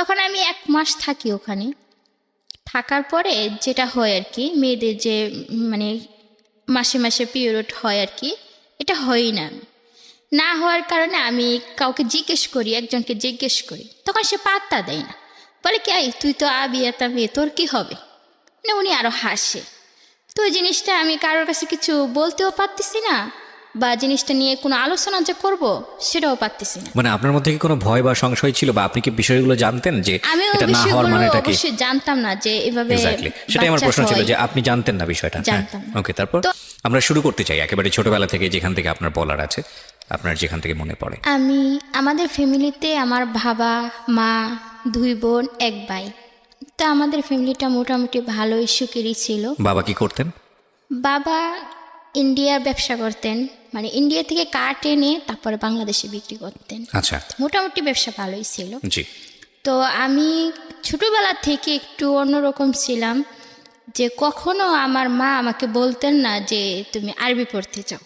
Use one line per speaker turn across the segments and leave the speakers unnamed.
তখন আমি 1 মাস থাকি ওখানে। থাকার পরে যেটা হয় আর কি, মেয়েদের যে মানে মাসে মাসে পিরিয়ড হয় আর কি, এটা হয়ই না। না হওয়ার কারণে আমি কাউকে জিজ্ঞেস করি, একজনকে জিজ্ঞেস করি, তখন সে পাত্তা দেয় না, বলে কি আই তুই তো আবিয়াতা মেয়ে, তোর কি হবে, মানে উনি আরও হাসে। তো ওই জিনিসটা আমি কারোর কাছে কিছু বলতেও পারতেছি না, বা জিনিসটা নিয়ে কোনো আলোচনা যে করব সেটাও পারতেছি না।
মানে আপনার মধ্যে কি কোনো ভয় বা সংশয় ছিল, বা আপনি কি বিষয়গুলো জানতেন যে
আমি ওই
এটা না হওয়ার
বিষয়গুলো
মানেটা কি?
অবশ্যই জানতাম না যে এভাবে
এক্স্যাক্টলি, সেটাই আমার
বাচ্চা
প্রশ্ন ছিল
হয়।
যে আপনি জানতেন না বিষয়টা।
জানতাম না।
ওকে, তারপর
তো
আমরা শুরু করতে চাই একেবারে ছোটবেলা থেকে, যেখান থেকে আপনার বলার আছে, আপনার যেখান থেকে মনে পড়ে।
আমাদের ফ্যামিলিতে আমার বাবা মা 2 বোন 1 ভাই। তো আমাদের ফ্যামিলিটা মোটামুটি ভালোই সুখেরই ছিল।
বাবা কি করতেন?
বাবা ইন্ডিয়া ব্যবসা করতেন, মানে ইন্ডিয়া থেকে কাঠ এনে তারপরে বাংলাদেশে বিক্রি করতেন।
আচ্ছা,
মোটামুটি ব্যবসা ভালোই ছিল।
জি।
তো আমি ছোটবেলা থেকে একটু অন্যরকম ছিলাম, যে কখনো আমার মা আমাকে বলতেন না যে তুমি আরবি পড়তে চাও।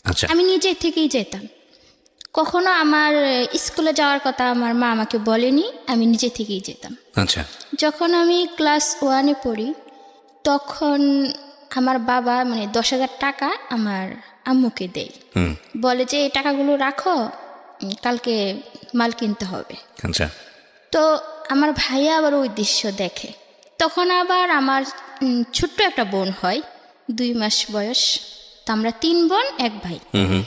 আচ্ছা,
আমি নিজে থেকেই যেতাম। কখনো আমার স্কুলে যাওয়ার কথা আমার মা আমাকে বলেনি, আমি নিজে থেকেই যেতাম।
আচ্ছা,
যখন আমি ক্লাস 1-এ পড়ি, তখন আমার বাবা মানে 10,000 টাকা আমার আম্মুকে দেয়,
হুম,
বলে যে এই টাকাগুলো রাখো, কালকে মাল কিনতে হবে।
আচ্ছা,
তো আমার ভাইয়া আবার ওই দৃশ্য দেখে। তখন আবার আমার ছোট্ট একটা বোন হয়, 2 মাস বয়স। তো আমরা 3 বোন 1 ভাই।
হুম হুম,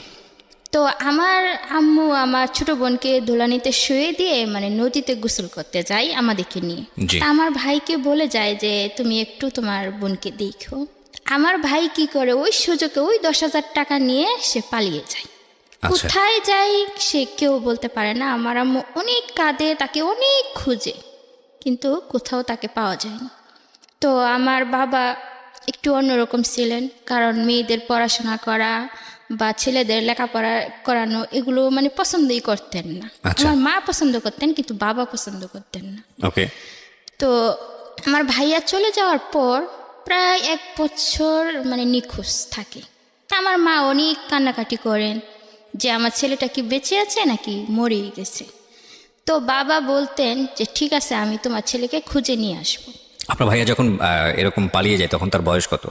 তো আমার আম্মু আমার ছোট বোনকে দোলানিতে শুয়ে দিয়ে মানে নদীতে গোসল করতে যায় আমাদেরকে নিয়ে।
জি।
তা আমার ভাইকে বলে যায় যে তুমি একটু তোমার বোনকে দেখো। আমার ভাই কি করে, ওই সুযোগে ওই 10,000 টাকা নিয়ে সে পালিয়ে যায়।
আচ্ছা,
কোথায় যায় সে কেউ বলতে পারে না। আমার আম্মু অনেক কাঁদে, তাকে অনেক খুঁজে, কিন্তু কোথাও তাকে পাওয়া যায়নি। তো আমার বাবা একটু অন্যরকম ছিলেন, কারণ মেয়েদের পড়াশোনা করা বা ছেলেদের লেখাপড়া করানো এগুলো মানে পছন্দই করতেন না।
আচ্ছা।
আমার মা পছন্দ করতেন, কিন্তু বাবা পছন্দ করতেন না।
ওকে,
তো আমার ভাইয়া চলে যাওয়ার পর প্রায় 1 বছর মানে নিখোঁজ থাকে। তা আমার মা অনেক কান্নাকাটি করেন যে আমার ছেলেটা কি বেঁচে আছে নাকি মরেই গেছে। তো বাবা বলতেন যে ঠিক আছে, আমি তোমার ছেলেকে খুঁজে নিয়ে আসবো।
আপনার ভাইয়া যখন এরকম পালিয়ে যায় তখন তার বয়স কত?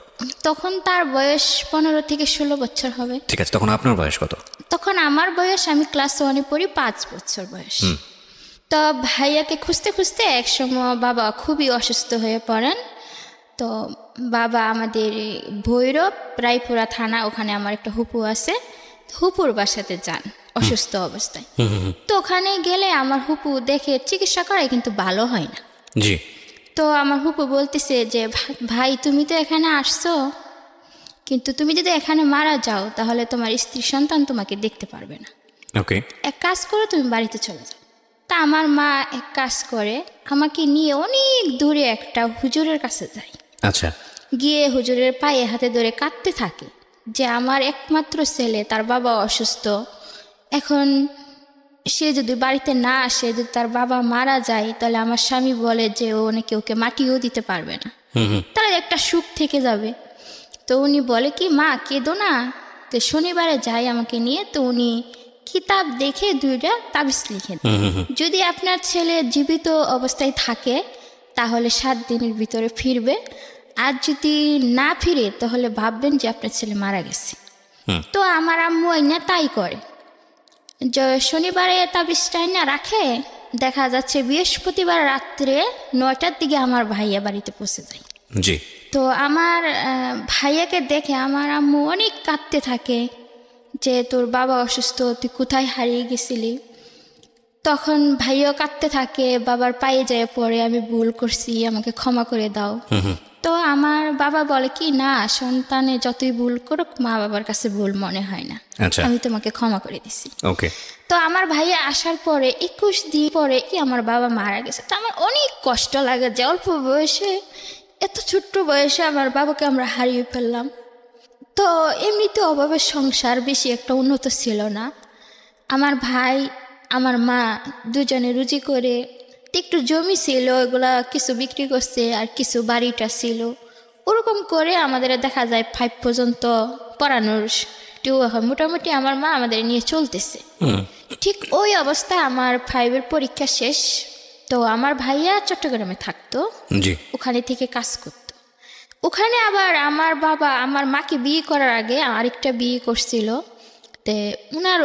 তখন তার বয়স 15 থেকে 16 বছর হবে।
ঠিক আছে, তখন আপনার বয়স কত?
তখন আমার বয়স, আমি ক্লাস 1-এ পড়ি, 5 বছর বয়স। তো ভাইয়াকে খুঁজতে খুঁজতে একসময় বাবা খুবই অসুস্থ হয়ে পড়েন। তো বাবা আমাদের ভৈরব রায়পুরা থানা, ওখানে আমার একটা হুপু আছে, হুপুর বাসাতে যান অসুস্থ অবস্থায়। তো ওখানে গেলে আমার হুপু দেখে চিকিৎসা করায়, কিন্তু ভালো হয় না।
জি।
তো আমার হুপু বলতেছে যে ভাই তুমি তো এখানে আসছো, কিন্তু তুমি যদি এখানে মারা যাও তাহলে তোমার স্ত্রী সন্তান তোমাকে দেখতে পারবে না।
ওকে,
এক কাজ করো, তুমি বাড়িতে চলে যাও। তা আমার মা এক কাজ করে, আমাকে নিয়ে অনেক দূরে একটা হুজুরের কাছে যায়।
আচ্ছা,
গিয়ে হুজুরের পায়ে হাতে ধরে কাঁদতে থাকে যে আমার একমাত্র ছেলে, তার বাবা অসুস্থ, এখন সে যদি বাড়িতে না আসে, যদি তার বাবা মারা যায়, তাহলে আমার স্বামী বলে যে ও নাকি ওকে মাটিও দিতে পারবে না, তাহলে একটা সুখ থেকে যাবে। তো উনি বলে কি মা কেঁদো না। তো শনিবারে যাই আমাকে নিয়ে, তো উনি কিতাব দেখে 2টা তাবিজ লিখে দেন। যদি আপনার ছেলে জীবিত অবস্থায় থাকে তাহলে 7 দিনের ভিতরে ফিরবে, আর যদি না ফিরে তাহলে ভাববেন যে আপনার ছেলে মারা গেছে। তো আমার আম্মু না তাই করে, যে শনিবারে তাবিজটা না রাখে, দেখা যাচ্ছে বৃহস্পতিবার রাত্রে 9টার দিকে আমার ভাইয়া বাড়িতে পৌঁছে যায়।
জি।
তো আমার ভাইয়াকে দেখে আমার আম্মু অনেক কাঁদতে থাকে যে তোর বাবা অসুস্থ, তুই কোথায় হারিয়ে গেছিলি। তখন ভাইয়াও কাঁদতে থাকে, বাবার পায়ে যায় পড়ে, আমি ভুল করছি, আমাকে ক্ষমা করে দাও। তো আমার বাবা বলে কি না, সন্তানে যতই ভুল করুক মা বাবার কাছে ভুল মনে হয় না,
আচ্ছা,
আমি তোমাকে ক্ষমা করে দিছি।
ওকে,
তো আমার ভাইয়া আসার পরে 21 দিন পরে কি আমার বাবা মারা গেছে। তো আমার অনেক কষ্ট লাগে যে অল্প বয়সে, এত ছোট্ট বয়সে আমার বাবাকে আমরা হারিয়ে ফেললাম। তো এমনিতে অভাবের সংসার, বেশি একটা উন্নত ছিল না। আমার ভাই আমার মা দুজনে রুজি করে, একটু জমি ছিল, ওইগুলা কিছু বিক্রি করছে, আর কিছু বাড়িটা ছিল। ওরকম করে আমাদের দেখা যায় 5 পর্যন্ত পড়ানোর মোটামুটি আমার মা আমাদের নিয়ে চলতেছে। ঠিক ওই অবস্থা আমার 5-এর পরীক্ষা শেষ, তো আমার ভাইয়া চট্টগ্রামে থাকতো,
জি
ওখানে থেকে কাজ করতো। ওখানে আবার আমার বাবা আমার মাকে বিয়ে করার আগে আরেকটা বিয়ে করছিল, তো ওনার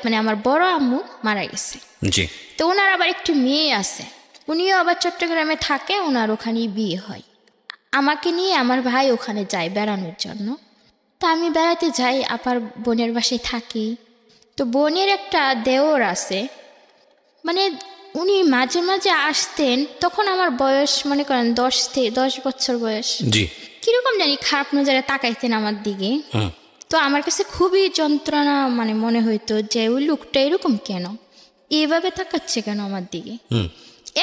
মানে আমার বড় আম্মু মারা গেছে।
জি
তো ওনার আবার একটি মেয়ে আছে, উনিও আবার চট্টগ্রামে থাকে, ওনার ওখানেই বিয়ে হয়। আমাকে নিয়ে আমার ভাই ওখানে যায় বেড়ানোর জন্য। তা আমি বেড়াতে যাই, আবার বোনের বাসায় থাকি। তো বোনের একটা দেওর আছে, মানে উনি মাঝে মাঝে আসতেন, তখন আমার বয়স মনে করেন 10 বছর বয়স।
জি
কীরকম জানি খারাপ নজরে তাকাইতেন আমার দিকে। তো আমার কাছে খুবই যন্ত্রণা মানে মনে হইতো যে ওই লোকটা এরকম কেন, এইভাবে তাকাচ্ছে কেন আমার দিকে।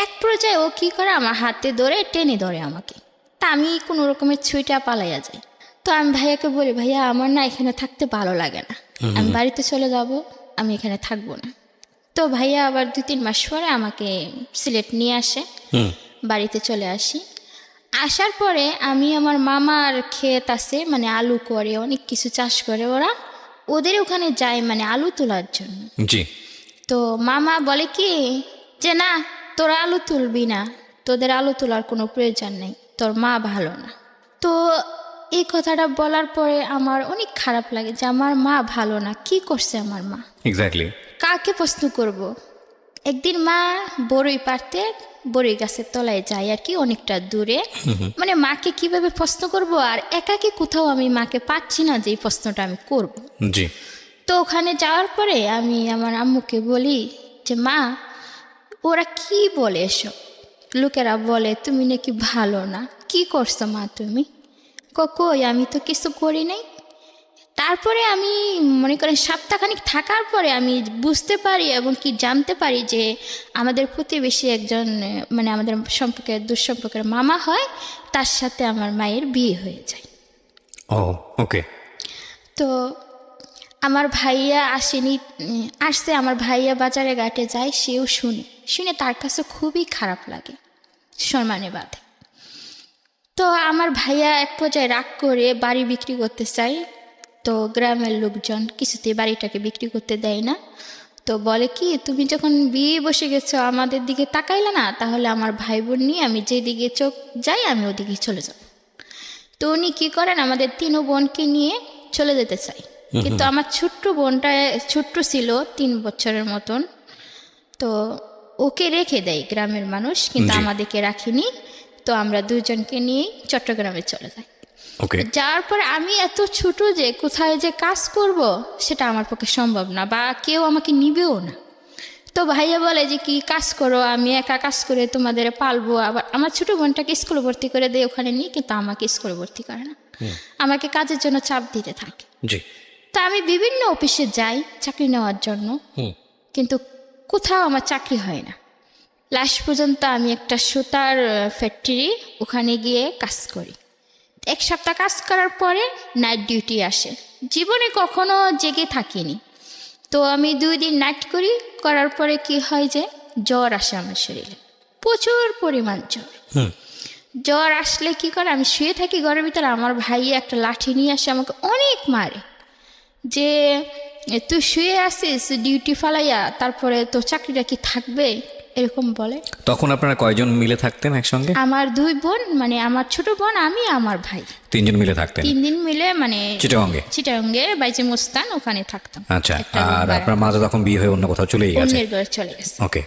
এক পর্যায়ে ও কী করে আমার হাতে ধরে টেনে ধরে আমাকে, তা আমি কোনো রকমের ছুঁইটা পালাইয়া যাই। তো আমি ভাইয়াকে বলি, ভাইয়া আমার না এখানে থাকতে ভালো লাগে না, আমি বাড়িতে চলে যাব, আমি এখানে থাকবো না। তো ভাইয়া আবার 2-3 মাস পরে আমাকে সিলেট নিয়ে আসে, বাড়িতে চলে আসি। আসার পরে আমি আমার মামার ক্ষেত আছে, মানে আলু করে, অনেক কিছু চাষ করে ওরা, ওদের ওখানে যাই মানে আলু তোলার জন্য।
জি
তো মামা বলে কি যে না, তোরা আলু তুলবি না, তোদের আলু তোলার কোনো প্রয়োজন নেই, তোর মা ভালো না। তো এই কথাটা বলার পরে আমার অনেক খারাপ লাগে যে আমার মা ভালো না, কি করছে আমার মা,
এক্স্যাক্টলি।
কাকে প্রশ্ন করব। একদিন মা বড়ই পারতে বড়ই গাছের তলায় যায় আর কি, অনেকটা দূরে, মানে মাকে কিভাবে প্রশ্ন করব, আর একাকি কোথাও আমি মাকে পাচ্ছি না যে এই প্রশ্নটা আমি করব।
জি
তো ওখানে যাওয়ার পরে আমি আমার আম্মুকে বলি যে মা, ওরা কি বলে এসব, লোকেরা বলে তুমি নাকি ভালো না, কি করছো মা তুমি? কই আমি তো কিছু করি নাই। তারপরে আমি মনে করেন সপ্তাহখানিক থাকার পরে আমি বুঝতে পারি এবং কি জানতে পারি যে আমাদের প্রতিবেশী একজন মানে আমাদের সম্পর্কের দুঃসম্পর্কের মামা হয়, তার সাথে আমার মায়ের বিয়ে হয়ে যায়।
ও ওকে।
তো আমার ভাইয়া আসেনি, আসছে, আমার ভাইয়া বাজারে ঘাটে যায়, সেও শুনে তার কাছে খুবই খারাপ লাগে, সম্মানে বাধে। তো আমার ভাইয়া এক পর্যায়ে রাগ করে বাড়ি বিক্রি করতে চায়। তো গ্রামের লোকজন কিছুতেই বাড়িটাকে বিক্রি করতে দেয় না। তো বলে কি, তুমি যখন বিয়ে বসে গেছো আমাদের দিকে তাকাইলে না, তাহলে আমার ভাই বোন নিয়ে আমি যেদিকে চোখ যাই আমি ওদিকে চলে যাব। তো উনি কী করেন, আমাদের 3 বোনকে নিয়ে চলে যেতে চাই, কিন্তু আমার ছোট্ট বোনটা ছোট্ট ছিল 3 বছরের মতন। তো ওকে রেখে দেয় গ্রামের মানুষ, কিন্তু আমাদেরকে রাখিনি। তো আমরা 2 জনকে নিয়ে চট্টগ্রামে চলে যাই।
ওকে।
যাওয়ার পর আমি এত ছোট যে কোথায় যে কাজ করব সেটা আমার পক্ষে সম্ভব না, বা কেউ আমাকে নিবেও না। তো ভাইয়া বলে যে কি কাজ করো, আমি একা কাজ করে তোমাদের পালবো। আবার আমার ছোট বোনটাকে স্কুলে ভর্তি করে দেয় ওখানে নিয়ে, কিন্তু আমাকে স্কুলে ভর্তি করে না, আমাকে কাজের জন্য চাপ দিতে থাকে।
জি।
তা আমি বিভিন্ন অফিসে যাই চাকরি নেওয়ার জন্য, কিন্তু কোথাও আমার চাকরি হয় না। লাস্ট পর্যন্ত আমি একটা সুতার ফ্যাক্টরি, ওখানে গিয়ে কাজ করি। 1 সপ্তাহ কাজ করার পরে নাইট ডিউটি আসে, জীবনে কখনো জেগে থাকিনি। তো আমি 2 দিন নাইট করার পরে কি হয় যে জ্বর আসে আমার শরীরে, প্রচুর পরিমাণ জ্বর। জ্বর আসলে কি করে, আমি শুয়ে থাকি ঘরের ভিতরে, আমার ভাই একটা লাঠি নিয়ে আসে আমাকে অনেক মারে, যে তুই শুয়ে আসিস ডিউটি ফালাইয়া, তারপরে তোর চাকরিটা কি থাকবে, এরকম বলে।
তখন আপনারা কয়জন মিলে থাকতেন একসঙ্গে?
আমার 2 বোন, মানে আমার ছোট বোন, আমি, আমার ভাই,
3 জন মিলে থাকতেন।
3 দিন মিলে, মানে চিটাগঙ্গে বাইজে মুস্তান ওখানে থাকতাম।
আচ্ছা। আর আপনার মা তখন বিয়ে হয়ে অন্য কোথাও চলে গেছে?
অন্যের ঘরে চলে গেছে।
ওকে।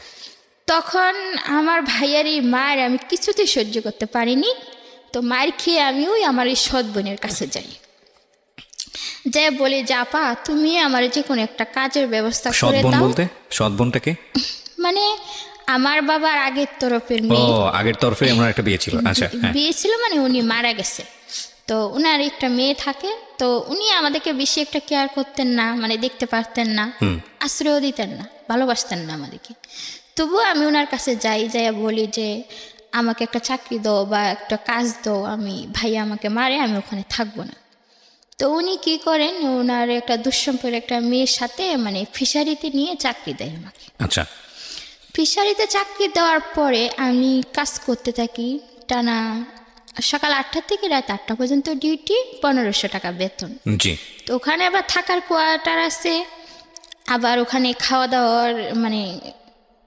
তখন আমার ভাইয়ার এই মায়ের আমি কিছুতেই সহ্য করতে পারিনি। তো মায়ের খেয়ে আমি ওই আমার এই সৎ বোনের কাছে যাই, যে বলি যে আপা তুমি আমার যে কোনো একটা কাজের ব্যবস্থা করে দাও।
বলতে সৎ বোনটাকে
মানে আমার বাবার আগের তরফের মেয়ে।
ও, আগের তরফে আমার একটা বিয়ে ছিল। আচ্ছা,
বিয়ে ছিল, মানে উনি মারা গেছে। তো উনার একটা মেয়ে থাকে, তো উনি আমাদেরকে বেশি একটা কেয়ার করতেন না, মানে দেখতে পারতেন না, আশ্রয় দিতেন না, ভালোবাসতেন না আমাদেরকে। তবুও আমি ওনার কাছে যাই, বলি যে আমাকে একটা চাকরি দাও বা একটা কাজ দাও, আমি ভাইয়া আমাকে মারে, আমি ওখানে থাকবো না। তো উনি কী করেন, ওনার একটা দুঃসম্পর্কের একটা মেয়ের সাথে মানে ফিশারিতে নিয়ে চাকরি দেয় আমাকে।
আচ্ছা।
ফিশারিতে চাকরি দেওয়ার পরে আমি কাজ করতে থাকি টানা সকাল 8টা থেকে রাত 8টা পর্যন্ত ডিউটি, 1500 টাকা বেতন।
জি।
তো ওখানে আবার থাকার কোয়ার্টার আছে, আবার ওখানে খাওয়া দাওয়ার মানে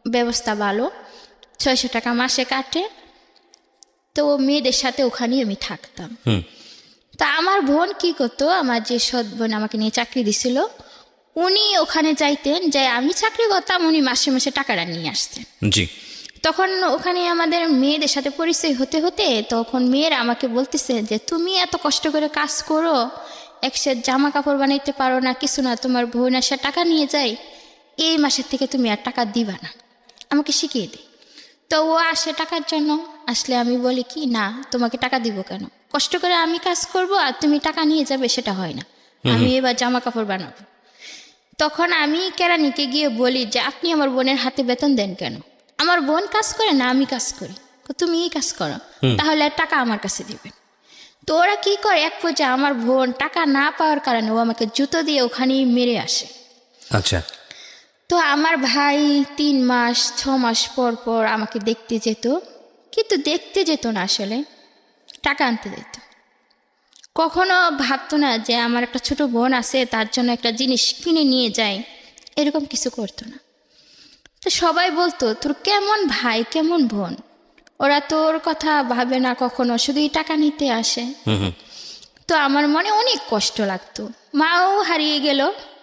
ব্যবস্থা ভালো। 600 টাকা মাসে কাটে। তো মেয়েদের সাথে ওখানেই আমি থাকতাম। তা আমার বোন কি করতো, আমার যে সৎ বোন আমাকে নিয়ে চাকরি দিছিল, উনি ওখানে যাইতেন, যাই আমি চাকরি করতাম, উনি মাসে মাসে টাকাটা নিয়ে আসতেন।
জি।
তখন ওখানে আমাদের মেয়েদের সাথে পরিচয় হতে হতে তখন মেয়েরা আমাকে বলতেছে যে তুমি এত কষ্ট করে কাজ করো, এক সেট জামা কাপড় বানাইতে পারো না, কিছু না, তোমার বোন আসে টাকা নিয়ে যায়, এই মাসের থেকে তুমি আর টাকা দিবা না, আমাকে শিখিয়ে দিই। তো ও আসে টাকার জন্য, আসলে আমি বলি কি না, তোমাকে টাকা দিব কেন, কষ্ট করে আমি কাজ করব আর তুমি টাকা নিয়ে যাবে, সেটা হয় না, আমি এবার জামা কাপড় বানাবো। তখন আমি কেরানিকে গিয়ে বলি যে আপনি আমার বোনের হাতে বেতন দেন কেন, আমার বোন কাজ করে না আমি কাজ করি, তুমি এই কাজ করো, তাহলে টাকা আমার কাছে দিবেন। তো ওরা কি করে, এক পর্যায়ে আমার বোন টাকা না পাওয়ার কারণে ও আমাকে জুতো দিয়ে ওখানেই মেরে আসে।
আচ্ছা।
তো আমার ভাই 3 মাস 6 মাস পর পর আমাকে দেখতে যেত, কিন্তু দেখতে যেত না, আসলে টাকা আনতে যেত। কখনো ভাবতো না যে আমার একটা ছোট বোন আছে, তার জন্য একটা জিনিস কিনে নিয়ে যায়, এরকম কিছু করতো না। তো সবাই বলতো তোর কেমন ভাই কেমন বোন, ওরা তোর কথা ভাবে না কখনো, শুধুই টাকা নিতে আসে। তো আমার মনে অনেক কষ্ট লাগতো, মাও হারিয়ে গেল,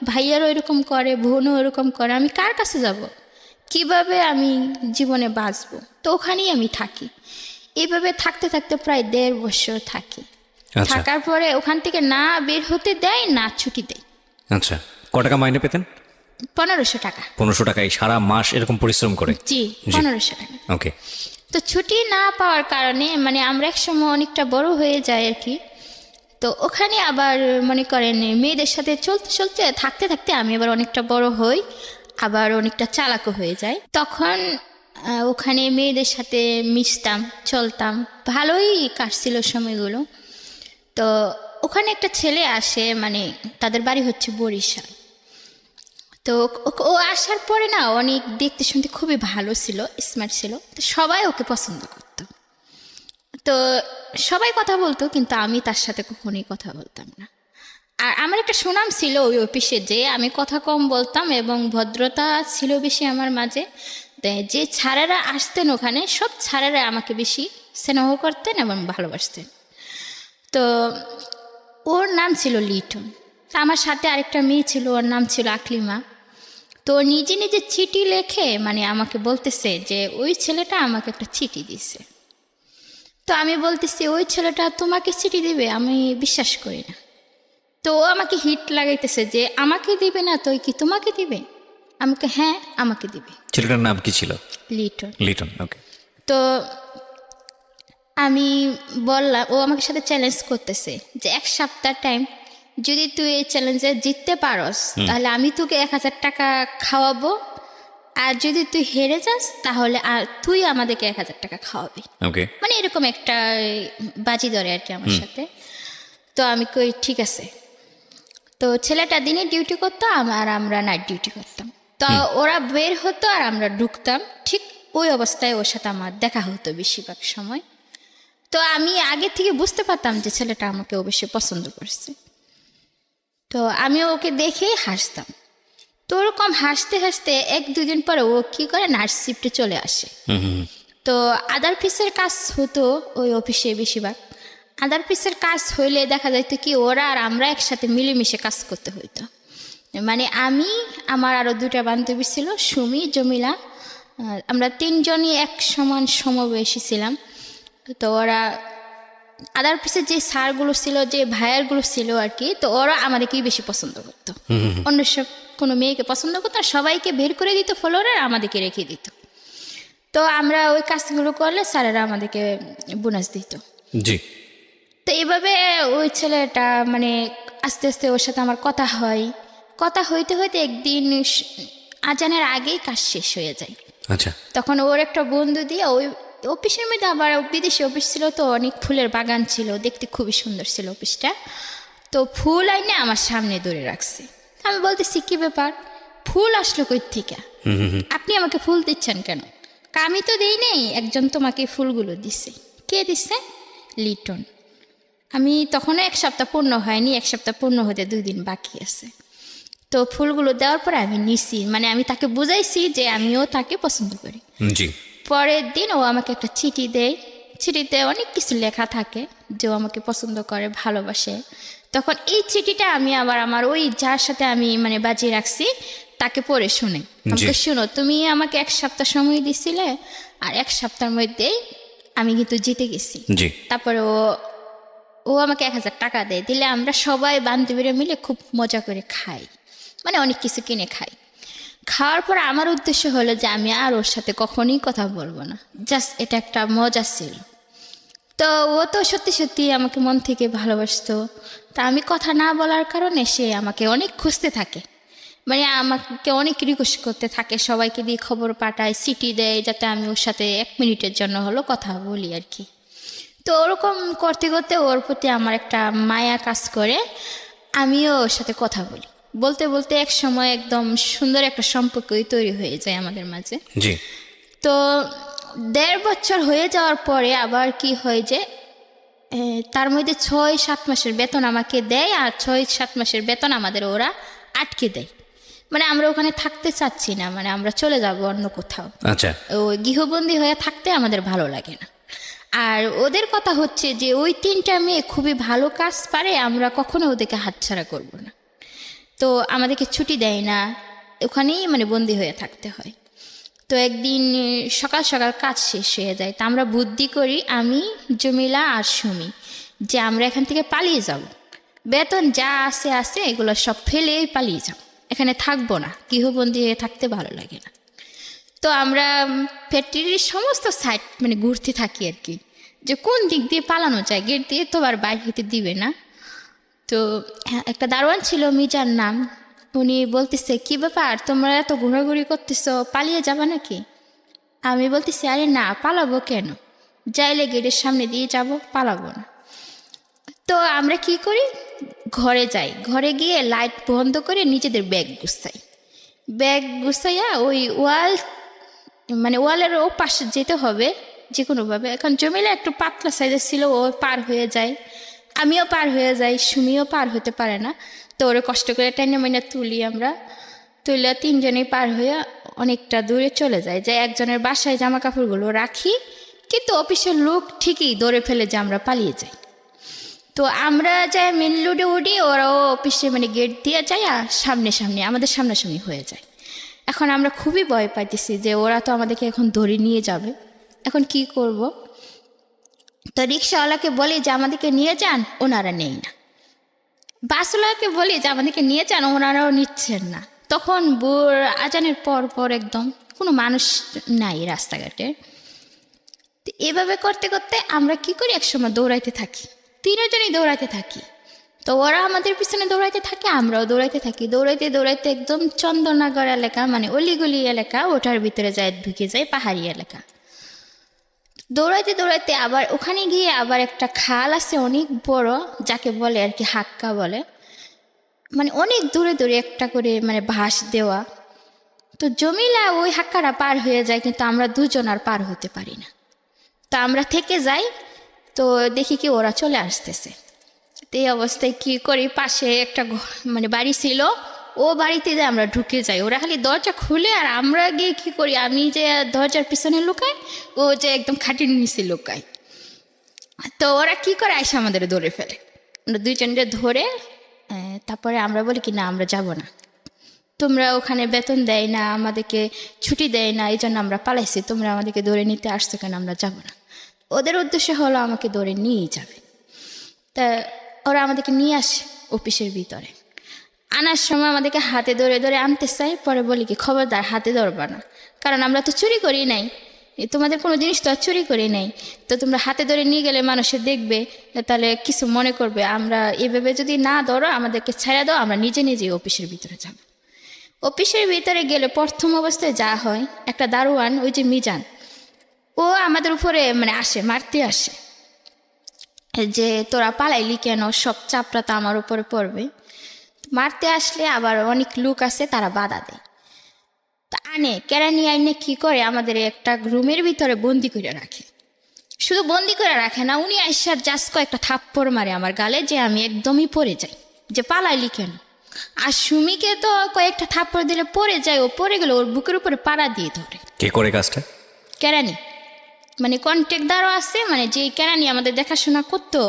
ভাইয়ারও এরকম করে, বোনও এরকম করে, আমি কার কাছে যাব, কিভাবে আমি জীবনে বাঁচবো। তো ওখানেই আমি থাকি, এইভাবে থাকতে থাকতে প্রায় 1.5 বছর থাকি।
আচ্ছা।
থাকার পরে ওখান থেকে না বের হতে দেয় না ছুটি দেয়।
আচ্ছা, ক টাকা মাইনে পেতেন?
1500 টাকা।
1500 টাকায় সারা মাস এরকম পরিশ্রম করে?
জি, 1500 টাকা।
ওকে।
তো ছুটি না পাওয়ার কারণে মানে আমরা এক সময় অনেকটা বড় হয়ে যাই আর কি। তো ওখানে আবার মনে করেন মেয়েদের সাথে চলতে চলতে থাকতে থাকতে আমি আবার অনেকটা বড় হই, আবার অনেকটা চালাকও হয়ে যায়। তখন ওখানে মেয়েদের সাথে মিশতাম, চলতাম, ভালোই কাটছিল সময়গুলো। তো ওখানে একটা ছেলে আসে, মানে তাদের বাড়ি হচ্ছে বরিশাল। তো ও আসার পরে না অনেক দেখতে শুনতে খুবই ভালো ছিল, স্মার্ট ছিল, তো সবাই ওকে পছন্দ করতো। তো সবাই কথা বলতো, কিন্তু আমি তার সাথে কখনোই কথা বলতাম না। আর আমার একটা সুনাম ছিল ওই অফিসে, যে আমি কথা কম বলতাম এবং ভদ্রতা ছিল বেশি আমার মাঝে। যে ছাড়েরা আসতেন ওখানে, সব ছাড়েরা আমাকে বেশি স্নেহ করতেন এবং ভালোবাসতেন। তো ওর নাম ছিল লিটন। তা আমার সাথে আরেকটা মেয়ে ছিল, ওর নাম ছিল আকলিমা। তো নিজে নিজে চিঠি লেখে মানে আমাকে বলতেছে যে ওই ছেলেটা আমাকে একটা চিঠি দিছে। তো আমি বলতেছি ওই ছেলেটা তোমাকে চিঠি দিবে, আমি বিশ্বাস করি না। তো ও আমাকে হিট লাগাইতেছে যে আমাকে দিবে না তো কি তোমাকে দিবে, আমাকে হ্যাঁ আমাকে দিবে।
ছেলেটার নাম কি ছিল?
লিটন।
লিটন, ওকে।
তো আমি বললাম, ও আমাকে সাথে চ্যালেঞ্জ করতেছে যে 1 সপ্তাহ টাইম, যদি তুই এই চ্যালেঞ্জে জিততে পারস তাহলে আমি তোকে 1000 টাকা খাওয়াবো, আর যদি তুই হেরে যাস তাহলে আর তুই আমাদেরকে 1000 টাকা খাওয়াবি।
ওকে।
মানে এরকম একটা বাজি ধরে আর কি আমার সাথে। তো আমি কই ঠিক আছে। তো ছেলেটা দিনে ডিউটি করতো, আর আমরা নাইট ডিউটি করতাম। তো ওরা বের হতো আর আমরা ঢুকতাম, ঠিক ওই অবস্থায় ওর সাথে আমার দেখা হতো বেশিরভাগ সময়। তো আমি আগে থেকে বুঝতে পারতাম যে ছেলেটা আমাকে অবশ্যই পছন্দ করছে। তো আমি ওকে দেখেই হাসতাম। তো ওরকম হাসতে হাসতে 1-2 দিন পরে ও কী করে, নাইট শিফটে চলে আসে। তো আদার পিসের কাজ হতো ওই অফিসে বেশিরভাগ। আদার পিসের কাজ হইলে দেখা যাইতো কি ওরা আর আমরা একসাথে মিলেমিশে কাজ করতে হইতো। মানে আমি, আমার আরও 2টা বান্ধবী ছিল, সুমি, জমিলা, আমরা 3 জনই এক সমান সমবয়সী ছিলাম। তো ওরা আদার পিসের যে স্যারগুলো ছিল, যে ভাইয়ারগুলো ছিল আর কি, তো ওরা আমাদেরকেই বেশি পছন্দ করতো, অন্য সব কোনো মেয়েকে পছন্দ করতো না, সবাইকে বের করে দিত ফ্লোরে, আর আমাদেরকে রেখে দিত। তো আমরা ওই কাজগুলো করলে স্যারেরা আমাদেরকে বোনাস দিত।
জি।
তো এইভাবে ওই ছেলেটা মানে আস্তে আস্তে ওর সাথে আমার কথা হয়, কথা হইতে হইতে একদিন আজানের আগেই কাজ শেষ হয়ে যায়।
আচ্ছা।
তখন ওর একটা বন্ধু দিয়ে, ওই অফিসের মধ্যে আবার বিদেশি অফিস ছিল, তো অনেক ফুলের বাগান ছিল, দেখতে খুবই সুন্দর ছিল অফিসটা। তো ফুল আইনে আমার সামনে ধরে রাখছে। আমি বলতেছি কি ব্যাপার, ফুল আসলো কই থেকে, আপনি আমাকে ফুল দিচ্ছেন কেন? আমি তো দেই নেই, একজন তোমাকে ফুলগুলো দিছে। কে দিচ্ছে? লিটন। আমি তখনও 1 সপ্তাহ পূর্ণ হয়নি, 1 সপ্তাহ পূর্ণ হতে 2 দিন বাকি আছে। তো ফুলগুলো দেওয়ার পরে আমি নিছি, মানে আমি তাকে বুঝাইছি যে আমিও তাকে পছন্দ করি।
জি।
পরের দিন ও আমাকে একটা চিঠি দেয়। চিঠিতে অনেক কিছু লেখা থাকে যে ও আমাকে পছন্দ করে, ভালোবাসে। তখন এই চিঠিটা আমি আবার আমার ওই যার সাথে আমি মানে বাজিয়ে রাখছি তাকে পড়ে শুনে আমাকে, শুনো তুমি আমাকে 1 সপ্তাহ সময় দিছিলে, আর 1 সপ্তাহের মধ্যেই আমি কিন্তু জিতে গেছি।
জি।
তারপরে ও আমাকে 1000 টাকা দেয়, দিলে আমরা সবাই বান্ধবীরা মিলে খুব মজা করে খাই, মানে অনেক কিছু কিনে খাই। খাওয়ার পর আমার উদ্দেশ্য হলো যে আমি আর ওর সাথে কখনোই কথা বলবো না, জাস্ট এটা একটা মজা ছিল। তো ও তো সত্যি সত্যি আমাকে মন থেকে ভালোবাসতো। তা আমি কথা না বলার কারণে সে আমাকে অনেক খুঁজতে থাকে, মানে আমাকে অনেক রিকোয়েস্ট করতে থাকে, সবাইকে দিয়ে খবর পাঠায়, সিটি দেয় যাতে আমি ওর সাথে 1 মিনিটের জন্য হলো কথা বলি আর কি। তো ওরকম করতে করতে ওর প্রতি আমার একটা মায়া কাজ করে, আমিও ওর সাথে কথা বলি। বলতে বলতে এক সময় একদম সুন্দর একটা সম্পর্কই তৈরি হয়ে যায় আমাদের মাঝে।
জি।
তো 1.5 বছর হয়ে যাওয়ার পরে আবার কি হয় যে তার মধ্যে 6-7 মাসের বেতন আমাকে দেয়, আর 6-7 মাসের বেতন আমাদের ওরা আটকে দেয়। মানে আমরা ওখানে থাকতে চাচ্ছি না, মানে আমরা চলে যাব অন্য কোথাও।
আচ্ছা।
ওই গৃহবন্দী হয়ে থাকতে আমাদের ভালো লাগে না। আর ওদের কথা হচ্ছে যে ওই 3টা মেয়ে খুবই ভালো কাজ পারে, আমরা কখনো ওদেরকে হাতছাড়া করব না। তো আমাদেরকে ছুটি দেয় না, ওখানেই মানে বন্দি হয়ে থাকতে হয়। তো একদিন সকাল সকাল কাজ শেষ হয়ে যায়, তা আমরা বুদ্ধি করি, আমি, জমিলা আর সুমি, যে আমরা এখান থেকে পালিয়ে যাব। বেতন যা আছে এগুলো সব ফেলেই পালিয়ে যাব, এখানে থাকবো না, গৃহবন্দী হয়ে থাকতে ভালো লাগে না। তো আমরা ফ্যাক্টরির সমস্ত সাইড মানে ঘুরতে থাকি আর কি, যে কোন দিক দিয়ে পালানো যায়, গেট দিয়ে তো আর বাইরে হতে দিবে না। তো একটা দারোয়ান ছিল, মিজার নাম, উনি বলতেছে কি ব্যাপার তোমরা এত ঘোরাঘুরি করতেছো, পালিয়ে যাবা নাকি? আমি বলতেছি আরে না, পালাবো কেন, যাইলে গেটের সামনে দিয়ে যাব, পালাবো না। তো আমরা কি করি, ঘরে যাই, ঘরে গিয়ে লাইট বন্ধ করে নিজেদের ব্যাগ গুছাইয়া ওই মানে ওয়ালের ও পাশে যেতে হবে যে কোনোভাবে। এখন জমিলা একটু পাতলা সাইজের ছিল, ও পার হয়ে যায়, আমিও পার হয়ে যাই, সুমিও পার হতে পারে না। তো ওরে কষ্ট করে টেনে মাইনা আমরা তুলে 3জনেই পার হয়ে অনেকটা দূরে চলে যায়, যে একজনের বাসায় জামা কাপড়গুলো রাখি, কিন্তু অফিসের লোক ঠিকই ধরে ফেলে যে আমরা পালিয়ে যাই। তো আমরা যাই মেন রোডে উঠি, ওরাও অফিসে মানে গেট দিয়ে যায়, আর সামনে আমাদের সামনাসামনি হয়ে যায়। এখন আমরা খুবই ভয় পাইতেছি যে ওরা তো আমাদেরকে এখন ধরে নিয়ে যাবে, এখন কি করব। তো রিক্সাওয়ালাকে বলি যে আমাদেরকে নিয়ে যান, ওনারা নেই না। বাসওয়ালাকে বলি যে আমাদেরকে নিয়ে যান, ওনারাও নিচ্ছেন না। তখন আজানের পর একদম কোনো মানুষ নাই রাস্তাঘাটে। তো এভাবে করতে করতে আমরা কি করি, একসময় দৌড়াইতে থাকি, 3জনই দৌড়াইতে থাকি। তো ওরা আমাদের পিছনে দৌড়াইতে থাকে, আমরাও দৌড়াইতে থাকি। দৌড়াইতে একদম চন্দননগর এলাকা, মানে অলিগলি এলাকা, ওটার ভিতরে ঢুকে যায়, পাহাড়ি এলাকা। দৌড়াইতে আবার ওখানে গিয়ে আবার একটা খাল আছে অনেক বড়, যাকে বলে আর কি হাক্কা বলে, মানে অনেক দূরে একটা করে মানে ভাস দেওয়া। তো জমিলা ওই হাক্কাটা পার হয়ে যায়, কিন্তু আমরা 2জন আর পার হতে পারি না। তো আমরা থেকে যাই, তো দেখি কি ওরা চলে আসতেছে। তো এই অবস্থায় কি করি, পাশে একটা মানে বাড়ি ছিল, ও বাড়িতে যাই, আমরা ঢুকে যাই। ওরা খালি দরজা খুলে, আর আমরা গিয়ে কি করি, আমি যে দরজার পিছনে লুকাই, ও যে একদম খাটির নিচে লুকাই। তো ওরা কি করে, আইসা আমাদের ধরে ফেলে। আমরা 2জনকে ধরে তারপরে আমরা বলি কি না, আমরা যাব না, তোমরা ওখানে বেতন দেয় না, আমাদেরকে ছুটি দেয় না, এই জন্য আমরা পালাইছি, তোমরা আমাদেরকে ধরে নিতে আসছো কেন, আমরা যাব না। ওদের উদ্দেশ্য হলো আমাকে ধরে নিয়ে যাবে। তা ওরা আমাদেরকে নিয়ে আসে অফিসের ভিতরে। আনার সময় আমাদেরকে হাতে ধরে আনতে চাই, পরে বলি কি খবরদার হাতে ধরবা না, কারণ আমরা তো চুরি করি নাই, তোমাদের কোনো জিনিস তো আর চুরি করি নাই। তো তোমরা হাতে ধরে নিয়ে গেলে মানুষে দেখবে, তাহলে কিছু মনে করবে। আমরা এভাবে যদি না ধরো, আমাদেরকে ছেড়ে দাও, আমরা নিজে অফিসের ভিতরে যাব। অফিসের ভিতরে গেলে প্রথম অবস্থায় যা হয়, একটা দারোয়ান, ওই যে মিজান, ও আমাদের উপরে মানে মারতে আসে, যে তোরা পালাইলি কেন, সব চাপটা তো আমার উপরে পড়বে। মারতে আসলে আবার অনেক লোক আছে, তারা বাধা দেয়। তা কেরানি আইনে কি করে, আমাদের একটা রুমের ভিতরে বন্দি করে রাখে। শুধু বন্দি করে রাখে না, উনি আইসার জাস্ট কয়েকটা থাপ্পড় মারে আমার গালে, যে আমি একদমই পড়ে যাই, যে পালাইলি কেন। আর সুমিকে তো কয়েকটা থাপ্পড় দিলে পড়ে যায়, ও পড়ে গেলে ওর বুকের উপরে পাড়া দিয়ে ধরে।
কে করে কাজটা?
কেরানি। মানে কন্ট্রাক্টদারও আছে, মানে যে কেরানি আমাদের দেখাশোনা করতো,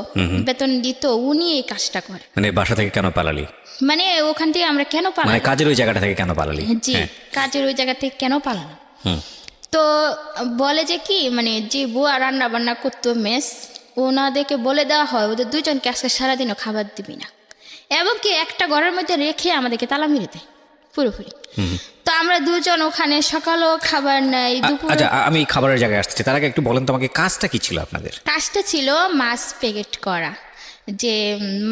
বেতন দিত, উনি এই কাজটা করে।
মানে বাসা থেকে কেন পালালি?
মানে ওখান থেকে আমরা কেন
মানে
পালাম,
কাজের ওই জায়গাটা থেকে কেন পালালি?
জি
হ্যাঁ।
কাজের ওই জায়গা থেকে কেন পালাম,
হুম।
তো বলে যে কি মানে যে বুয়া রান্না বান্না করতো মেস, ওনাদেরকে বলে দেওয়া হয় ওদের দুজনকে আজকে সারাদিনও খাবার দিবি না, এবং কি একটা ঘরের মধ্যে রেখে আমাদেরকে তালা মেরে দেয় পুরোপুরি। তো আমরা দুজন ওখানে সকালও খাবার নাই, দুপুর।
আচ্ছা, আমি খাবারের জায়গায় আসছি, তার আগে একটু বলেন তো আমাকে কাজটা কি ছিল আপনাদের?
কাজটা ছিল মাছ প্যাকেট করা, যে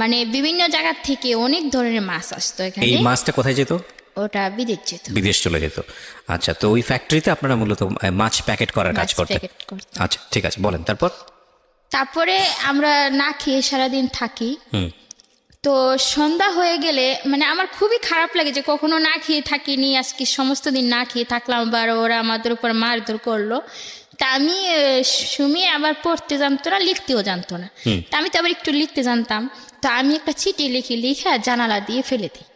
মানে বিভিন্ন জায়গা থেকে অনেক ধরনের মাছ আসতো
এই
এখানে,
মাছটা কোথায় যেত?
ওটা বিদেশ যেত।
বিদেশ চলে যেত। আচ্ছা, তো ওই ফ্যাক্টরিতে আপনারা মূলত মাছ প্যাকেট করার কাজ
মাছ
করতেন?
প্যাকেট করতো।
আচ্ছা, ঠিক আছে, বলেন তারপর।
তারপরে আমরা না খেয়ে সারাদিন থাকি।
হুম।
তো সন্ধ্যা হয়ে গেলে মানে আমার খুবই খারাপ লাগে যে কখনো না খেয়ে থাকিনি, আজকে সমস্ত দিন না খেয়ে থাকলাম, বা ওরা আমাদের উপর মারধর করলো। তা আমি সুমি আবার পড়তে জানতো না, লিখতেও জানতো না। তা আমি তো আবার একটু লিখতে জানতাম, তো আমি একটা চিঠি লিখে জানালা দিয়ে ফেলে দিই।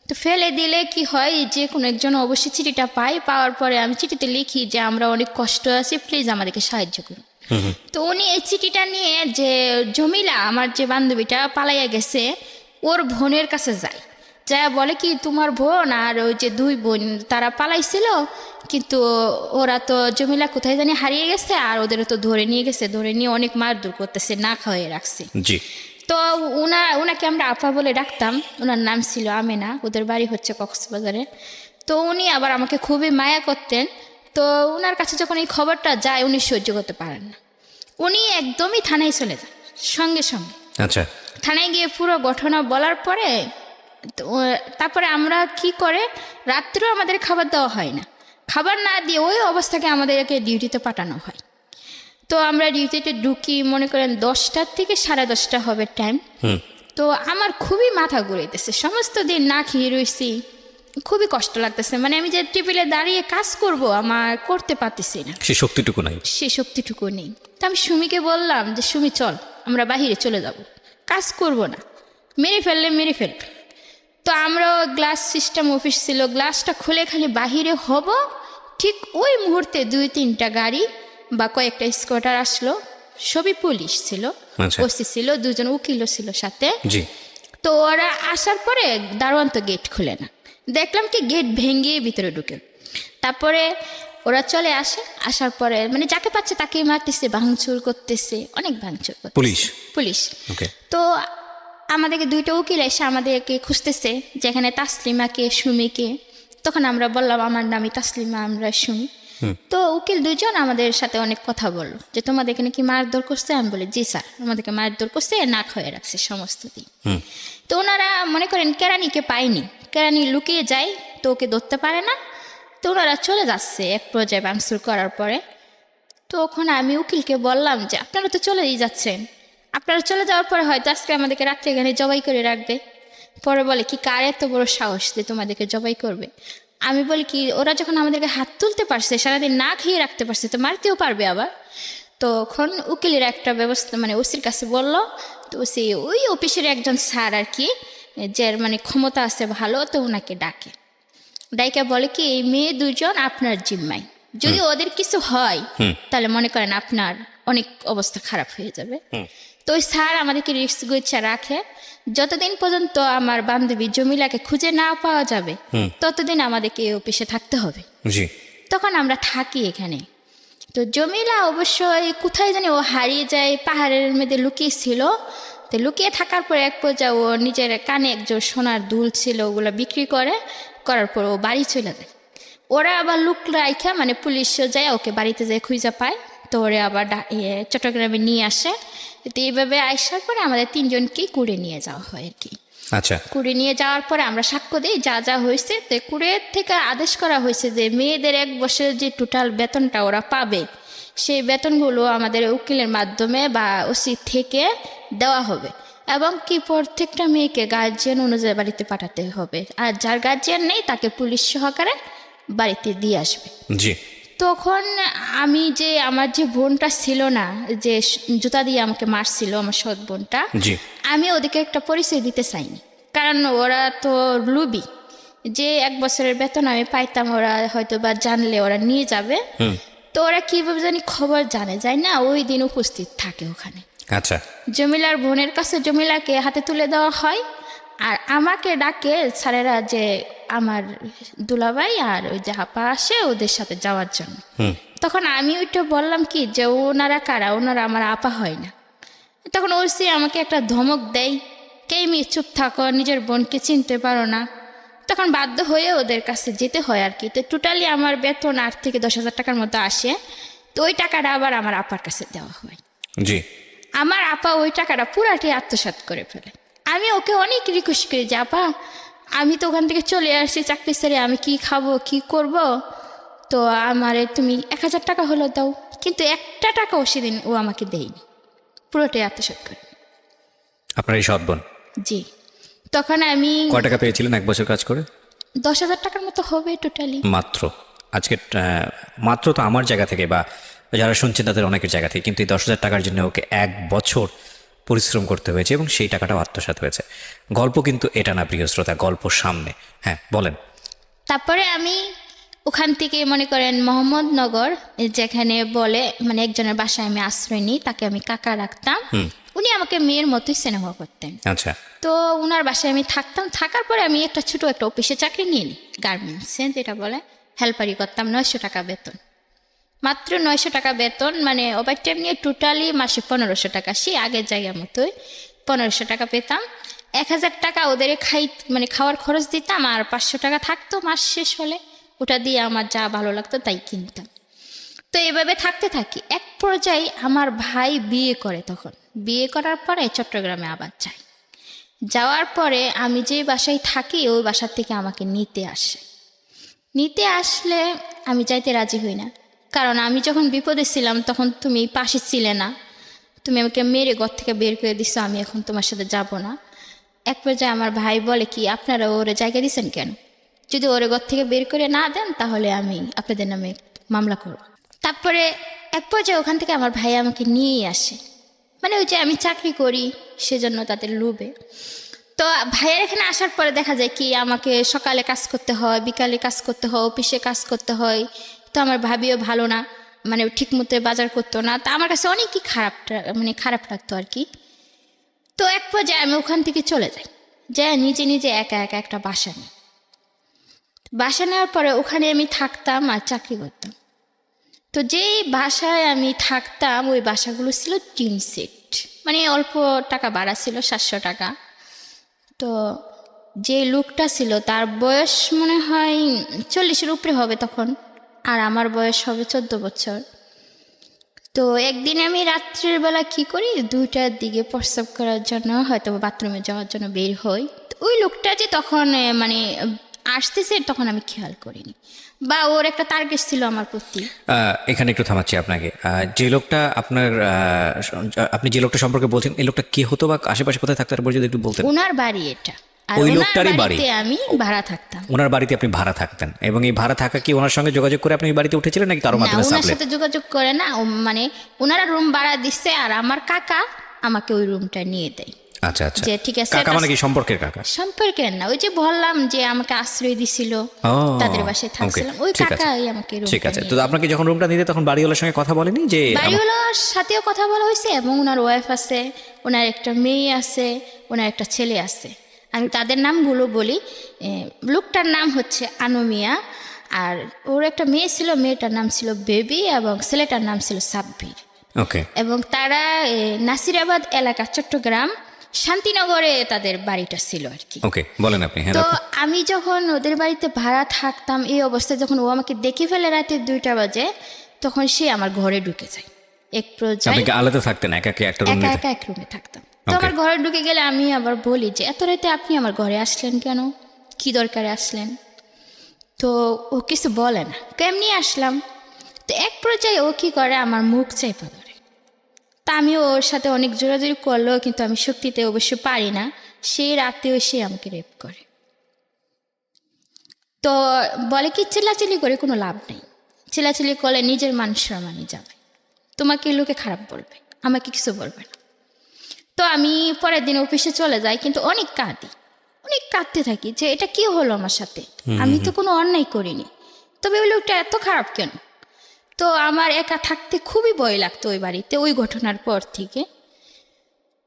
তো ফেলে দিলে কি হয়, যে কোনো একজন অবশ্যই চিঠিটা পাই, পাওয়ার পরে আমি চিঠিতে লিখি যে আমরা অনেক কষ্ট আছি, প্লিজ আমাদেরকে সাহায্য করুন। তো উনি এই চিঠিটা নিয়ে যে জমিলা আমার যে বান্ধবীটা পালাইয়া গেছে ওর বোনের কাছে যায়, যা বলে কি তোমার বোন আর ওই যে দুই বোন তারা পালাইছিল, কিন্তু ওরা তো জমিলা কোথায় জানি হারিয়ে গেছে, আর ওদেরও তো ধরে নিয়ে গেছে, ধরে নিয়ে অনেক মারধর করতেছে, না খাওয়াই রাখছে।
জি।
তো ওনাকে আমরা আপা বলে ডাকতাম, ওনার নাম ছিল আমেনা, ওদের বাড়ি হচ্ছে কক্সবাজারে। তো উনি আবার আমাকে খুবই মায়া করতেন। তো ওনার কাছে যখন এই খবরটা যায় উনি সহ্য করতে পারেন না, উনি একদমই থানায় চলে যান সঙ্গে সঙ্গে।
আচ্ছা।
থানায় গিয়ে পুরো ঘটনা বলার পরে তারপরে আমরা কি করে, রাত্রেও আমাদের খাবার দেওয়া হয় না, খাবার না দিয়ে ওই অবস্থাকে আমাদেরকে ডিউটিতে পাঠানো হয়। তো আমরা ডিউটিতে ঢুকি মনে করেন 10টার থেকে 10:30 হবে টাইম। তো আমার খুবই মাথা ঘুরাইতেছে, সমস্ত দিন না খেয়ে রয়েছি, খুবই কষ্ট লাগতেছে, মানে আমি যে টেবিলে দাঁড়িয়ে কাজ করব আমার করতে পারতেছি না,
সে শক্তিটুকু নাই।
সে শক্তিটুকু নেই। তো আমি সুমিকে বললাম যে সুমি চল আমরা বাহিরে চলে যাব, কাজ করব না, মেরে ফেললে মেরে ফেলবে। তো আমরা গ্লাস সিস্টেম অফিস ছিল, গ্লাসটা খুলে খালি বাহিরে হব, ঠিক ওই মুহূর্তে 2-3টা গাড়ি বা কয়েকটা স্কুটার আসলো, সবই পুলিশ ছিল,
আচ্ছা।
ওসি ছিল, 2জন উকিলও ছিল সাথে।
জি।
তো ওরা আসার পরে দারোয়ান তো গেট খুলে না, দেখলাম কি গেট ভেঙে ভিতরে ঢুকে। তারপরে ওরা চলে আসে, আসার পরে মানে যাকে পাচ্ছে তাকে মারতেছে, ভাঙচুর করতেছে, অনেক ভাঙচুর করতেছে পুলিশ।
ওকে।
তো আমাদেরকে 2টা উকিল এসে আমাদেরকে খুঁজতেছে, যেখানে তাসলিমাকে সুমিকে। তখন আমরা বললাম আমার নামই তাসলিমা, আমরা সুমি। তো উকিল 2জন আমাদের সাথে অনেক কথা বললো যে তোমাদের এখানে কি মারধর করছে, আমি বলি জি স্যার, আমাদেরকে মারধর করছে, না খেয়ে রাখছে সমস্ত দিন। তো ওনারা মনে করেন কেরানিকে পায়নি, কেরানি লুকিয়ে যায়, তো ওকে ধরতে পারে না, তো ওনারা চলে যাচ্ছে এক পর্যায়ে ভাঙচুর করার পরে। তখন আমি উকিলকে বললাম যে আপনারা তো চলেই যাচ্ছেন, আপনারা চলে যাওয়ার পরে হয়তো আজকে আমাদেরকে রাত্রে এখানে জবাই করে রাখবে। পরে বলে কি কার এত বড় সাহস যে তোমাদেরকে জবাই করবে। আমি বলি কি ওরা যখন আমাদেরকে হাত তুলতে পারছে, সারাদিন না খেয়ে রাখতে পারছে, তো মারতেও পারবে আবার। তখন উকিলের একটা ব্যবস্থা মানে ওসির কাছে বলল, তো ওই অফিসের একজন স্যার আর কি, যার মানে ক্ষমতা আছে ভালো, তো ওনাকে ডাইকা বলে কি এই মেয়ে 2জন আপনার জিম্মায়, যদি ওদের কিছু হয় তাহলে মনে করেন আপনার অনেক অবস্থা খারাপ হয়ে যাবে। তো ওই স্যার আমাদেরকে রিস্ক গুচ্ছা রাখে, যতদিন পর্যন্ত আমার বান্ধবী জমিলাকে খুঁজে না পাওয়া যাবে ততদিন আমাদেরকে এই অফিসে থাকতে হবে।
জি।
তখন আমরা থাকি এখানে। তো জমিলা অবশ্যই কোথায় জানি ও হারিয়ে যায়, পাহাড়ের মধ্যে লুকিয়েছিল। তো লুকিয়ে থাকার পর এক পর্যায়ে ও নিজের কানে একজন সোনার দুল ছিল, ওগুলো বিক্রি করার পর ও বাড়ি চলে যায়। ওরা আবার লুক রাইখা মানে পুলিশও যায়, ওকে বাড়িতে যায় খুঁজে পায়, তো ওরে আবার চট্টগ্রামে নিয়ে আসে। তো এইভাবে আসার পরে আমাদের 3জনকেই কুড়ে নিয়ে যাওয়া হয় আর কি।
আচ্ছা।
কুড়ে নিয়ে যাওয়ার পরে আমরা সাক্ষ্য দিই যা হয়েছে। তো কুড়ের থেকে আদেশ করা হয়েছে যে মেয়েদের 1 বছরের যে টোটাল বেতনটা ওরা পাবে, সেই বেতনগুলো আমাদের উকিলের মাধ্যমে বা ওসি থেকে দেওয়া হবে, এবং কি প্রত্যেকটা মেয়েকে গার্জিয়ান অনুযায়ী বাড়িতে পাঠাতে হবে, আর যার গার্জিয়ান নেই তাকে পুলিশ সহকারে বাড়িতে দিয়ে আসবে।
জি।
তখন আমি যে আমার যে বোনটা ছিল না, যে জুতা দিয়ে আমাকে মারছিল, আমার সৎ বোনটা,
জি।
আমি ওদেরকে একটা পরিচয় দিতে চাইনি, কারণ ওরা তো লুবি, যে 1 বছরের বেতন আমি পাইতাম ওরা হয়তো বা জানলে ওরা নিয়ে যাবে। তো ওরা কীভাবে জানি খবর জানে যায় না, ওই দিন উপস্থিত থাকে ওখানে।
আচ্ছা,
জমিলার বোনের কাছে জমিলাকে হাতে তুলে দেওয়া হয়, আর আমাকে ডাকে স্যারেরা যে আমার দুলাভাই আর ওই জাহাপা আসে ওদের সাথে যাওয়ার জন্য। তখন আমি ওইটা বললাম কি যে ওনারা কারা, ওনারা আমার আপা হয় না। তখন ওসি আমাকে একটা ধমক দেয়, কে মেয়ে চুপ থাকো, নিজের বোনকে চিনতে পারো না। তখন বাধ্য হয়ে ওদের কাছে যেতে হয় আর কি। তো টোটালি আমার বেতন 8 থেকে 10,000 টাকার মতো আসে। তো ওই টাকাটা আবার আমার আপার কাছে দেওয়া হয়।
জি।
আমার আপা ওই টাকাটা পুরাটি আত্মসাৎ করে ফেলে। আমি ওকে অনেক রিকোয়েস্ট করি যে আপা আমি তো ওখান থেকে চলে আসছি চাকরি ছেড়ে, আমি কি খাবো কি করব, তো আমারে তুমি 1,000 টাকা হলো দাও। কিন্তু একটা টাকাও সেদিন ও আমাকে দেয়নি, পুরোটাই আত্মসাৎ করে।
আপনার এই সৎ বোন?
জি। তখন আমি
কয় টাকা পেয়েছিলেন 1 বছর কাজ করে?
10,000 টাকার মতো হবে টোটালি।
মাত্র? আজকে মাত্র তো আমার জায়গা থেকে বা যারা শুনছেন তাদের অনেকের জায়গা থেকে, কিন্তু এই 10,000 টাকার জন্য ওকে 1 বছর পরিশ্রম করতে হয়েছে এবং সেই টাকাটাও আত্মসাৎ হয়েছে। গল্প কিন্তু এটা না প্রিয় শ্রোতা, গল্প সামনে। হ্যাঁ বলেন।
তারপরে আমি ওখান থেকে মনে করেন মোহাম্মদনগর যেখানে বলে মানে একজনের বাসায় আমি আশ্রয় নিই, তাকে আমি কাকা রাখতাম। উনি আমাকে মেয়ের মতোই স্নেহ করতেন।
আচ্ছা।
তো উনার বাসায় আমি থাকতাম। থাকার পরে আমি একটা ছোট একটা অফিসে চাকরি নিয়ে নিই, গার্মেন্টসে যেটা বলে, হেল্পারি করতাম। 900 টাকা বেতন, মাত্র 900 টাকা বেতন, মানে ওভার টাইম নিয়ে টোটালি মাসে 1500 টাকা। সেই আগের জায়গার মতোই 1500 টাকা পেতাম। 1,000 টাকা ওদের মানে খাওয়ার খরচ দিতাম, আর 500 টাকা থাকতো মাস শেষ হলে, ওটা দিয়ে আমার যা ভালো লাগতো তাই কিনতাম। তো এভাবে থাকতে থাকি। এক পর্যায়ে আমার ভাই বিয়ে করে। তখন বিয়ে করার পরে চট্টগ্রামে আবার যাই। যাওয়ার পরে আমি যে বাসায় থাকি ওই বাসার থেকে আমাকে নিতে আসে। নিতে আসলে আমি যাইতে রাজি হই না, কারণ আমি যখন বিপদে ছিলাম তখন তুমি পাশে ছিলে না, তুমি আমাকে মেরে ঘর থেকে বের করে দিছো, আমি এখন তোমার সাথে যাব না। এক পর্যায়ে আমার ভাই বলে কি আপনারা ওরে জায়গা দিচ্ছেন কেন, যদি ওরে ঘর থেকে বের করে না দেন তাহলে আমি আপনাদের নামে মামলা করব। তারপরে এক পর্যায়ে ওখান থেকে আমার ভাই আমাকে নিয়ে আসে, মানে ওই যে আমি চাকরি করি সেজন্য তাদের লোভে। তো ভাইয়ের এখানে আসার পরে দেখা যায় কি আমাকে সকালে কাজ করতে হয়, বিকালে কাজ করতে হয়, অফিসে কাজ করতে হয়। তো আমার ভাবিও ভালো না, মানে ঠিক মতো বাজার করতো না। তা আমার কাছে অনেকই খারাপ লাগতো আর কি। তো এক পর্যায়ে আমি ওখান থেকে চলে যাই, নিজে নিজে একা একা একটা বাসা নিই। বাসা নেওয়ার পরে ওখানে আমি থাকতাম আর চাকরি করতাম। তো যেই বাসায় আমি থাকতাম ওই বাসাগুলো ছিল টিন সেট, মানে অল্প টাকা ভাড়া ছিল 700 টাকা। তো যে লোকটা ছিল তার বয়স মনে হয় 40-এর উপরে হবে তখন, আর আমার বয়স হবে 14 বছর। তো একদিন আমি রাত্রের বেলা কি করি, 2টার দিকে প্রস্রাব করার জন্য হয়তো বাথরুমে যাওয়ার জন্য বের হই। তো ওই লোকটা যে তখন মানে আসতেছে তখন আমি খেয়াল করিনি, বা ওর একটা টার্গেট ছিল আমার প্রতি।
এখানে একটু থামাচ্ছি আপনাকে। যে লোকটা আপনার আপনি যে লোকটা সম্পর্কে বলছেন, এই লোকটা কি হতো বা আশেপাশে কোথায় থাকতো তারপর যদি একটু বলতেন।
ওনার বাড়ি এটা, আর
ওই
ওনার
লোকটারই বাড়ি?
বাড়িতে আমি ভাড়া থাকতাম।
ওনার বাড়িতে আপনি ভাড়া থাকতেন, এবং এই ভাড়া থাকা কি ওনার সঙ্গে যোগাযোগ করে আপনি এই বাড়িতে উঠেছিলেন নাকি তার
না,
মাধ্যমে
ওনার
সাপ্লাই?
সাথে যোগাযোগ করে না, মানে ওনারা রুম ভাড়া দিচ্ছে আর আমার কাকা আমাকে ওই রুমটা নিয়ে দেয়।
আচ্ছা আচ্ছা।
যে ঠিক আছে,
কাকা মানে কি সম্পর্কের কাকা?
সম্পর্কের না, ওই যে বললাম যে আমাকে আশ্রয় দিছিল,
ও,
তাদের বাসায় থাকছিলাম, ওই
ঠিক আছে,
কাকাই আমাকে রুমটা
ঠিক আছে। তো
নিয়ে দেয়।
আপনাকে যখন রুমটা নিতে তখন বাড়িওয়ালার সঙ্গে কথা বলেনি যে
বাড়িওয়ালার সাথেও কথা বলা হয়েছে, এবং ওনার ওয়াইফ আছে, ওনার একটা মেয়ে আছে, ওনার একটা ছেলে আছে। আমি তাদের নামগুলো বলি। লোকটার নাম হচ্ছে আনুমিয়া, আর ওর একটা মেয়ে ছিল, মেয়েটার নাম ছিল বেবি, এবং ছেলেটার নাম ছিল সাব্বির।
ওকে।
এবং তারা নাসিরাবাদ এলাকা, চট্টগ্রাম শান্তিনগরে তাদের বাড়িটা ছিল আর কি।
ওকে, বলেন আপনি। হ্যাঁ,
তো আমি যখন ওদের বাড়িতে ভাড়া থাকতাম, এই অবস্থায় যখন ও আমাকে দেখে ফেলে রাতে 2টা বাজে, তখন সে আমার ঘরে ঢুকে যায়। এক পর্যায়ে
আপনি কি আলাদা থাকতেন একা একটা রুমে?
একা এক রুমে থাকতাম। তো আমার ঘরে ঢুকে গেলে আমি আবার বলি যে এত রাতে আপনি আমার ঘরে আসলেন কেন, কি দরকারে আসলেন? তো ও কিছু বলে না, কেমনি আসলাম। তো এক পর্যায়ে ও কি করে, আমার মুখ চাইপা ধরে। তা আমি ওর সাথে অনেক জোরাজোরি করলেও কিন্তু আমি শক্তিতে অবশ্য পারি না, সেই রাতেও সে আমাকে রেপ করে। তো বলে কি চিল্লাচিল্লি করে কোনো লাভ নেই, চিল্লাচিল্লি করলে নিজের মান সম্মানই যাবে, তোমাকে লোকে খারাপ বলবে, আমাকে কিছু বলবে না। তো আমি পরের দিন অফিসে চলে যাই, কিন্তু অনেক কাঁদতে থাকি যে এটা কি হলো আমার সাথে, আমি তো কোনো অন্যায় করিনি, তবে ওই লোকটা এত খারাপ কেন? তো আমার একা থাকতে খুবই ভয় লাগতো ওই বাড়িতে ওই ঘটনার পর থেকে।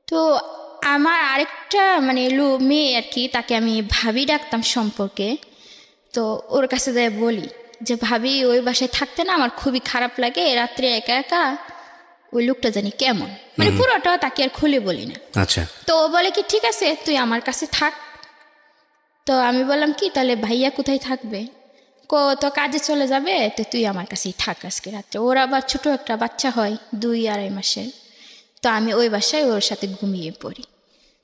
তো আমার আরেকটা মানে মেয়ে আর কি, তাকে আমি ভাবি ডাকতাম সম্পর্কে। তো ওর কাছে যাই বলি যে ভাবি ওই বাসায় থাকতে না আমার খুবই খারাপ লাগে, রাত্রে একা একা ওই লোকটা জানি কেমন, মানে পুরোটা তাকে আর খুলে বলি না।
আচ্ছা।
তো ও বলে কি ঠিক আছে তুই আমার কাছে থাক। তো আমি বললাম কি তাহলে ভাইয়া কোথায় থাকবে? তো কাজে চলে যাবে, তো তুই আমার কাছেই থাক আজকে রাত্রে। ওর আবার ছোট একটা বাচ্চা হয় 2-2.5 মাসের। তো আমি ওই বাসায় ওর সাথে ঘুমিয়ে পড়ি।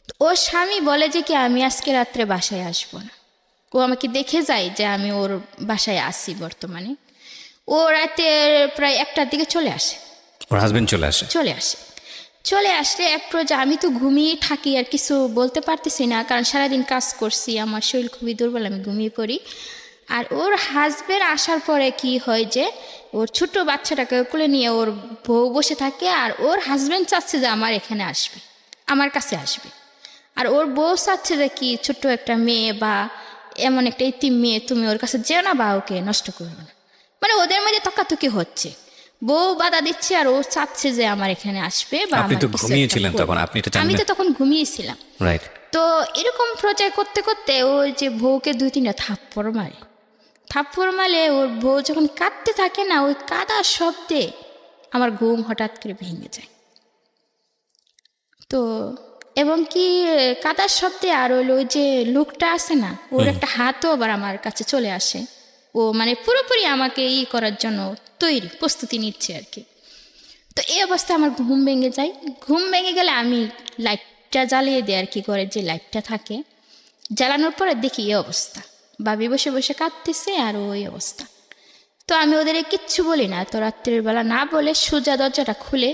তো ওর স্বামী বলে যে কি আমি আজকে রাত্রে বাসায় আসবো না। ও আমাকে দেখে যায় যে আমি ওর বাসায় আসি বর্তমানে। ও রাতে প্রায় 1টার দিকে চলে আসে।
ওর হাজবেন্ড
চলে আসলে এক পর্যায়ে আমি তো ঘুমিয়ে থাকি, আর কিছু বলতে পারতেছি না, কারণ সারাদিন কাজ করছি, আমার শরীর খুবই দুর্বল, আমি ঘুমিয়ে পড়ি। আর ওর হাজবেন্ড আসার পরে কি হয় যে ওর ছোট বাচ্চাটাকে কোলে নিয়ে ওর বউ বসে থাকে, আর ওর হাজবেন্ড চাচ্ছে যে আমার এখানে আসবে, আমার কাছে আসবে। আর ওর বউ চাচ্ছে যে কি ছোট্ট একটা মেয়ে বা এমন একটা ইতিম মেয়ে, তুমি ওর কাছে যেও না বা ওকে নষ্ট করো না। মানে ওদের মধ্যে তকাতকি হচ্ছে, বউ বাধা দিচ্ছে আর ও চাচ্ছে যে আমার এখানে আসবে বা
আপনি
আমার
তো
কিছু একটা
ঘুমিয়েছিলেন
করবে।
তখন, আপনি এটা জানেন
আমি
না?
তো তখন ঘুমিয়েছিলাম।
রাইট।
তো এরকম প্রচার করতে করতে ওই যে বউকে 2-3টা থাপ্পড় মারে ওর বউ যখন কাঁদতে থাকে না, ওই কাদার শব্দে আমার ঘুম হঠাৎ করে ভেঙে যায়। তো এবং কি কাদার শব্দে আর ওই যে লোকটা আছে না, ওর একটা হাতও আবার আমার কাছে চলে আসে। ও মানে পুরোপুরি আমাকে করার জন্য প্রস্তুতি নিচ্ছে আর কি। তো এই অবস্থায় আমার ঘুম ভেঙে গেলে আমি লাইটটা জ্বালিয়ে দিই আর কি, ঘরের যে লাইটটা থাকে জ্বালানোর পরে দেখি এই অবস্থা, ভাবি বসে বসে কাঁদতেছে আর ওই অবস্থা। তো আমি ওদের কিচ্ছু বলি না, তো রাত্রের বেলা না বলে সোজা দরজাটা খুলে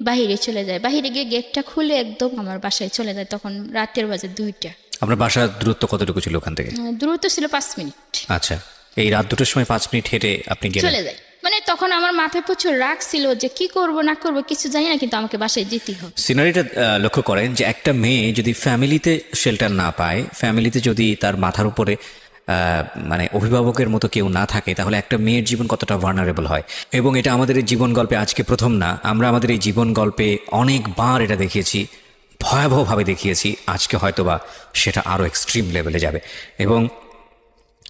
বাহিরে চলে যায়, বাহিরে গিয়ে গেটটা খুলে একদম আমার বাসায় চলে যায়। তখন রাতের বাজে 2টা।
আপনার বাসার দূরত্ব কতটুকু ছিল ওখান থেকে?
দূরত্ব ছিল 5 মিনিট।
আচ্ছা, এই রাত 2টার সময় 5 মিনিট হেঁটে আপনি গেলেন?
চলে যায়। মানে তখন আমার মাথায় প্রচুর রাগ ছিল যে কি করব না করব কিছু জানি না, কিন্তু আমাকে বাসায় যেতেই হবে।
সিনারিটা লক্ষ্য করেন যে একটা মেয়ে যদি ফ্যামিলিতে শেল্টার না পায়, ফ্যামিলিতে যদি তার মাথার উপরে মানে অভিভাবকের মতো কেউ না থাকে, তাহলে একটা মেয়ের জীবন কতটা ভার্নারেবল হয়। এবং এটা আমাদের এই জীবন গল্পে আজকে প্রথম না, আমরা আমাদের এই জীবন গল্পে অনেকবার এটা দেখিয়েছি, ভয়াবহভাবে দেখিয়েছি। আজকে হয়তোবা সেটা আরও এক্সট্রিম লেভেলে যাবে। এবং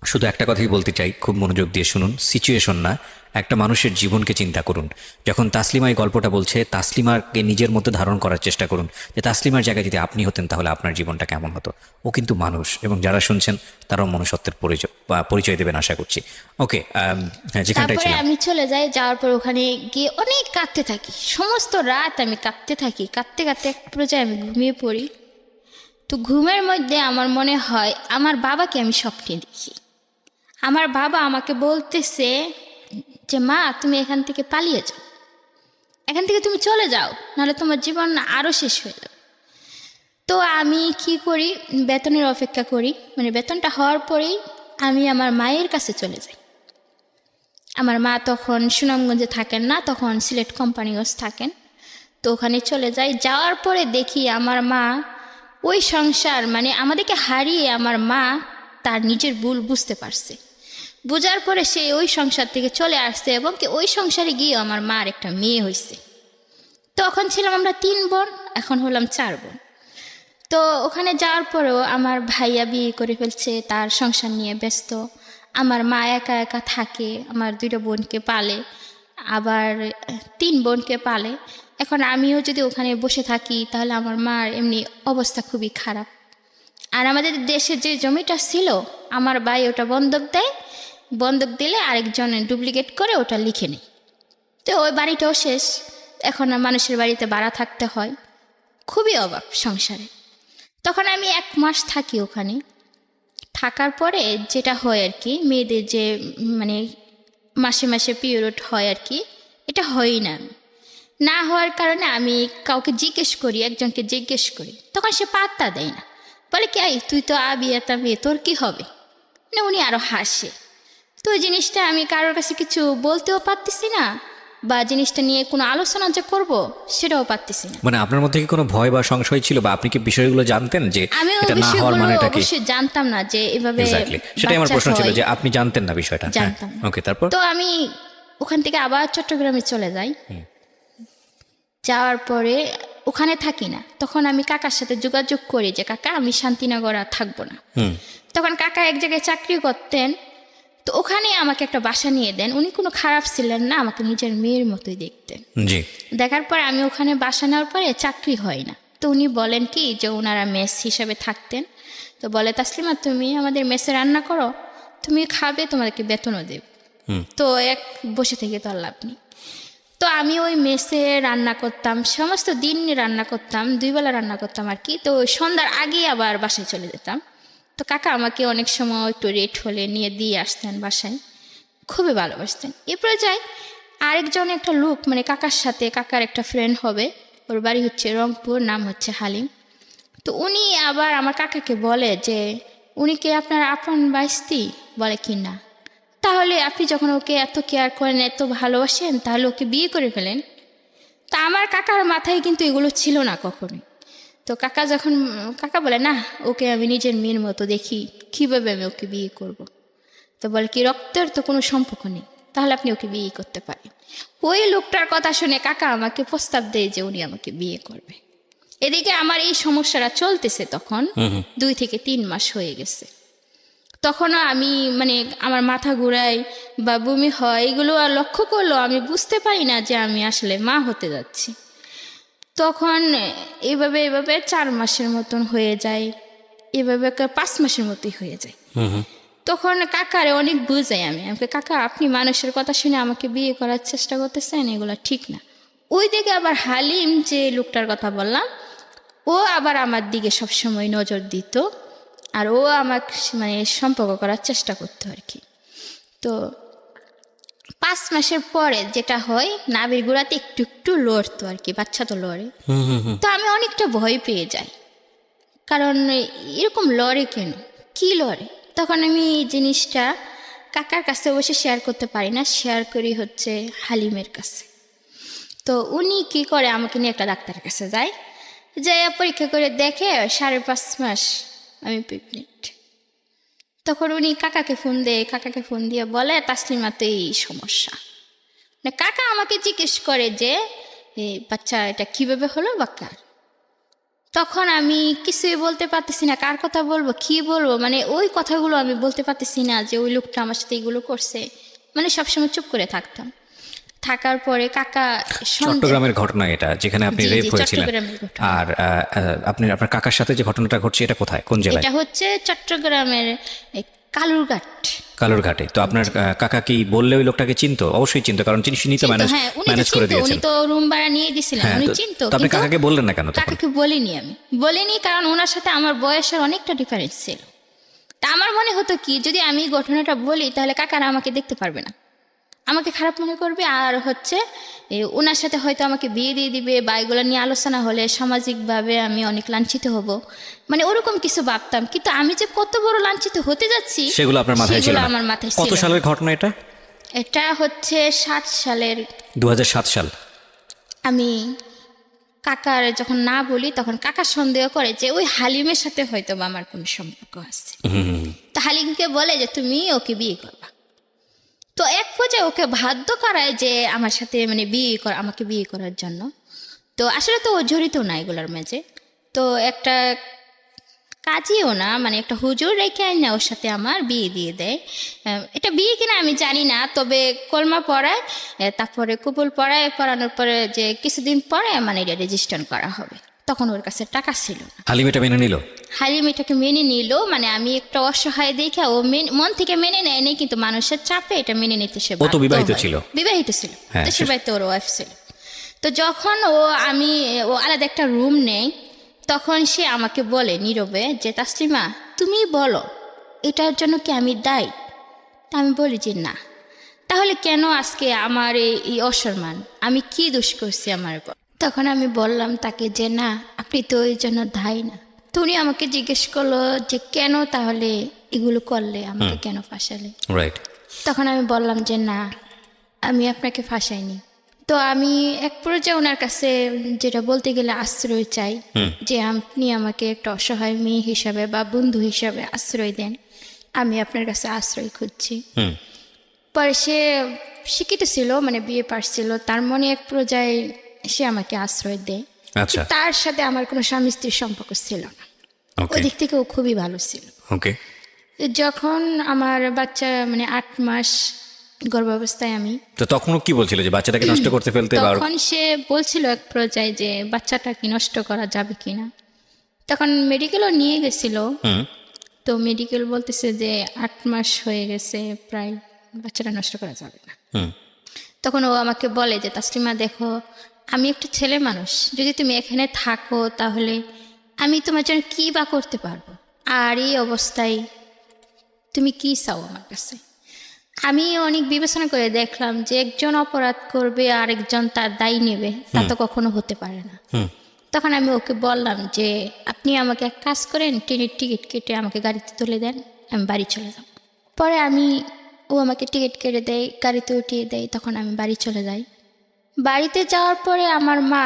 শুধু একটা কথাই বলতে চাই, খুব মনোযোগ দিয়ে শুনুন, সিচুয়েশন না, একটা মানুষের জীবনকে চিন্তা করুন। যখন তাসলিমা এই গল্পটা বলছে, তাসলিমাকে নিজের মধ্যে ধারণ করার চেষ্টা করুন যে তাসলিমার জায়গায় যদি আপনি হতেন তাহলে আপনার জীবনটা কেমন হতো। ও কিন্তু মানুষ, এবং যারা শুনছেন তারাও মনুষ্যত্বের পরিচয় দেবেন আশা করছি। ওকে, যেখানটায়
তারপরে
ছিলাম।
আমি চলে যাই, যাওয়ার পর ওখানে গিয়ে অনেক কাঁদতে থাকি, সমস্ত রাত আমি কাঁদতে থাকি। কাঁদতে এক পর্যায়ে আমি ঘুমিয়ে পড়ি। তো ঘুমের মধ্যে আমার মনে হয় আমার বাবাকে আমি স্বপ্নে দেখি। আমার বাবা আমাকে বলতেছে যে মা তুমি এখান থেকে পালিয়ে যাও, এখান থেকে তুমি চলে যাও, নাহলে তোমার জীবন আরও শেষ হয়ে যাবে। তো আমি কি করি, বেতনের অপেক্ষা করি, মানে বেতনটা হওয়ার পরেই আমি আমার মায়ের কাছে চলে যাই। আমার মা তখন সুনামগঞ্জে থাকেন না, তখন সিলেট কোম্পানিগঞ্জ থাকেন। তো ওখানে চলে যাই, যাওয়ার পরে দেখি আমার মা ওই সংসার, মানে আমাদেরকে হারিয়ে আমার মা তার নিজের ভুল বুঝতে পারছে। বোঝার পরে সে ওই সংসার থেকে চলে আসছে, এবং কি ওই সংসারে গিয়ে আমার মার একটা মেয়ে হয়েছে। তখন ছিলাম আমরা 3 বোন, এখন হলাম 4 বোন। তো ওখানে যাওয়ার পরেও আমার ভাইয়া বিয়ে করে ফেলছে, তার সংসার নিয়ে ব্যস্ত। আমার মা একা একা থাকে, আমার 2টা বোনকে পালে, আবার 3 বোনকে পালে। এখন আমিও যদি ওখানে বসে থাকি তাহলে আমার মার এমনি অবস্থা খুবই খারাপ। আর আমাদের দেশে যে জমিটা ছিল, আমার ভাই ওটা বন্ধক দেয়, বন্ধক দিলে আরেকজন ডুপ্লিকেট করে ওটা লিখে নেয়। তো ওই বাড়িটাও শেষ, এখন মানুষের বাড়িতে ভাড়া থাকতে হয়, খুবই অভাব সংসারে। তখন আমি 1 মাস থাকি ওখানে। থাকার পরে যেটা হয় আর কি, মেয়েদের যে মানে মাসে মাসে পিরিয়ড হয় আর কি, এটা হয়ই না। না হওয়ার কারণে আমি কাউকে জিজ্ঞেস করি, একজনকে জিজ্ঞেস করি, তখন সে পাত্তা দেয় না, বলে কি তুই তো আবি এটা মেয়ে, তোর কি হবে, মানে উনি আরও হাসে। তো ওই জিনিসটা আমি কারোর কাছে কিছু বলতেও পারতেছি না, বা জিনিসটা নিয়ে কোনো আলোচনা যে করব সেটাও পারতেছি না।
মানে আপনার মধ্যে কি কোনো ভয় বা সংশয় ছিল, বা আপনি কি বিষয়গুলো জানতেন যে
আমি
এটা না হওয়ার মানেটা কি?
অবশ্যই জানতাম না যে এভাবে
এক্স্যাক্টলি, সেটাই আমার
বাচ্চা
প্রশ্ন ছিল
হয়।
যে আপনি জানতেন না বিষয়টা।
জানতাম না।
ওকে, তারপর?
তো আমি ওখান থেকে আবার চট্টগ্রামে চলে যাই। যাওয়ার পরে ওখানে থাকি না, তখন আমি কাকার সাথে যোগাযোগ করি যে কাকা আমি শান্তিনগর আর থাকবো না। তখন কাকা এক জায়গায় চাকরি করতেন, তো ওখানে আমাকে একটা বাসা নিয়ে দেন। উনি কোনো খারাপ ছিলেন না, আমাকে নিজের মেয়ের মতোই দেখতেন।
জি।
দেখার পর আমি ওখানে বাসা নেওয়ার পরে চাকরি হয় না, তো উনি বলেন কি যে ওনারা মেস হিসাবে থাকতেন, তো বলে তাসলিমা তুমি আমাদের মেসে রান্না করো, তুমি খাবে, তোমাদেরকে বেতনও দেব। তো এক বসে থেকে তো আর লাভ নেই। তো আমি ওই মেসে রান্না করতাম, সমস্ত দিন রান্না করতাম, 2 বেলা রান্না করতাম আর কি। তো সন্ধ্যার আগে আবার বাসায় চলে যেতাম। তো কাকা আমাকে অনেক সময় একটু রেট হলে নিয়ে দিয়ে আসতেন বাসায়, খুবই ভালোবাসতেন। এরপরে যাই আরেকজন একটা লোক, মানে কাকার সাথে কাকার একটা ফ্রেন্ড হবে, ওর বাড়ি হচ্ছে রংপুর, নাম হচ্ছে হালিম। তো উনি আবার আমার কাকাকে বলে যে উনি কি আপনার আপন বাইস্তি? বলে কি না। তাহলে আপনি যখন ওকে এত কেয়ার করেন, এত ভালোবাসেন, তাহলে ওকে বিয়ে করে ফেলেন। তা আমার কাকার মাথায় কিন্তু এগুলো ছিল না কখনোই। তো কাকা বলে না, ওকে আমি নিজের মেয়ের মতো দেখি, কীভাবে আমি ওকে বিয়ে করব। তো বলে কি রক্তের তো কোনো সম্পর্ক নেই, তাহলে আপনি ওকে বিয়ে করতে পারেন। ওই লোকটার কথা শুনে কাকা আমাকে প্রস্তাব দেয় যে উনি আমাকে বিয়ে করবে। এদিকে আমার এই সমস্যাটা চলতেছে, তখন 2 থেকে 3 মাস হয়ে গেছে। তখনও আমি মানে আমার মাথা ঘুরায় বা বমি হয়, এগুলো আর লক্ষ্য করলেও আমি বুঝতে পারি না যে আমি আসলে মা হতে যাচ্ছি। তখন এভাবে 4 মাসের মতন হয়ে যায়, এভাবে 5 মাসের মতোই হয়ে যায়। তখন কাকারে অনেক বুঝাই আমি, আমাকে কাকা আপনি মানুষের কথা শুনে আমাকে বিয়ে করার চেষ্টা করতেছেন, এগুলো ঠিক না। ওই দিকে আবার হালিম যে লোকটার কথা বললাম, ও আবার আমার দিকে সবসময় নজর দিত, আর ও আমাকে মানে সম্পর্ক করার চেষ্টা করতো আর কি। তো 5 মাসের পরে যেটা হয়, নাভির গোড়াতে একটু একটু লড়তো আর কি, বাচ্চা তো লড়ে। তো আমি অনেকটা ভয় পেয়ে যাই, কারণ এরকম লড়ে কেন, কি লড়ে। তখন আমি এই জিনিসটা কাকার কাছে বসে শেয়ার করতে পারি না, শেয়ার করি হচ্ছে হালিমের কাছে। তো উনি কি করে, আমাকে নিয়ে একটা ডাক্তারের কাছে যায়, যাই পরীক্ষা করে দেখে 5.5 মাস আমি প্রেগনেন্ট। তখন উনি কাকাকে ফোন দিয়ে বলে তাসলিমা তো এই সমস্যা। মানে কাকা আমাকে জিজ্ঞেস করে যে বাচ্চা এটা কিভাবে হলো বা কার। তখন আমি কিছুই বলতে পারতেছি না, কার কথা বলবো, কি বলবো, মানে ওই কথাগুলো আমি বলতে পারতেছি না যে ওই লোকটা আমার সাথে এগুলো করছে, মানে সবসময় চুপ করে থাকতাম। থাকার পরে কাকা
চট্টগ্রামের ঘটনা এটা, যেখানে আপনি
জি,
রেপ
জি,
হয়েছিলেন।
চট্টগ্রামের ঘটনা।
আর আপনার কাকার সাথে যে ঘটনাটা ঘটছে এটা কোথায়, কোন জেলায়?
এটা হচ্ছে চট্টগ্রামের কালুরঘাট।
কালুরঘাটে। তো আপনার কাকা কি বললে ওই লোকটাকে চিনতো? অবশ্যই চিনতো, কারণ তিনি তো
হ্যাঁ, উনি তো
ম্যানেজ করে
চিনতো,
দিয়েছেন।
উনি তো রুম ভাড়া নিয়ে দিয়েছিলেন,
হ্যাঁ,
উনি
তো
চিনতো।
আপনি
কিন্তু
কাকাকে বললেন না কেন তখন?
কাকাকে বলিনি, কারণ ওনার সাথে আমার বয়সের অনেকটা ডিফারেন্স ছিল। তা আমার মনে হতো কি, যদি আমি ঘটনাটা বলি তাহলে কাকারা আমাকে দেখতে পারবে না, আমাকে খারাপ মনে করবে, আর হচ্ছে ওনার সাথে হয়তো আমাকে বিয়ে দিয়ে দিবে, বা এগুলো নিয়ে আলোচনা হলে সামাজিকভাবে আমি অনেক লাঞ্ছিত হব, মানে ওরকম কিছু ভাবতাম। কিন্তু আমি যে কত বড় লাঞ্ছিত হতে যাচ্ছি
সেগুলো আপনার মাথায় ছিল
সেগুলো
না?
আমার মাথায়
কত
ছিল না।
সালের ঘটনা এটা?
এটা হচ্ছে 60 সালের।
2007 সাল।
আমি কাকার যখন না বলি, তখন কাকা সন্দেহ করে যে ওই হালিমের সাথে হয়তো বা আমার কোনো সম্পর্ক আছে। তো হালিমকে বলে যে তুমি ওকে বিয়ে করবা। তো এক পর্যায়ে ওকে বাধ্য করায় যে আমার সাথে মানে আমাকে বিয়ে করার জন্য। তো আসলে তো ও জড়িত না এগুলোর মাঝে। তো একটা কাজীও না, মানে একটা হুজুর রেখে আইনা ওর সাথে আমার বিয়ে দিয়ে দেয়। এটা বিয়ে কিনা আমি জানি না, তবে কলমা পড়ায়, তারপরে কবুল পড়ানোর পরে যে কিছুদিন পরে মানে এটা রেজিস্ট্রেশন করা হবে। তখন ওর কাছে টাকা ছিল না।
হালিম এটা মেনে নিল?
হালিম এটাকে মেনে নিল, মানে আমি একটা অসহায় দেখে ও মন থেকে মেনে নেয়নি, কিন্তু মানুষের চাপে এটা মেনে নিতে সে
ও তো বিবাহিত ছিল।
তো সে বাড়িতে ওর ওয়াইফ ছিল। তো যখন ও আলাদা একটা রুম নেই, তখন সে আমাকে বলে নীরবে যে তাসলিমা তুমি বলো এটার জন্য কি আমি দায়ী? তা আমি বলি যে না। তাহলে কেন আজকে আমার এই অসম্মান, আমি কি দোষ করছি আমার উপর? তখন আমি বললাম তাকে যে না, আপনি তো এই জন্য দায়ী না। তো উনি আমাকে জিজ্ঞেস করলো যে কেন তাহলে এগুলো করলে, আমাকে কেন ফাঁসালে?
রাইট।
তখন আমি বললাম যে না, আমি আপনাকে ফাঁসাইনি। তো আমি এক পর্যায়ে ওনার কাছে যেটা বলতে গেলে আশ্রয় চাই, যে আপনি আমাকে একটা অসহায় মেয়ে হিসাবে বা বন্ধু হিসাবে আশ্রয় দেন, আমি আপনার কাছে আশ্রয় খুঁজছি। পরে সে শিক্ষিত ছিল, মানে বিয়ে পাশ ছিল, তার মনে এক পর্যায়ে সে আমাকে আশ্রয় দেয়।
আচ্ছা,
তার সাথে আমার কোনো স্বামী স্ত্রীর সম্পর্ক ছিল না,
ওকে
ওই দিক থেকে ও খুবই ভালো ছিল।
ওকে।
যখন আমার বাচ্চা মানে 8 মাস গর্ভাবস্থায় আমি,
তো তখনও কি বলছিল যে বাচ্চাটাকে নষ্ট করতে ফেলতে বা
তখন সে বলছিল এক পর্যায়ে যে বাচ্চাটা কি নষ্ট করা যাবে কিনা। তখন মেডিকেলও নিয়ে গেছিল,
হুম,
তো মেডিকেল বলতেছে যে 8 মাস হয়ে গেছে প্রায়, বাচ্চাটা নষ্ট করা যাবে না।
হুম,
তখন ও আমাকে বলে যে তাসলিমা দেখো, আমি একটা ছেলে মানুষ, যদি তুমি এখানে থাকো তাহলে আমি তোমার জন্য কী বা করতে পারবো, আর এই অবস্থায় তুমি কি চাও আমার কাছে। আমি অনেক বিবেচনা করে দেখলাম যে একজন অপরাধ করবে আর একজন তার দায়ী নেবে, তা তো কখনো হতে পারে না।
হুম,
তখন আমি ওকে বললাম যে আপনি আমাকে এক কাজ করেন, ট্রেনের টিকিট কেটে আমাকে গাড়িতে তুলে দেন, আমি বাড়ি চলে যাব। পরে ও আমাকে টিকিট কেটে দেয়, গাড়িতে উঠিয়ে দেয়, তখন আমি বাড়ি চলে যাই। বাড়িতে যাওয়ার পরে আমার মা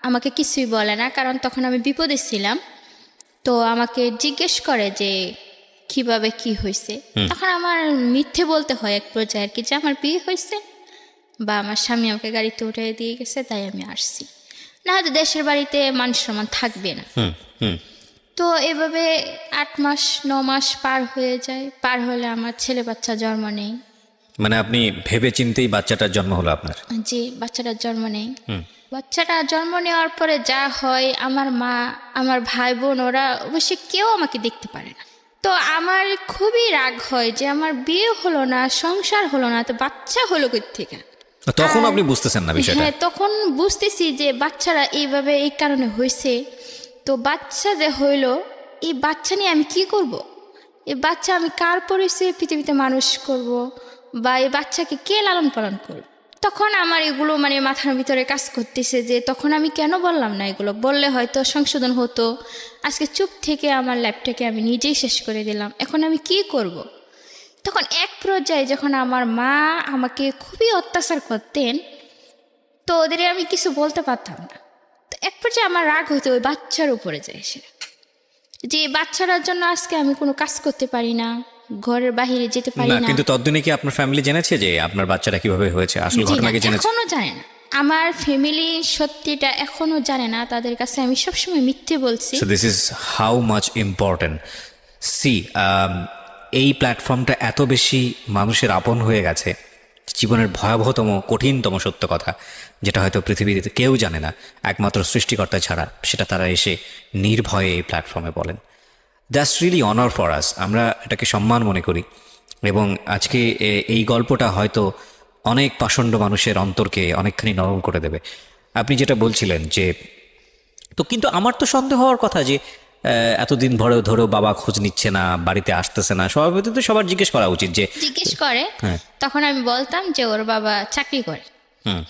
আমাকে কিছুই বলে না, কারণ তখন আমি বিপদে ছিলাম। তো আমাকে জিজ্ঞেস করে যে কিভাবে কি হয়েছে। তখন আমার মিথ্যে বলতে হয় এক পর্যায়ে আর কি, যে আমার বিয়ে হয়েছে বা আমার স্বামী আমাকে গাড়িতে উঠে দিয়ে গেছে, তাই আমি আসছি, না হয়তো দেশের বাড়িতে মান সম্মান থাকবে না।
হুম, হুম।
তো এভাবে 8 মাস 9 মাস পার হয়ে যায়। পার হলে আমার ছেলে বাচ্চা জন্ম নেই।
মানে আপনি ভেবে চিন্তেই বাচ্চাটার জন্ম হলো আপনার?
যে বাচ্চাটার জন্ম নেই, বাচ্চাটা জন্ম নেওয়ার পরে যা হয়, আমার মা, আমার ভাই বোন, ওরা অবশ্যই কেউ আমাকে দেখতে পারে না। তো আমার খুবই রাগ হয় যে আমার বিয়ে হলো না, সংসার হলো না, তো বাচ্চা হলো কোথা থেকে।
তখন আপনি বুঝতেছেন না বিষয়টা?
হ্যাঁ, তখন বুঝতেছি যে বাচ্চারা এইভাবে এই কারণে হয়েছে। তো বাচ্চা যে হইলো, এই বাচ্চা নিয়ে আমি কি করব? এই বাচ্চা আমি কার পরিচয়ে পৃথিবীতে মানুষ করব, বা এই বাচ্চাকে কে লালন পালন করব? তখন আমার এগুলো মানে মাথার ভিতরে কাজ করতেছে যে তখন আমি কেন বললাম না, এগুলো বললে হয়তো সংশোধন হতো। আজকে চুপ থেকে আমার লাইফটাকে আমি নিজেই শেষ করে দিলাম, এখন আমি কি করব? তখন এক পর্যায়ে যখন আমার মা আমাকে খুবই অত্যাচার করতেন, তো ওদের আমি কিছু বলতে পারতাম না। তো এক পর্যায়ে আমার রাগ হতো ওই বাচ্চার উপরে যায়, সে যে বাচ্চাটার জন্য আজকে আমি কোনো কাজ করতে পারি না, ঘরের বাইরে যেতে পারি
না,
না।
কিন্তু ততদিনে কি আপনার ফ্যামিলি জেনেছে যে আপনার বাচ্চাটা কিভাবে হয়েছে? আসল
জি
ঘটনা
না,
কি জেনেছে?
এখনো জানে না। আমার ফ্যামিলি সত্যিটা এখনো জানে না, তাদের কাছে আমি সবসময় মিথ্যে বলছি।
So this is how much important. See, এই প্ল্যাটফর্মটা এত বেশি মানুষের আপন হয়ে গেছে, জীবনের ভয়াবহতম কঠিনতম সত্য কথা, যেটা হয়তো পৃথিবীতে কেউ জানে না একমাত্র সৃষ্টিকর্তা ছাড়া, সেটা তারা এসে নির্ভয়ে এই প্ল্যাটফর্মে বলেন। That's really honour for us. আমরা এটাকে সম্মান মনে করি, এবং আজকে এই গল্পটা হয়তো অনেক পাষণ্ড মানুষের অন্তরকে অনেকখানি নরম করে দেবে। আপনি যেটা বলছিলেন যে, তো কিন্তু আমার তো সন্দেহ হওয়ার কথা যে এতদিন ধরেও বাবা খোঁজ নিচ্ছে না, বাড়িতে আসতেছে না, স্বভাবত তো সবার জিজ্ঞেস করা উচিত যে।
জিজ্ঞেস করে,
হ্যাঁ।
তখন আমি বলতাম যে ওর বাবা চাকরি করে,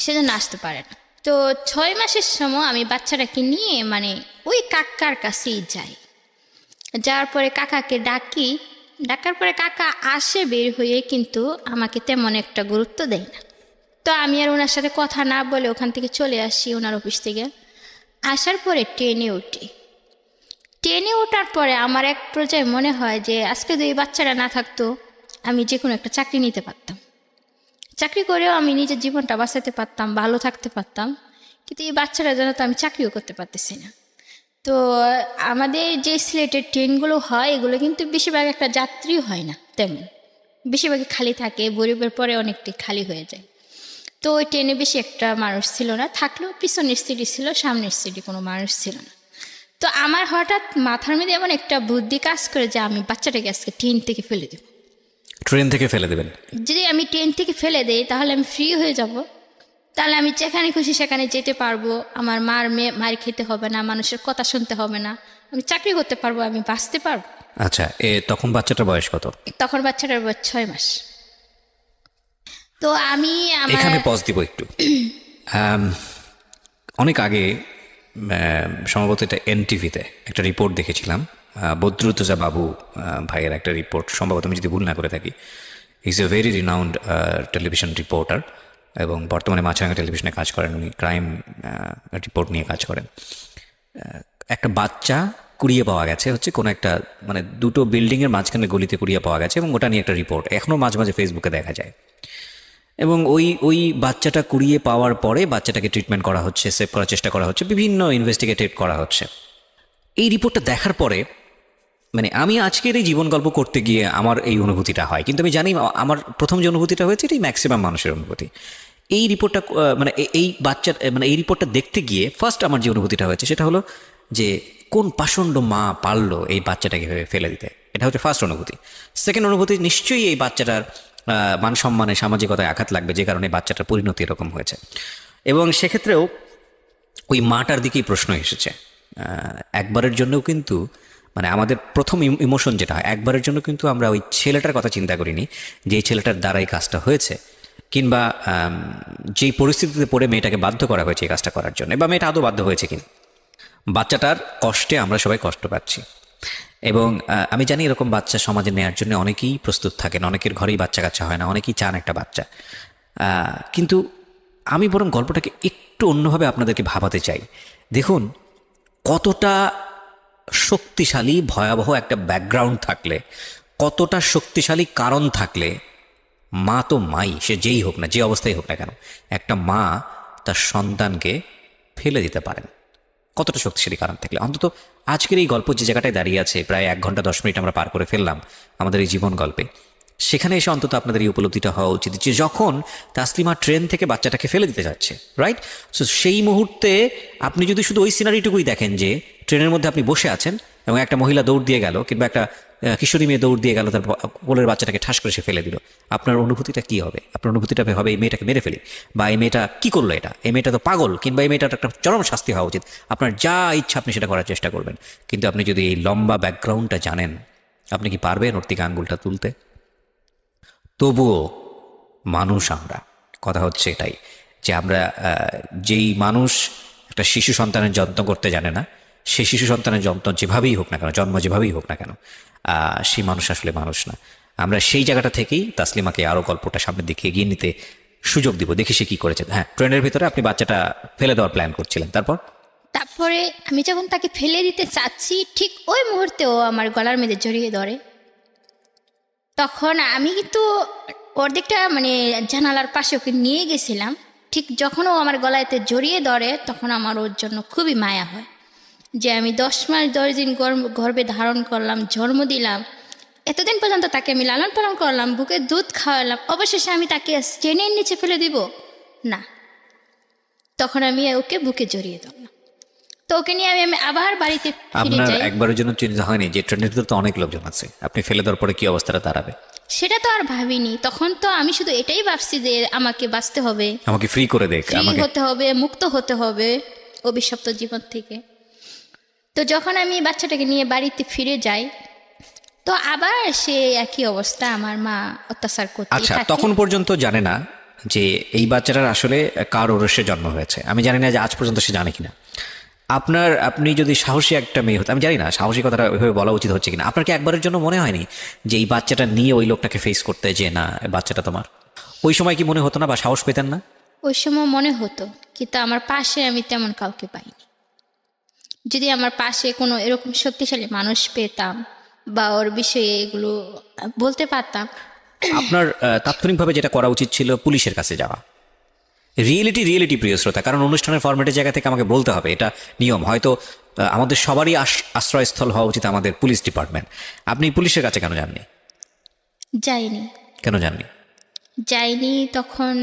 সেজন্য আসতে পারে না। তো 6 মাসের সময় আমি বাচ্চাটাকে নিয়ে মানে ওই কাকার কাছেই যাই। যাওয়ার পরে কাকাকে ডাকি, ডাকার পরে কাকা আসে বের হয়ে, কিন্তু আমাকে তেমন একটা গুরুত্ব দেয় না। তো আমি আর ওনার সাথে কথা না বলে ওখান থেকে চলে আসি ওনার অফিস থেকে। আসার পরে ট্রেনে উঠি। ট্রেনে ওঠার পরে আমার এক পর্যায়ে মনে হয় যে আজকে যদি এই বাচ্চাটা না থাকতো, আমি যে কোনো একটা চাকরি নিতে পারতাম, চাকরি করেও আমি নিজের জীবনটা বাঁচাতে পারতাম, ভালো থাকতে পারতাম। কিন্তু এই বাচ্চাটার জন্য তো আমি চাকরিও করতে পারতেছি না। তো আমাদের যে সিলেটের ট্রেনগুলো হয়, এগুলো কিন্তু বেশিরভাগ একটা যাত্রী হয় না তেমন, বেশিরভাগই খালি থাকে, গরিবের পরে অনেকটাই খালি হয়ে যায়। তো ওই ট্রেনে বেশি একটা মানুষ ছিল না, থাকলেও পিছনের সিটে ছিল, সামনের সিটে কোনো মানুষ ছিল না। তো আমার হঠাৎ মাথার মধ্যে এমন একটা বুদ্ধি কাজ করে যে আমি বাচ্চাটাকে আজকে ট্রেন থেকে ফেলে দেব।
ট্রেন থেকে ফেলে দেবেন?
যদি আমি ট্রেন থেকে ফেলে দেই তাহলে আমি ফ্রি হয়ে যাব, তাহলে আমি যেখানে খুশি সেখানে যেতে পারবো, আমার মার খেতে হবে না, মানুষের কথা শুনতে হবে না, আমি চাকরি করতে পারবো, আমি বাঁচতে পারবো।
আচ্ছা, তখন বাচ্চাটার বয়স কত?
তখন বাচ্চাটার বয়স 6 মাস। তো আমি
এখানে পজ দিব একটু। অনেক আগে সম্ভবত এটা এনটিভিতে একটা রিপোর্ট দেখেছিলাম, বদরুদ্দোজা বাবু ভাইয়ের একটা রিপোর্ট, সম্ভবত আমি যদি ভুল না করে থাকি। Is a very renowned television reporter, এবং বর্তমানে মাছরাঙা টেলিভিশনে কাজ করেন উনি, ক্রাইম রিপোর্ট নিয়ে কাজ করেন। একটা বাচ্চা কুড়িয়ে পাওয়া গেছে হচ্ছে কোনো একটা মানে দুটো বিল্ডিংয়ের মাঝখানে গলিতে কুড়িয়ে পাওয়া গেছে, এবং ওটা নিয়ে একটা রিপোর্ট এখনও মাঝে মাঝে ফেসবুকে দেখা যায়। এবং ওই ওই বাচ্চাটা কুড়িয়ে পাওয়ার পরে বাচ্চাটাকে ট্রিটমেন্ট করা হচ্ছে, সেভ করার চেষ্টা করা হচ্ছে, বিভিন্ন ইনভেস্টিগেটেড করা হচ্ছে। এই রিপোর্টটা দেখার পরে মানে আমি আজকের এই জীবন গল্প করতে গিয়ে আমার এই অনুভূতিটা হয়, কিন্তু আমি জানি আমার প্রথম যে অনুভূতিটা হয়েছে এটাই ম্যাক্সিমাম মানুষের অনুভূতি। এই রিপোর্টটা মানে এই বাচ্চার মানে এই রিপোর্টটা দেখতে গিয়ে ফার্স্ট আমার যে অনুভূতিটা হয়েছে সেটা হলো যে কোন পাষণ্ড মা পারলো এই বাচ্চাটাকে ভেবে ফেলে দিতে। এটা হচ্ছে ফার্স্ট অনুভূতি। সেকেন্ড অনুভূতি, নিশ্চয়ই এই বাচ্চাটার মান সম্মানে সামাজিকতায় আঘাত লাগবে, যে কারণে বাচ্চাটার পরিণতি এরকম হয়েছে। এবং সেক্ষেত্রেও ওই মাটার দিকেই প্রশ্ন এসেছে। একবারের জন্যও কিন্তু মানে আমাদের প্রথম ইমোশন যেটা হয়, একবারের জন্য কিন্তু আমরা ওই ছেলেটার কথা চিন্তা করিনি যে এই ছেলেটার দ্বারা এই কাজটা হয়েছে, কিংবা যেই পরিস্থিতিতে পড়ে মেয়েটাকে বাধ্য করা হয়েছে এই কাজটা করার জন্য, বা মেয়েটা আদৌ বাধ্য হয়েছে কিনা। বাচ্চাটার কষ্টে আমরা সবাই কষ্ট পাচ্ছি। এবং আমি জানি এরকম বাচ্চা সমাজে নেওয়ার জন্য অনেকেই প্রস্তুত থাকেন, অনেকের ঘরেই বাচ্চা কাচ্চা হয় না, অনেকেই চান একটা বাচ্চা। কিন্তু আমি বরং গল্পটাকে একটু অন্যভাবে আপনাদেরকে ভাবাতে চাই। দেখুন কতটা শক্তিশালী ভয়াবহ একটা ব্যাকগ্রাউন্ড থাকলে, কতটা শক্তিশালী কারণ থাকলে, মা তো মাই, সে যেই হোক না, যে অবস্থায় হোক না কেন, একটা মা তার সন্তানকে ফেলে দিতে পারেন। কতটা শক্তিশালী কারণ থাকলে। অন্তত আজকের এই গল্প যে জায়গাটায় দাঁড়িয়ে আছে, প্রায় 1 ঘন্টা 10 মিনিট আমরা পার করে ফেললাম আমাদের এই জীবন গল্পে, সেখানে এসে অন্তত আপনাদের এই উপলব্ধিটা হওয়া উচিত যে যখন তাসলিমা ট্রেন থেকে বাচ্চাটাকে ফেলে দিতে যাচ্ছে, রাইট, সো সেই মুহূর্তে আপনি যদি শুধু ওই সিনারিটুকুই দেখেন যে ট্রেনের মধ্যে আপনি বসে আছেন এবং একটা মহিলা দৌড় দিয়ে গেল, কিংবা একটা কিশোরী মেয়ে দৌড় দিয়ে গেল, তার কোলের বাচ্চাটাকে ঠাস করে সে ফেলে দিল, আপনার অনুভূতিটা কি হবে? আপনার অনুভূতিটা হবে এই মেয়েটাকে মেরে ফেলি, বা এই মেয়েটা কি করলো, এটা এই মেয়েটা তো পাগল, কিংবা এই মেয়েটার একটা চরম শাস্তি হওয়া উচিত। আপনার যা ইচ্ছা আপনি সেটা করার চেষ্টা করবেন। কিন্তু আপনি যদি এই লম্বা ব্যাকগ্রাউন্ডটা জানেন, আপনি কি পারবেন ওর দিকে আঙ্গুলটা তুলতে? তবুও মানুষ আমরা, কথা হচ্ছে এটাই যে আমরা যেই মানুষ একটা শিশু সন্তানের যত্ন করতে জানে না, সেই শিশু সন্তানের যত্ন যেভাবেই হোক না কেন, জন্ম যেভাবেই হোক না কেন, সেই মানুষ আসলে মানুষ না। আমরা সেই জায়গাটা থেকেই তাসলিমাকে আরও গল্পটা সামনের দিকে এগিয়ে নিতে সুযোগ দিব, দেখি সে কী করেছে। হ্যাঁ, ট্রেনের ভিতরে আপনি বাচ্চাটা ফেলে দেওয়ার প্ল্যান করছিলেন,
তারপরে আমি যখন তাকে ফেলে দিতে চাচ্ছি, ঠিক ওই মুহূর্তে ও আমার গলার মধ্যে জড়িয়ে ধরে। তখন আমি কিন্তু অর্ধেকটা মানে জানালার পাশে ওকে নিয়ে গেছিলাম। ঠিক যখন ও আমার গলায়তে জড়িয়ে ধরে, তখন আমার ওর জন্য খুবই মায়া হয় যে আমি 10 মাস 10 দিন গর্ভে ধারণ করলাম, জন্ম দিলাম, এতদিন পর্যন্ত তাকে আমি লালন পালন করলাম, বুকে দুধ খাওয়ালাম, অবশেষে আমি তাকে ট্রেনের নিচে ফেলে দিব না। তখন আমি ওকে বুকে জড়িয়ে ধরলাম। তো ওকে নিয়ে আমি আবার বাড়িতে ফিরে
আপনার
যাই।
একবারের জন্য চিন্তা হয়নি যে ট্রেনের ভিতরে তো অনেক লোকজন আছে, আপনি ফেলে দেওয়ার পরে কি অবস্থাটা দাঁড়াবে?
সেটা তো আর ভাবিনি। তখন তো আমি শুধু এটাই ভাবছি যে আমাকে বাঁচতে হবে,
আমাকে ফ্রি করে দেখ,
ফ্রি
আমাকে
হতে হবে, মুক্ত হতে হবে অভিশপ্ত জীবন থেকে। তো যখন আমি বাচ্চাটাকে নিয়ে বাড়িতে ফিরে যাই, তো আবার সে একই অবস্থা, আমার মা অত্যাচার করতে
আচ্ছা,
থাকে।
তখন পর্যন্ত জানে না যে এই বাচ্চাটার আসলে কার ওরসে জন্ম হয়েছে। আমি জানি না যে আজ পর্যন্ত সে জানে কিনা। আপনি যদি সাহসী একটা মেয়ে হতো, আমি জানি না সাহসী কথাটা ওইভাবে বলা উচিত হচ্ছে কিনা, আপনার কি একবারের জন্য মনে হয়নি যে এই বাচ্চাটা নিয়ে ওই লোকটাকে ফেস করতে, যে না বাচ্চাটা তোমার? ওই সময় কি মনে হতো না, বা সাহস পেতেন না?
ওই সময় মনে হতো, কিন্তু আমার পাশে আমি তেমন কাউকে পাইনি। যদি আমার পাশে কোনো এরকম শক্তিশালী মানুষ পেতাম বা ওর বিষয়ে এগুলো বলতে পারতাম।
আপনার তাৎক্ষণিকভাবে যেটা করা উচিত ছিল পুলিশের কাছে যাওয়া। রিয়েলিটি প্রিয় শ্রোতা, কারণ অনুষ্ঠানের ফরম্যাটের জায়গা থেকে আমাকে বলতে হবে, এটা নিয়ম। হয়তো আমাদের সবারই আশ্রয়স্থল হওয়া উচিত আমাদের পুলিশ ডিপার্টমেন্ট। আপনি পুলিশের কাছে কেন যাননি?
যাইনি।
কেন যাননি?
যাইনি, তখন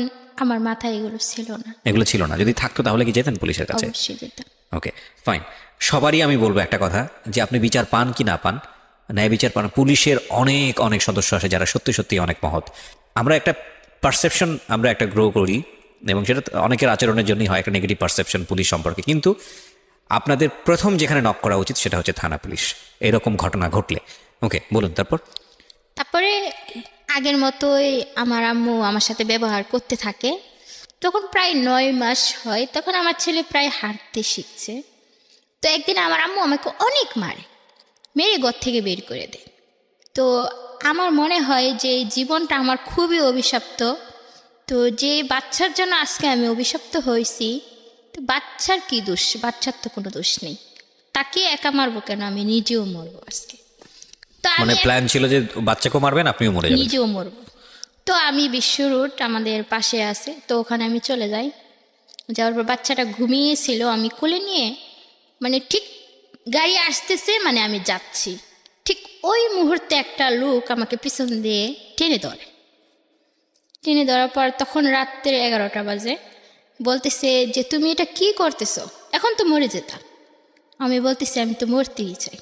আমার মাথায় এগুলো ছিল না।
এগুলো ছিল না। যদি থাকতো তাহলে কি যেতেন পুলিশের কাছে?
অবশ্যই যেতাম।
ওকে, ফাইন। সবারই আমি বলবো একটা কথা, যে আপনি বিচার পান কি না পান, ন্যায় বিচার পান, পুলিশের অনেক অনেক সদস্য আছে যারা সত্যি সত্যি অনেক মহৎ। আমরা একটা পারসেপশন আমরা একটা গ্রো করি, এবং সেটা অনেকের আচরণের জন্যই হয়, একটা নেগেটিভ পারসেপশন পুলিশ সম্পর্কে। কিন্তু আপনাদের প্রথম যেখানে নক করা উচিত সেটা হচ্ছে থানা পুলিশ, এরকম ঘটনা ঘটলে। ওকে, বলুন তারপর।
তারপরে আগের মতোই আমার আম্মু আমার সাথে ব্যবহার করতে থাকে। তখন প্রায় 9 মাস হয়, তখন আমার ছেলে প্রায় হাঁটতে শিখছে। তো একদিন আমার আম্মু আমাকে অনেক মারে, মেরে ঘর থেকে বের করে দেয়। তো আমার মনে হয় যে এই জীবনটা আমার খুবই অভিশপ্ত। তো যে বাচ্চার জন্য আজকে আমি অভিশপ্ত হয়েছি, তো বাচ্চার কি দোষ? বাচ্চার তো কোনো দোষ নেই। তাকে একা মারবো কেন? আমি নিজেও মরবো আজকে। তো
মানে
আমি
প্ল্যান ছিল যে বাচ্চাকেও মারবেন, আপনিও মরে যাবেন।
নিজেও মরবো। তো আমি বিশ্ব রুট আমাদের পাশে আছে, তো ওখানে আমি চলে যাই। যাওয়ার পর বাচ্চাটা ঘুমিয়েছিল, আমি কোলে নিয়ে মানে ঠিক গাড়ি আসতেছে, মানে আমি যাচ্ছি, ঠিক ওই মুহূর্তে একটা লোক আমাকে পিছন দিয়ে টেনে ধরে। টেনে ধরার পর তখন রাত্রে 11টা বাজে, বলতেছে যে তুমি এটা কি করতেছো, এখন তো মরে যেতাম। আমি বলতেছি আমি তো মরতেই চাই,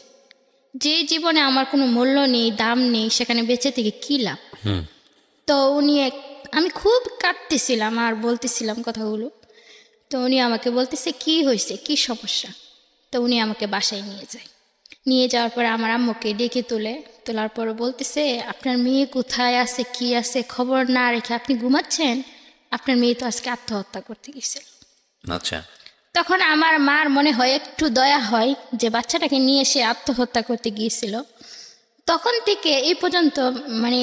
যে জীবনে আমার কোনো মূল্য নেই, দাম নেই, সেখানে বেঁচে থেকে কী লাভ। তো উনি আমি খুব কাঁদতেছিলাম আর বলতেছিলাম কথাগুলো। তো উনি আমাকে বলতেছে কি হয়েছে, কি সমস্যা। তো উনি আমাকে বাসায় নিয়ে যায়। নিয়ে যাওয়ার পরে আমার আম্মুকে ডেকে তোলার পরে বলতেছে আপনার মেয়ে কোথায় আছে, কি আছে, খবর না রেখে আপনি ঘুমাচ্ছেন, আপনার মেয়ে তো আজকে আত্মহত্যা করতে গেছিল।
আচ্ছা।
তখন আমার মার মনে হয় একটু দয়া হয় যে বাচ্চাটাকে নিয়ে সে আত্মহত্যা করতে গিয়েছিল। তখন থেকে এই পর্যন্ত মানে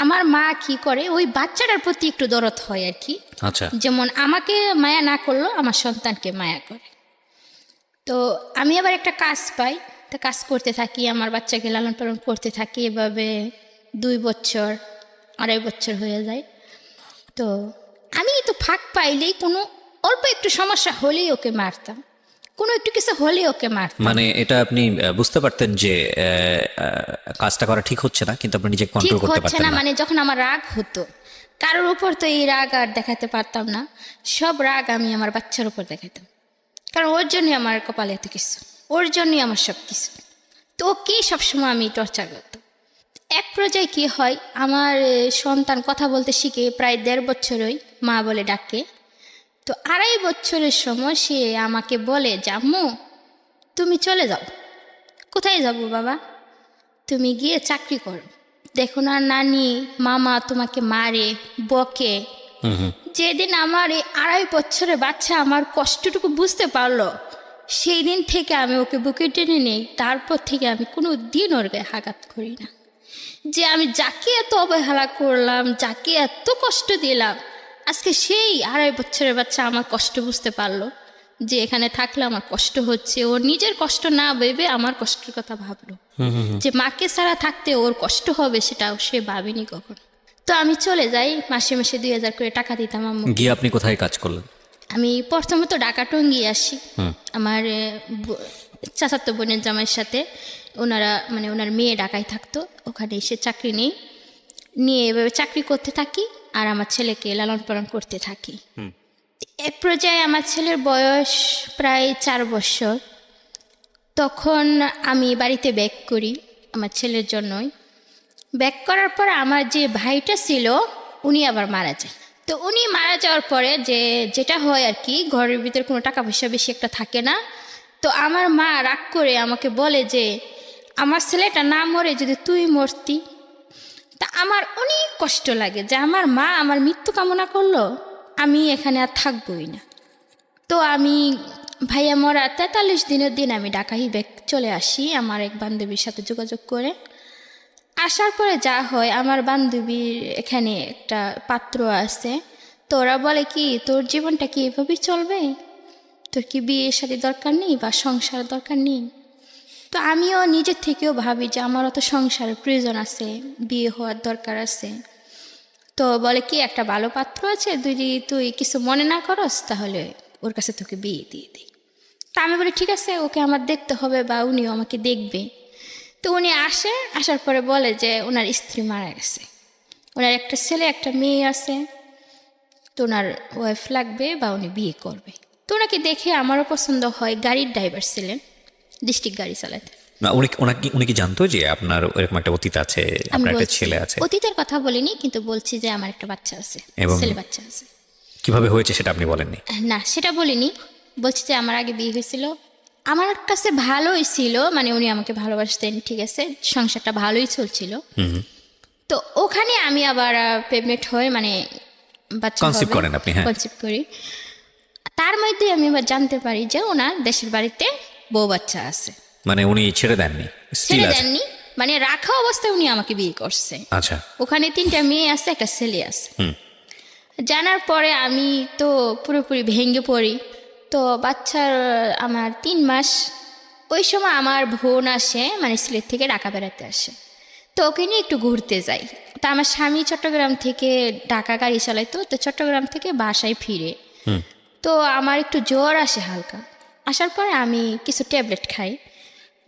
আমার মা কি করে, ওই বাচ্চাটার প্রতি একটু দরদ হয় আর কি।
আচ্ছা।
যেমন আমাকে মায়া না করলেও আমার সন্তানকে মায়া করে। তো আমি আবার একটা কাজ পাই, তো কাজ করতে থাকি, আমার বাচ্চাকে লালন পালন করতে থাকি। এভাবে 2 বছর 2.5 বছর হয়ে যায়। তো আমি তো ফাঁক পাইলেই কোনো অল্প একটু সমস্যা হলেই ওকে মারতাম, কোনো একটু কিছু হলেই ওকে মারতাম।
মানে এটা আপনি বুঝতে পারতেন যে কাজটা করা ঠিক হচ্ছে না, কিন্তু আপনি নিজে
ঠিক
কন্ট্রোল করতে
হচ্ছে
পারতেন
না,
না।
মানে যখন আমার রাগ হতো কারোর উপর, তো এই রাগ আর দেখাতে পারতাম না। সব রাগ আমি আমার বাচ্চার উপর দেখাতাম, কারণ ওর জন্যই আমার কপালে এত কিছু, ওর জন্যই আমার সব কিছু। তো ওকে সবসময় আমি টর্চার করতাম। এক পর্যায়ে কি হয়, আমার সন্তান কথা বলতে শিখে প্রায় 1.5 বছরই মা বলে ডাকে। তো 2.5 বছরের সময় সে আমাকে বলে যে আম্মু তুমি চলে যাও। কোথায় যাব বাবা? তুমি গিয়ে চাকরি করো, দেখো না নানি মামা তোমাকে মারে বকে। যেদিন আমার এই 2.5 বছরের বাচ্চা আমার কষ্টটুকু বুঝতে পারলো, সেই দিন থেকে আমি ওকে বুকে টেনে নেই। তারপর থেকে আমি কোনো দিন ওর গায়ে আঘাত করি না। যে আমি যাকে এত অবহেলা করলাম, যাকে এত কষ্ট দিলাম, আজকে সেই 2.5 বছরের বাচ্চা আমার কষ্ট বুঝতে পারলো, যে এখানে থাকলে আমার কষ্ট হচ্ছে। ও নিজের কষ্ট না ভেবে আমার কষ্টের কথা ভাবলো, যে মাকে ছাড়া থাকতে ওর কষ্ট হবে সেটাও সে ভাবেনি কখনো। তো আমি চলে যাই, মাসে মাসে 2,000 করে টাকা দিতাম আম্মু।
গিয়ে আপনি কোথায় কাজ করলেন?
আমি প্রথমত ঢাকা টঙ্গী আসি আমার চাচাতো বোনের জামাইয়ের সাথে। ওনারা মানে ওনার মেয়ে ঢাকায় থাকতো, ওখানে এসে চাকরি নিয়ে এভাবে চাকরি করতে থাকি আর আমার ছেলেকে লালন পালন করতে থাকি। এক পর্যায়ে আমার ছেলের বয়স প্রায় 4 বছর। তখন আমি বাড়িতে ব্যাক করি আমার ছেলের জন্যই। ব্যাক করার পর আমার যে ভাইটা ছিল উনি আবার মারা যায়। তো উনি মারা যাওয়ার পরে যেটা হয় আর কি, ঘরের ভিতরে কোনো টাকা পয়সা বেশি একটা থাকে না। তো আমার মা রাগ করে আমাকে বলে যে আমার ছেলেটা না মরে যদি তুই মরতি। তা আমার অনেক কষ্ট লাগে যে আমার মা আমার মৃত্যু কামনা করলো, আমি এখানে আর থাকবই না। তো আমি ভাইয়া মরা 43 দিনের দিন আমি ঢাকায় ব্যাক চলে আসি আমার এক বান্ধবীর সাথে যোগাযোগ করে। আসার পরে যা হয়, আমার বান্ধবীর এখানে একটা পাত্র আছে। তো ওরা বলে কি তোর জীবনটা কি এভাবেই চলবে, তোর কি বিয়ের সাথে দরকার নেই বা সংসার দরকার নেই? তো আমিও নিজের থেকেও ভাবি যে আমারও তো সংসারের প্রয়োজন আছে, বিয়ে হওয়ার দরকার আছে। তো বলে কি একটা ভালো পাত্র আছে, যদি তুই কিছু মনে না করস তাহলে ওর কাছে তোকে বিয়ে দিয়ে দিই। তা আমি বলি ঠিক আছে, ওকে আমার দেখতে হবে বা উনিও আমাকে দেখবে। তো উনি আসার পরে বলে যে ওনার স্ত্রী মারা গেছে, ওনার একটা ছেলে একটা মেয়ে আছে, তো ওনার ওয়াইফ লাগবে বা উনি বিয়ে করবে। তো ওনাকে দেখে আমারও পছন্দ হয়। গাড়ির ড্রাইভার ছিলেন, ডিস্ট্রিক্ট গাড়ি চালাতে।
না, উনি কি জানতো যে আপনার এরকম একটা অতীত আছে,
আমি
আপনার একটা
বলছি
ছেলে আছে?
অতীতের কথা বলিনি, কিন্তু বলছি যে আমার একটা বাচ্চা আছে,
এবং
ছেলে বাচ্চা আছে।
কিভাবে হয়েছে সেটা আপনি বলেননি?
না সেটা বলিনি, বলছি যে আমার আগে বিয়ে হয়েছিল, আমার কাছে ভালোই ছিল, মানে উনি আমাকে ভালোবাসতেন, ঠিক আছে, সংসারটা ভালোই চলছিল। তো ওখানে আমি আবার প্রেগনেন্ট হয়ে মানে বাচ্চা
Conceive করেন আপনি? হ্যাঁ।
কনসিভ করি। তার মধ্যে আমি আবার জানতে পারি যে ওনার দেশের বাড়িতে বউ বাচ্চা আছে।
মানে উনি ছেড়ে দেননি, স্টিল
ছেড়ে
আছে?
দেননি, মানে রাখা অবস্থায় উনি আমাকে বিয়ে করছে।
আচ্ছা।
ওখানে 3টা মেয়ে আছে, একটা ছেলে আছে। জানার পরে আমি তো পুরোপুরি ভেঙে পড়ি। তো বাচ্চার আমার 3 মাস, ওই সময় আমার বোন আসে, মানে সিলেট থেকে ঢাকা বেড়াতে আসে। তো ওকে নিয়ে একটু ঘুরতে যাই। তা আমার স্বামী চট্টগ্রাম থেকে ঢাকা গাড়ি চালাইতো, তো চট্টগ্রাম থেকে বাসায় ফিরে তো আমার একটু জ্বর আসে হালকা। আসার পরে আমি কিছু ট্যাবলেট খাই।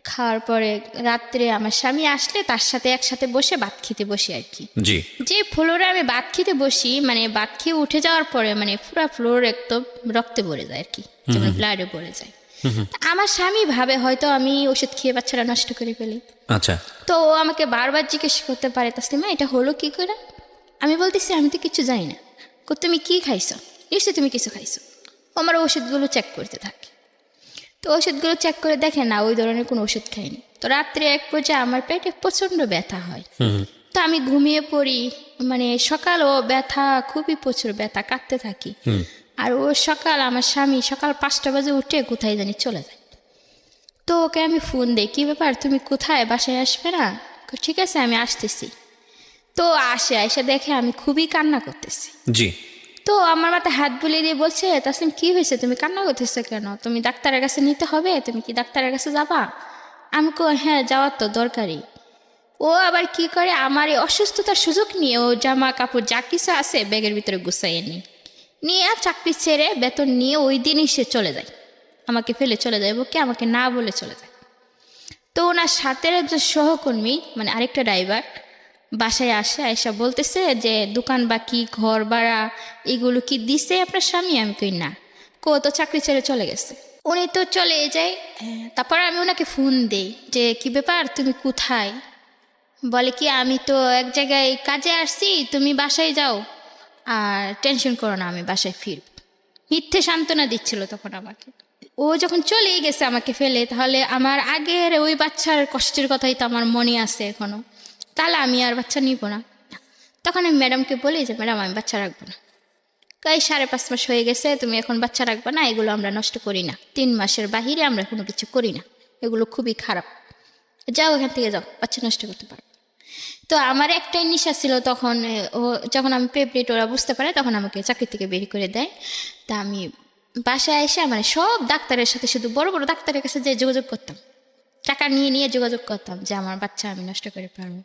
খাওয়ার পরে রাত্রে আমার স্বামী আসলে তার সাথে একসাথে বসে ভাত খেতে বসি আর কি।
জি।
যে ফ্লোরে আমি ভাত খেতে বসি, মানে ভাত খেয়ে উঠে যাওয়ার পরে মানে পুরো ফ্লোর একদম রক্তে ভরে যায় আর কি, যেমন ব্লাডে ভরে যায়। তা আমার স্বামী ভাবে হয়তো আমি ওষুধ খেয়ে বাচ্চারা নষ্ট করে ফেলি।
আচ্ছা।
তো ও আমাকে বারবার জিজ্ঞেস করতে পারে, তাসলিমা এটা হলো কি করে? আমি বলতেছি আমি তো কিছু জানি না। তুমি কি খাইছো? নিশ্চয়ই তুমি কিছু খাইছো। ও আমার ওষুধগুলো চেক করতে থাকে। তো ওষুধগুলো চেক করে দেখে না ওই ধরনের কোনো ওষুধ খাইনি। তো রাত্রে এক পর্যায়ে আমার পেটে প্রচণ্ড ব্যথা হয়। তো আমি ঘুমিয়ে পড়ি, মানে সকাল ও ব্যথা, খুবই প্রচুর ব্যথা, কাঁদতে থাকি। আর ও সকাল, আমার স্বামী সকাল 5টা বাজে উঠে কোথায় জানি চলে যায়। তো ওকে আমি ফোন দিই, কী ব্যাপার তুমি কোথায়, বাসায় আসবে না? ঠিক আছে আমি আসতেছি। তো এসে দেখে আমি খুবই কান্না করতেছি।
জি।
তো আমার মাথায় হাত বুলিয়ে দিয়ে বলছে, তাসলিম কি হয়েছে, তুমি কান্না করতেছো কেন? তুমি ডাক্তারের কাছে নিতে হবে, তুমি কি ডাক্তারের কাছে যাবা? আমি হ্যাঁ যাওয়ার তো দরকারই। ও আবার কি করে, আমার এই অসুস্থতার সুযোগ নিয়ে ও জামা কাপড় যা কিছু আছে ব্যাগের ভিতরে গুছাইয়ে নিয়ে আর চাকরি ছেড়ে বেতন নিয়ে ওই দিনই সে চলে যায়, আমাকে ফেলে চলে যায়, ওকে আমাকে না বলে চলে যায়। তো ওনার সাথে একজন সহকর্মী, মানে আরেকটা ড্রাইভার বাসায় এসে বলতেছে যে দোকান বাকি, ঘর ভাড়া এগুলো কি দিছে আপনার স্বামী? আমি কই না। তো চাকরি ছেড়ে চলে গেছে। উনি তো চলে যায়। তারপর আমি ওনাকে ফোন দিই যে কি ব্যাপার, তুমি কোথায়? বলে কি আমি তো এক জায়গায় কাজে আসছি, তুমি বাসায় যাও, আর টেনশন করো না, আমি বাসায় ফিরব। মিথ্যে সান্ত্বনা দিচ্ছিল তখন আমাকে। ও যখন চলেই গেছে আমাকে ফেলে, তাহলে আমার আগের ওই বাচ্চার কষ্টের কথাই তো আমার মনে আছে এখনো, তাহলে আমি আর বাচ্চা নিব না। তখন আমি ম্যাডামকে বলি যে ম্যাডাম আমি বাচ্চা রাখবো না। এই 5.5 মাস হয়ে গেছে, তুমি এখন বাচ্চা রাখবে না, এগুলো আমরা নষ্ট করি না, 3 মাসের বাহিরে আমরা কোনো কিছু করি না, এগুলো খুবই খারাপ, যাও এখান থেকে যাও, বাচ্চা নষ্ট করতে পারো। তো আমার একটাই নেশা ছিল তখন, ও যখন আমি প্রেগনেন্ট ওরা বুঝতে পারে তখন আমাকে চাকরি থেকে বের করে দেয়। তা আমি বাসায় এসে মানে সব ডাক্তারের সাথে, শুধু বড় বড় ডাক্তারের কাছে যে যোগাযোগ করতাম, টাকা নিয়ে যোগাযোগ করতাম যে আমার বাচ্চা আমি নষ্ট করে পারবো।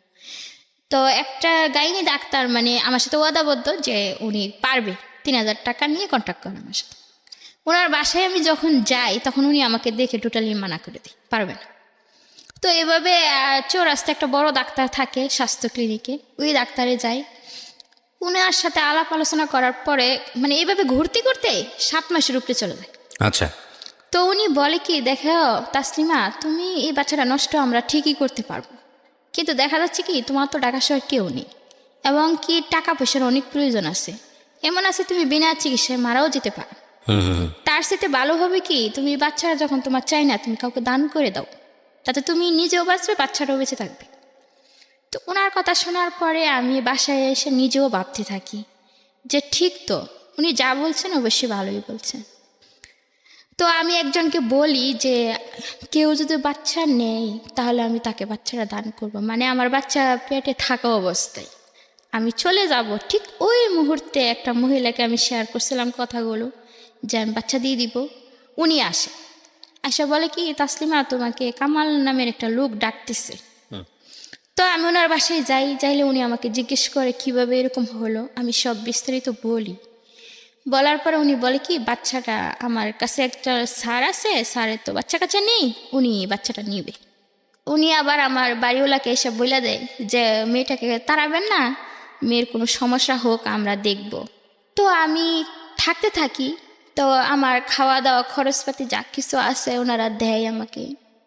তো একটা গাইনি ডাক্তার মানে আমার সাথে ওয়াদাবদ্ধ যে উনি পারবে, 3,000 টাকা নিয়ে কন্ট্যাক্ট করেন আমার সাথে। ওনার বাসায় আমি যখন যাই তখন উনি আমাকে দেখে টোটালি মানা করে দিই, পারবে না। তো এভাবে চৌরাস্তায় একটা বড় ডাক্তার থাকে স্বাস্থ্য ক্লিনিকে, ওই ডাক্তারে যাই। উনার সাথে আলাপ আলোচনা করার পরে মানে এইভাবে ঘুরতে ঘুরতে 7 মাসের উপরে চলে যায়।
আচ্ছা।
তো উনি বলে কি, দেখো তাসলিমা, তুমি এই বাচ্চাটা নষ্ট আমরা ঠিকই করতে পারবো, কিন্তু দেখা যাচ্ছে কি তোমার তো ঢাকা শহর কেউ নেই, এবং কি টাকা পয়সার অনেক প্রয়োজন আছে, এমন আছে তুমি বিনা চিকিৎসায় মারাও যেতে পারো। তার সাথে ভালো হবে কি, তুমি বাচ্চারা যখন তোমার চাই না, তুমি কাউকে দান করে দাও, তাতে তুমি নিজেও বাঁচবে, বাচ্চাটাও বেঁচে থাকবে। তো ওনার কথা শোনার পরে আমি বাসায় এসে নিজেও ভাবতে থাকি যে ঠিক তো, উনি যা বলছেন অবশ্যই ভালোই বলছেন। তো আমি একজনকে বলি যে কেউ যদি বাচ্চা নেই তাহলে আমি তাকে বাচ্চাটা দান করব, মানে আমার বাচ্চা পেটে থাকা অবস্থায় আমি চলে যাব। ঠিক ওই মুহূর্তে একটা মহিলাকে আমি শেয়ার করছিলাম কথাগুলো যে আমি বাচ্চা দিয়ে দিব। উনি আসা বলে কি, তাসলিমা তোমাকে কামাল নামের একটা লোক ডাকতেছে। তো আমি ওনার বাসায় যাইলে উনি আমাকে জিজ্ঞেস করে কিভাবে এরকম হলো, আমি সব বিস্তারিত বলি। বলার পরে উনি বলে কি, বাচ্চাটা আমার কাছে একটা স্যার আছে, স্যারের তো বাচ্চা কাচ্চা নেই, উনি বাচ্চাটা নিবে। উনি আবার আমার বাড়িওয়ালাকে এসে বলে দেয় যে মেয়েটাকে তাড়াবেন না, মেয়ের কোনো সমস্যা হোক আমরা দেখব। তো আমি থাকতে থাকি। তো আমার খাওয়া দাওয়া খরচপাতি যা কিছু আছে ওনারা দেয় আমাকে।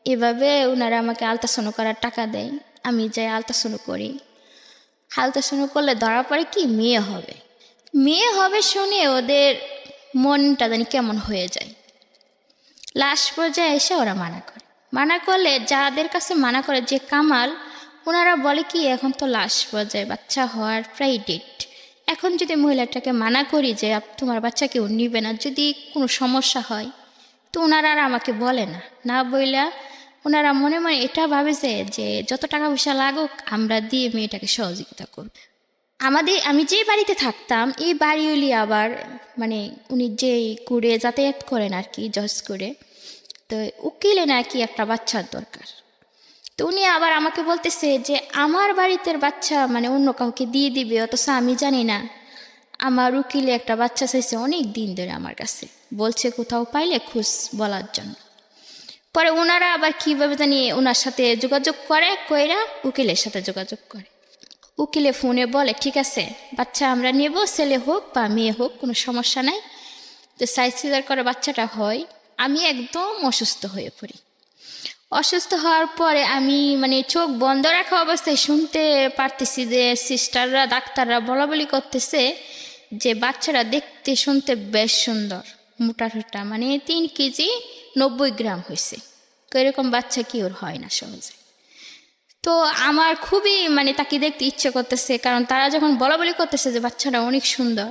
এভাবে ওনারা আমাকে আলট্রাসাউন্ড করার টাকা দেয়, আমি যাই আলট্রাসাউন্ড করি। আলট্রাসাউন্ড করলে ধরা পড়ে কি মেয়ে হবে শুনে ওদের মনটা জানি কেমন হয়ে যায়। লাস্ট পর্যায়ে এসে ওরা মানা করলে যাদের কাছে মানা করে যে কামাল, ওনারা বলে কি এখন তো লাস্ট পর্যায়ে বাচ্চা হওয়ার প্রায় ডেট, এখন যদি মহিলাটাকে মানা করি যে তোমার বাচ্চা কেউ নিবে না, যদি কোনো সমস্যা হয়, তো ওনারা আর আমাকে বলে না বইলা ওনারা মনে মনে এটা ভাবে যে যত টাকা পয়সা লাগুক আমরা দিয়ে মেয়েটাকে সহযোগিতা করব। আমি যে বাড়িতে থাকতাম এই বাড়িওলি আবার মানে উনি যেই করে যাতায়াত করেন আর কি, জজ করে, তো উকিলে নাকি একটা বাচ্চার দরকার। তো উনি আবার আমাকে বলতেছে যে আমার বাড়িতে বাচ্চা মানে অন্য কাউকে দিয়ে দিবে, অথচ আমি জানি না। আমার উকিলে একটা বাচ্চা চাইছে অনেক দিন ধরে আমার কাছে, বলছে কোথাও পাইলে খোঁজ বলার জন্য। পরে ওনারা আবার কীভাবে জানি ওনার সাথে যোগাযোগ করে, কইরা উকিলের সাথে যোগাযোগ করে। উকিলে ফোনে বলে ঠিক আছে বাচ্চা আমরা নেব, ছেলে হোক বা মেয়ে হোক কোনো সমস্যা নাই। তো সাইজ সিজার করে বাচ্চাটা হয়। আমি একদম অসুস্থ হয়ে পড়ি। অসুস্থ হওয়ার পরে আমি মানে চোখ বন্ধ রাখা অবস্থায় শুনতে পারতেছি যে সিস্টাররা ডাক্তাররা বলা বলি করতেছে যে বাচ্চারা দেখতে শুনতে বেশ সুন্দর, মোটা ঠোঁটা, মানে 3 কেজি 90 গ্রাম হয়েছে। তো এরকম বাচ্চা কি ওর হয় না সহজে। তো আমার খুবই মানে তাকে দেখতে ইচ্ছে করতেছে, কারণ তারা যখন বলা বলি করতেছে যে বাচ্চাটা অনেক সুন্দর,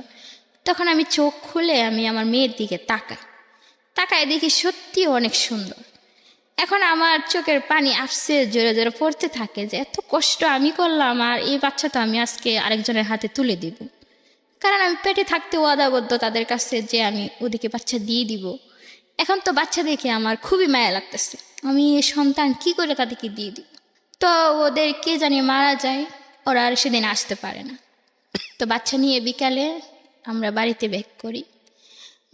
তখন আমি চোখ খুলে আমি আমার মেয়ের দিকে তাকায় দেখি সত্যি অনেক সুন্দর। এখন আমার চোখের পানি আপসে জোরে জোরে পড়তে থাকে যে এত কষ্ট আমি করলাম, আর এই বাচ্চা তো আমি আজকে আরেকজনের হাতে তুলে দিব। কারণ আমি পেটে থাকতে ওয়াদাবদ্ধ তাদের কাছে যে আমি ওদিকে বাচ্চা দিয়ে দিব। এখন তো বাচ্চা দেখে আমার খুবই মায়া লাগতেছে, আমি এই সন্তান কি করে তাদেরকে দিয়ে দিব। তো ওদের কে জানি মারা যায়, ওরা আর সেদিন আসতে পারে না। তো বাচ্চা নিয়ে বিকালে আমরা বাড়িতে ব্যাক করি।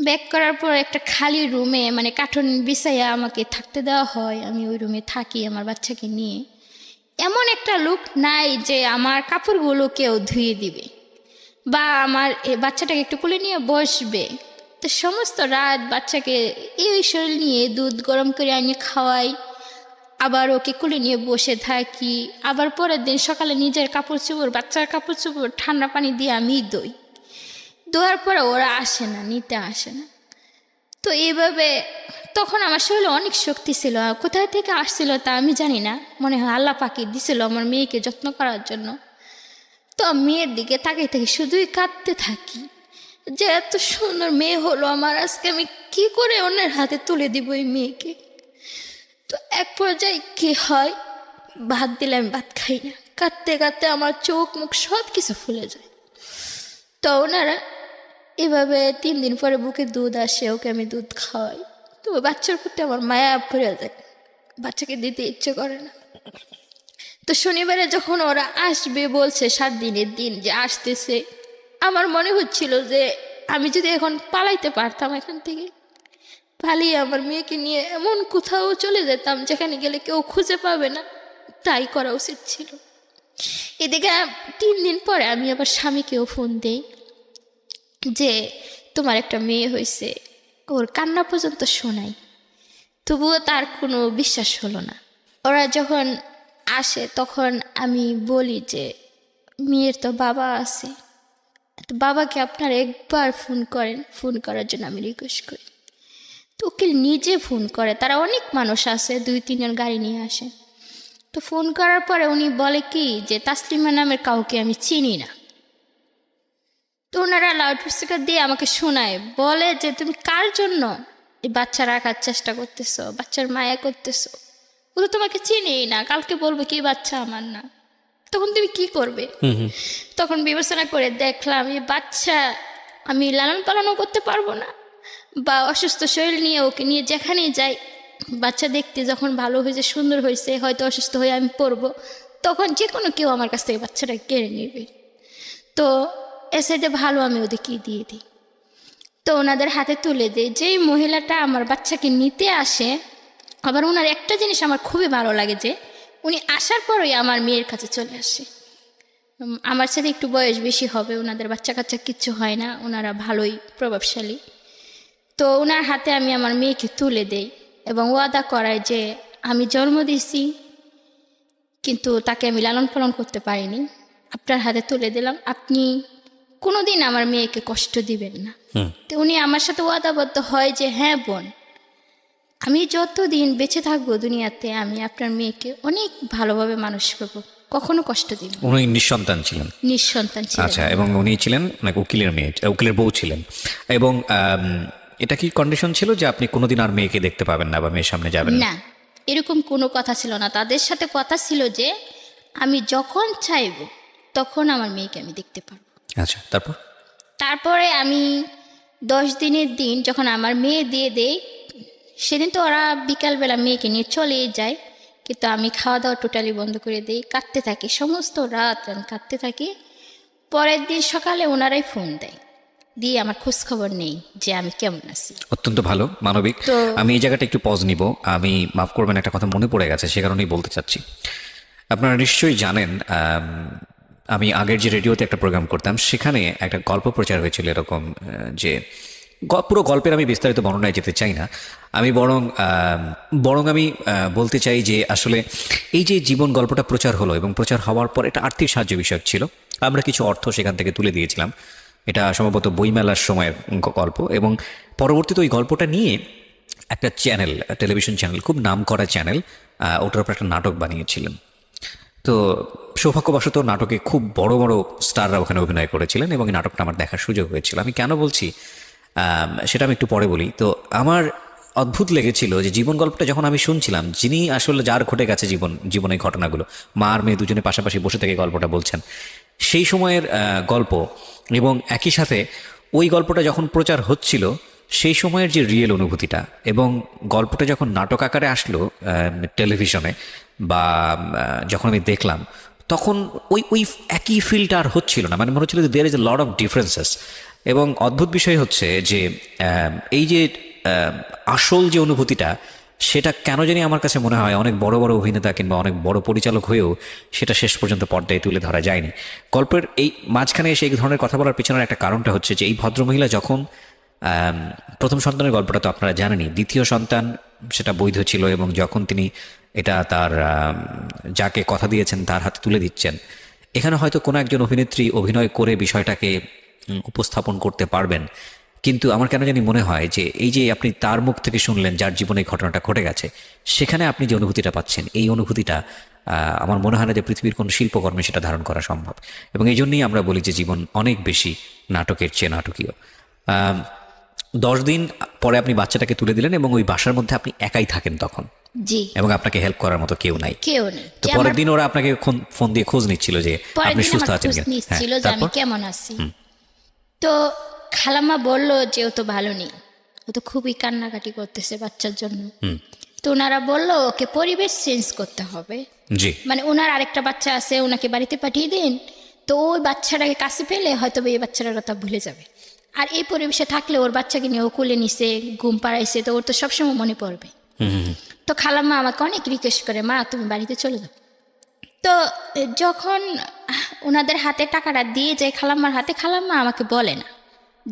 ব্যাক করার পর একটা খালি রুমে মানে কার্টুন বিছাইয়া আমাকে থাকতে দেওয়া হয়। আমি ওই রুমে থাকি আমার বাচ্চাকে নিয়ে। এমন একটা লোক নাই যে আমার কাপড়গুলো কেউ ধুয়ে দিবে বা আমার বাচ্চাটাকে একটু কোলে নিয়ে বসবে। তো সমস্ত রাত বাচ্চাকে এই শরীর নিয়ে দুধ গরম করে আনি খাওয়াই, আবার ওকে কোলে নিয়ে বসে থাকি। আবার পরের দিন সকালে নিজের কাপড় চোপড়, বাচ্চার কাপড় চোপড় ঠান্ডা পানি দিয়ে আমি দোয়ার পরে ওরা আসে না, নিতে আসে না। তো এইভাবে তখন আমার শরীরে অনেক শক্তি ছিল, কোথায় থেকে আসছিল তা আমি জানি না, মনে হয় আল্লাহ পাকি দিছিল আমার মেয়েকে যত্ন করার জন্য। তো মেয়ের দিকে তাকিয়ে থেকে শুধুই কাঁদতে থাকি যে এত সুন্দর মেয়ে হলো আমার, আজকে আমি কি করে অন্যের হাতে তুলে দিব এই মেয়েকে। তো এক পর্যায়ে কি হয়, ভাত দিলে আমি ভাত খাই না, কাঁদতে কাঁদতে আমার চোখ মুখ সব কিছু ফুলে যায়। তো ওনারা এভাবে 3 দিন পরে বুকে দুধ আসে, ওকে আমি দুধ খাওয়াই। তো বাচ্চার প্রতি আমার মায়া পড়ে যায়, বাচ্চাকে দিতে ইচ্ছে করে না। তো শনিবারে যখন ওরা আসবে বলছে 7 দিনের দিন যে আসতেছে, আমার মনে হচ্ছিল যে আমি যদি এখন পালাইতে পারতাম এখান থেকে, পালিয়ে আমার মেয়েকে নিয়ে এমন কোথাও চলে যেতাম যেখানে গেলে কেউ খুঁজে পাবে না, তাই করা উচিত ছিল। এদিকে 3 দিন পরে আমি আবার স্বামীকেও ফোন দেই যে তোমার একটা মেয়ে হয়েছে। ওর কান্না পর্যন্ত শোনাই, তবুও তার কোনো বিশ্বাস হলো না। ওরা যখন আসে তখন আমি বলি যে মেয়ের তো বাবা আছে, তো বাবাকে আপনারা একবার ফোন করেন। ফোন করার জন্য আমি রিকোয়েস্ট করি। তো উকিল নিজে ফোন করে, তারা অনেক মানুষ আসে, 2-3 জন গাড়ি নিয়ে আসে। তো ফোন করার পরে উনি বলে কি যে তাসলিমা নামের কাউকে আমি চিনি না। তো ওনারা লাউড স্পিকার দিয়ে আমাকে শোনায়, বলে যে তুমি কার জন্য এই বাচ্চা রাখার চেষ্টা করতেছো, বাচ্চার মায়া করতেছো, ও তো তোমাকে চিনেই না, কালকে বলবে কি বাচ্চা আমার না, তখন তুমি কি করবে? তখন বিবেচনা করে দেখলাম এই বাচ্চা আমি লালন পালনও করতে পারবো না, বা অসুস্থ শরীর নিয়ে ওকে নিয়ে যেখানেই যাই, বাচ্চা দেখতে যখন ভালো হয়েছে সুন্দর হয়েছে, হয়তো অসুস্থ হয়ে আমি পড়বো, তখন যে কোনো কেউ আমার কাছ থেকে বাচ্চাটা কেড়ে নেবে। তো এ সাইডে ভালো আমি ওদেরকে দিয়ে দিই। তো ওনাদের হাতে তুলে দিই। যেই মহিলাটা আমার বাচ্চাকে নিতে আসে, আবার ওনার একটা জিনিস আমার খুবই ভালো লাগে যে উনি আসার পরই আমার মেয়ের কাছে চলে আসে। আমার সাথে একটু বয়স বেশি হবে, ওনাদের বাচ্চা কাচ্চা কিচ্ছু হয় না, ওনারা ভালোই প্রভাবশালী। তো ওনার হাতে আমি আমার মেয়েকে তুলে দেই এবং ওয়াদা করাই যে আমি জন্ম দিয়েছি কিন্তু তাকে আমি লালন পালন করতে পারিনি, আপনার হাতে তুলে দিলাম, আপনি কোনোদিন আমার মেয়েকে কষ্ট দিবেন না। তো উনি আমার সাথে ওয়াদাবদ্ধ হয় যে হ্যাঁ বোন, আমি যতদিন বেঁচে থাকবো দুনিয়াতে আমি আপনার মেয়েকে অনেক ভালোভাবে মানুষ করবো, কখনো কষ্ট দিব।
উনি নিঃসন্তান ছিলেন?
নিঃসন্তান ছিলেন।
আচ্ছা, এবং উনি ছিলেন মানে উকিলের মেয়ে, উকিলের বউ ছিলেন। এবং এটা কি কন্ডিশন ছিল যে আপনি কোনোদিন আর মেয়েকে দেখতে পাবেন না বা মেয়ের সামনে যাবেন না?
না, এরকম কোনো কথা ছিল না। তাদের সাথে কথা ছিল যে আমি যখন চাইব তখন আমার মেয়েকে আমি দেখতে পারবো।
আচ্ছা,
তারপরে আমি 10 দিনের দিন যখন আমার মেয়ে দিয়ে দেই, সেদিন তো ওরা বিকালবেলা মেয়েকে নিয়ে চলেই যায়, কিন্তু আমি খাওয়া দাওয়া টোটালি বন্ধ করে দিই, কাঁদতে থাকি, সমস্ত রাত আমি কাঁদতে থাকি। পরের দিন সকালে ওনারাই ফোন দেয়, দিয়ে আমার খোঁজ খবর নেই যে আমি কেমন আছি।
অত্যন্ত ভালো, মানবিক।
তো-
আমি এই জায়গাটা একটু পজ নিব। আমি মাফ করবেন, একটা কথা মনে পড়ে গেছে, সে কারণেই বলতে চাচ্ছি। আপনারা নিশ্চয়ই জানেন, আমি আগের যে রেডিওতে একটা প্রোগ্রাম করতাম, সেখানে একটা গল্প প্রচার হয়েছিল এরকম, যে পুরো গল্পের আমি বিস্তারিত বর্ণনায় যেতে চাই না। আমি বরং আমি বলতে চাই যে আসলে এই যে জীবন গল্পটা প্রচার হলো এবং প্রচার হওয়ার পর এটা আর্থিক সাহায্য বিষয়ক ছিল। আমরা কিছু অর্থ সেখান থেকে তুলে দিয়েছিলাম। এটা সম্ভবত বইমেলার সময়ের গল্প, এবং পরবর্তীতে ওই গল্পটা নিয়ে একটা চ্যানেল, টেলিভিশন চ্যানেল, খুব নামকরা চ্যানেল, ওটার উপর একটা নাটক বানিয়েছিলেন। তো সৌভাগ্যবশত নাটকে খুব বড় বড় স্টাররা ওখানে অভিনয় করেছিলেন এবং এই নাটকটা আমার দেখার সুযোগ হয়েছিল। আমি কেন বলছি সেটা আমি একটু পরে বলি। তো আমার অদ্ভুত লেগেছিল যে জীবন গল্পটা যখন আমি শুনছিলাম, যিনি আসলে যার ঘটে গেছে জীবনের ঘটনাগুলো, মা আর মেয়ে দুজনে পাশাপাশি বসে থেকে গল্পটা বলছেন, সেই সময়ের গল্প, এবং একই সাথে ওই গল্পটা যখন প্রচার হচ্ছিল সেই সময়ের যে রিয়েল অনুভূতিটা, এবং গল্পটা যখন নাটক আকারে আসলো টেলিভিশনে বা যখন আমি দেখলাম, তখন ওই ওই একই ফিলটা আর হচ্ছিল না। মানে মনে হচ্ছিল যে there is a lot of differences. এবং অদ্ভুত বিষয় হচ্ছে যে এই যে আসল যে অনুভূতিটা, সেটা কেন জানি আমার কাছে মনে হয় অনেক বড় বড় অভিনেতা কিংবা অনেক বড় পরিচালক হয়েও সেটা শেষ পর্যন্ত পর্দায় তুলে ধরা যায়নি। গল্পের এই মাঝখানে এসে এই ধরনের কথা বলার পিছনের একটা কারণটা হচ্ছে যে এই ভদ্রমহিলা যখন প্রথম সন্তানের গল্পটা তো আপনারা জানেনই, দ্বিতীয় সন্তান সেটা বৈধ ছিল, এবং যখন তিনি এটা তার যাকে কথা দিয়েছেন তার হাতে তুলে দিচ্ছেন, এখানে হয়তো কোনো একজন অভিনেত্রী অভিনয় করে বিষয়টাকে উপস্থাপন করতে পারবেন। কিন্তু আমার কেন জানি মনে হয় যে এই যে আপনি তার মুখ থেকে শুনলেন যার জীবনে এই ঘটনাটা ঘটে গেছে, সেখানে আপনি যে অনুভূতিটা পাচ্ছেন, এই অনুভূতিটা আমার মনে হয় না যে পৃথিবীর কোনো শিল্পকর্মে সেটা ধারণ করা সম্ভব। এবং এই জন্যই আমরা বলি যে জীবন অনেক বেশি নাটকের চেয়ে নাটকীয়। 10 দিন পরে আপনি বাচ্চাটাকে তুলে দিলেন এবং ওই বাসার মধ্যে আপনি একাই থাকেন তখন,
জি,
এবং আপনাকে হেল্প করার মতো কেউ নাই।
কেউ নেই।
তো
যে
পরের
আমার
দিন ওরা আপনাকে ফোন দিয়ে খোঁজ নিচ্ছিল যে
পরের
আপনি
দিন
সুস্থ
আমার
আছেন
খোঁজ
কিনা।
নিচ্ছিল যে আমি
তারপর
কেমন আছি। তো খালাম্মা বলল যে ও তো ভালো নেই, ও তো খুবই কান্নাকাটি করতেছে বাচ্চার জন্য। তো ওনারা বলল ওকে পরিবেশ চেঞ্জ করতে হবে,
জি,
মানে ওনার আরেকটা বাচ্চা আছে, ওনাকে বাড়িতে পাঠিয়ে দিন। তো ওই বাচ্চাটাকে কাছে পেলে হয়তো এই বাচ্চাটার কথা ভুলে যাবে, আর এই পরিবেশে থাকলে ওর বাচ্চাকে নিয়ে ও কুলে নিছে, ঘুম পাড়াইছে, তো ওর তো সবসময় মনে পড়বে। তো খালাম্মা আমাকে অনেক রিকোয়েস্ট করে, মা তুমি বাড়িতে চলে যাও। তো যখন ওনাদের হাতে টাকাটা দিয়ে যায় খালাম্মার হাতে, খালাম্মা আমাকে বলে না।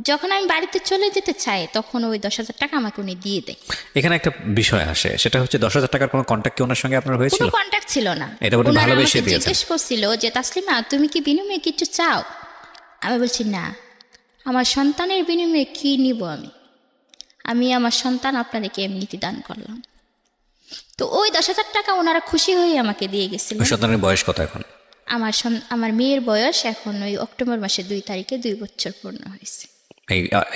যখন আমি বাড়িতে চলে যেতে চাই তখন ওই 10,000 টাকা আমাকে উনি দিয়ে দেয়।
এখানে একটা বিষয় আসে, সেটা হচ্ছে 10,000 টাকার কোনো কন্ট্যাক্ট কি ওনার সঙ্গে আপনার হয়েছিল?
কোনো কন্ট্যাক্ট ছিল না।
এটা উনি
ওনারা
ভালোবেসে
আমাকে
দিয়েছেন।
জিজ্ঞেস করছিল যে তাসলিমা তুমি কি বিনিময়ে কিছু চাও? আমি বলছি না, আমার সন্তানের বিনিময়ে কি নিব আমি আমার সন্তান আপনাদেরকে এমনিতে দান করলাম। তো ওই 10,000 টাকা ওনারা খুশি হয়ে আমাকে দিয়ে গেছিল।
ওই সন্তানের বয়স কত এখন?
আমার মেয়ের বয়স এখন ওই অক্টোবর মাসের 2 তারিখে 2 বছর পূর্ণ হয়েছে।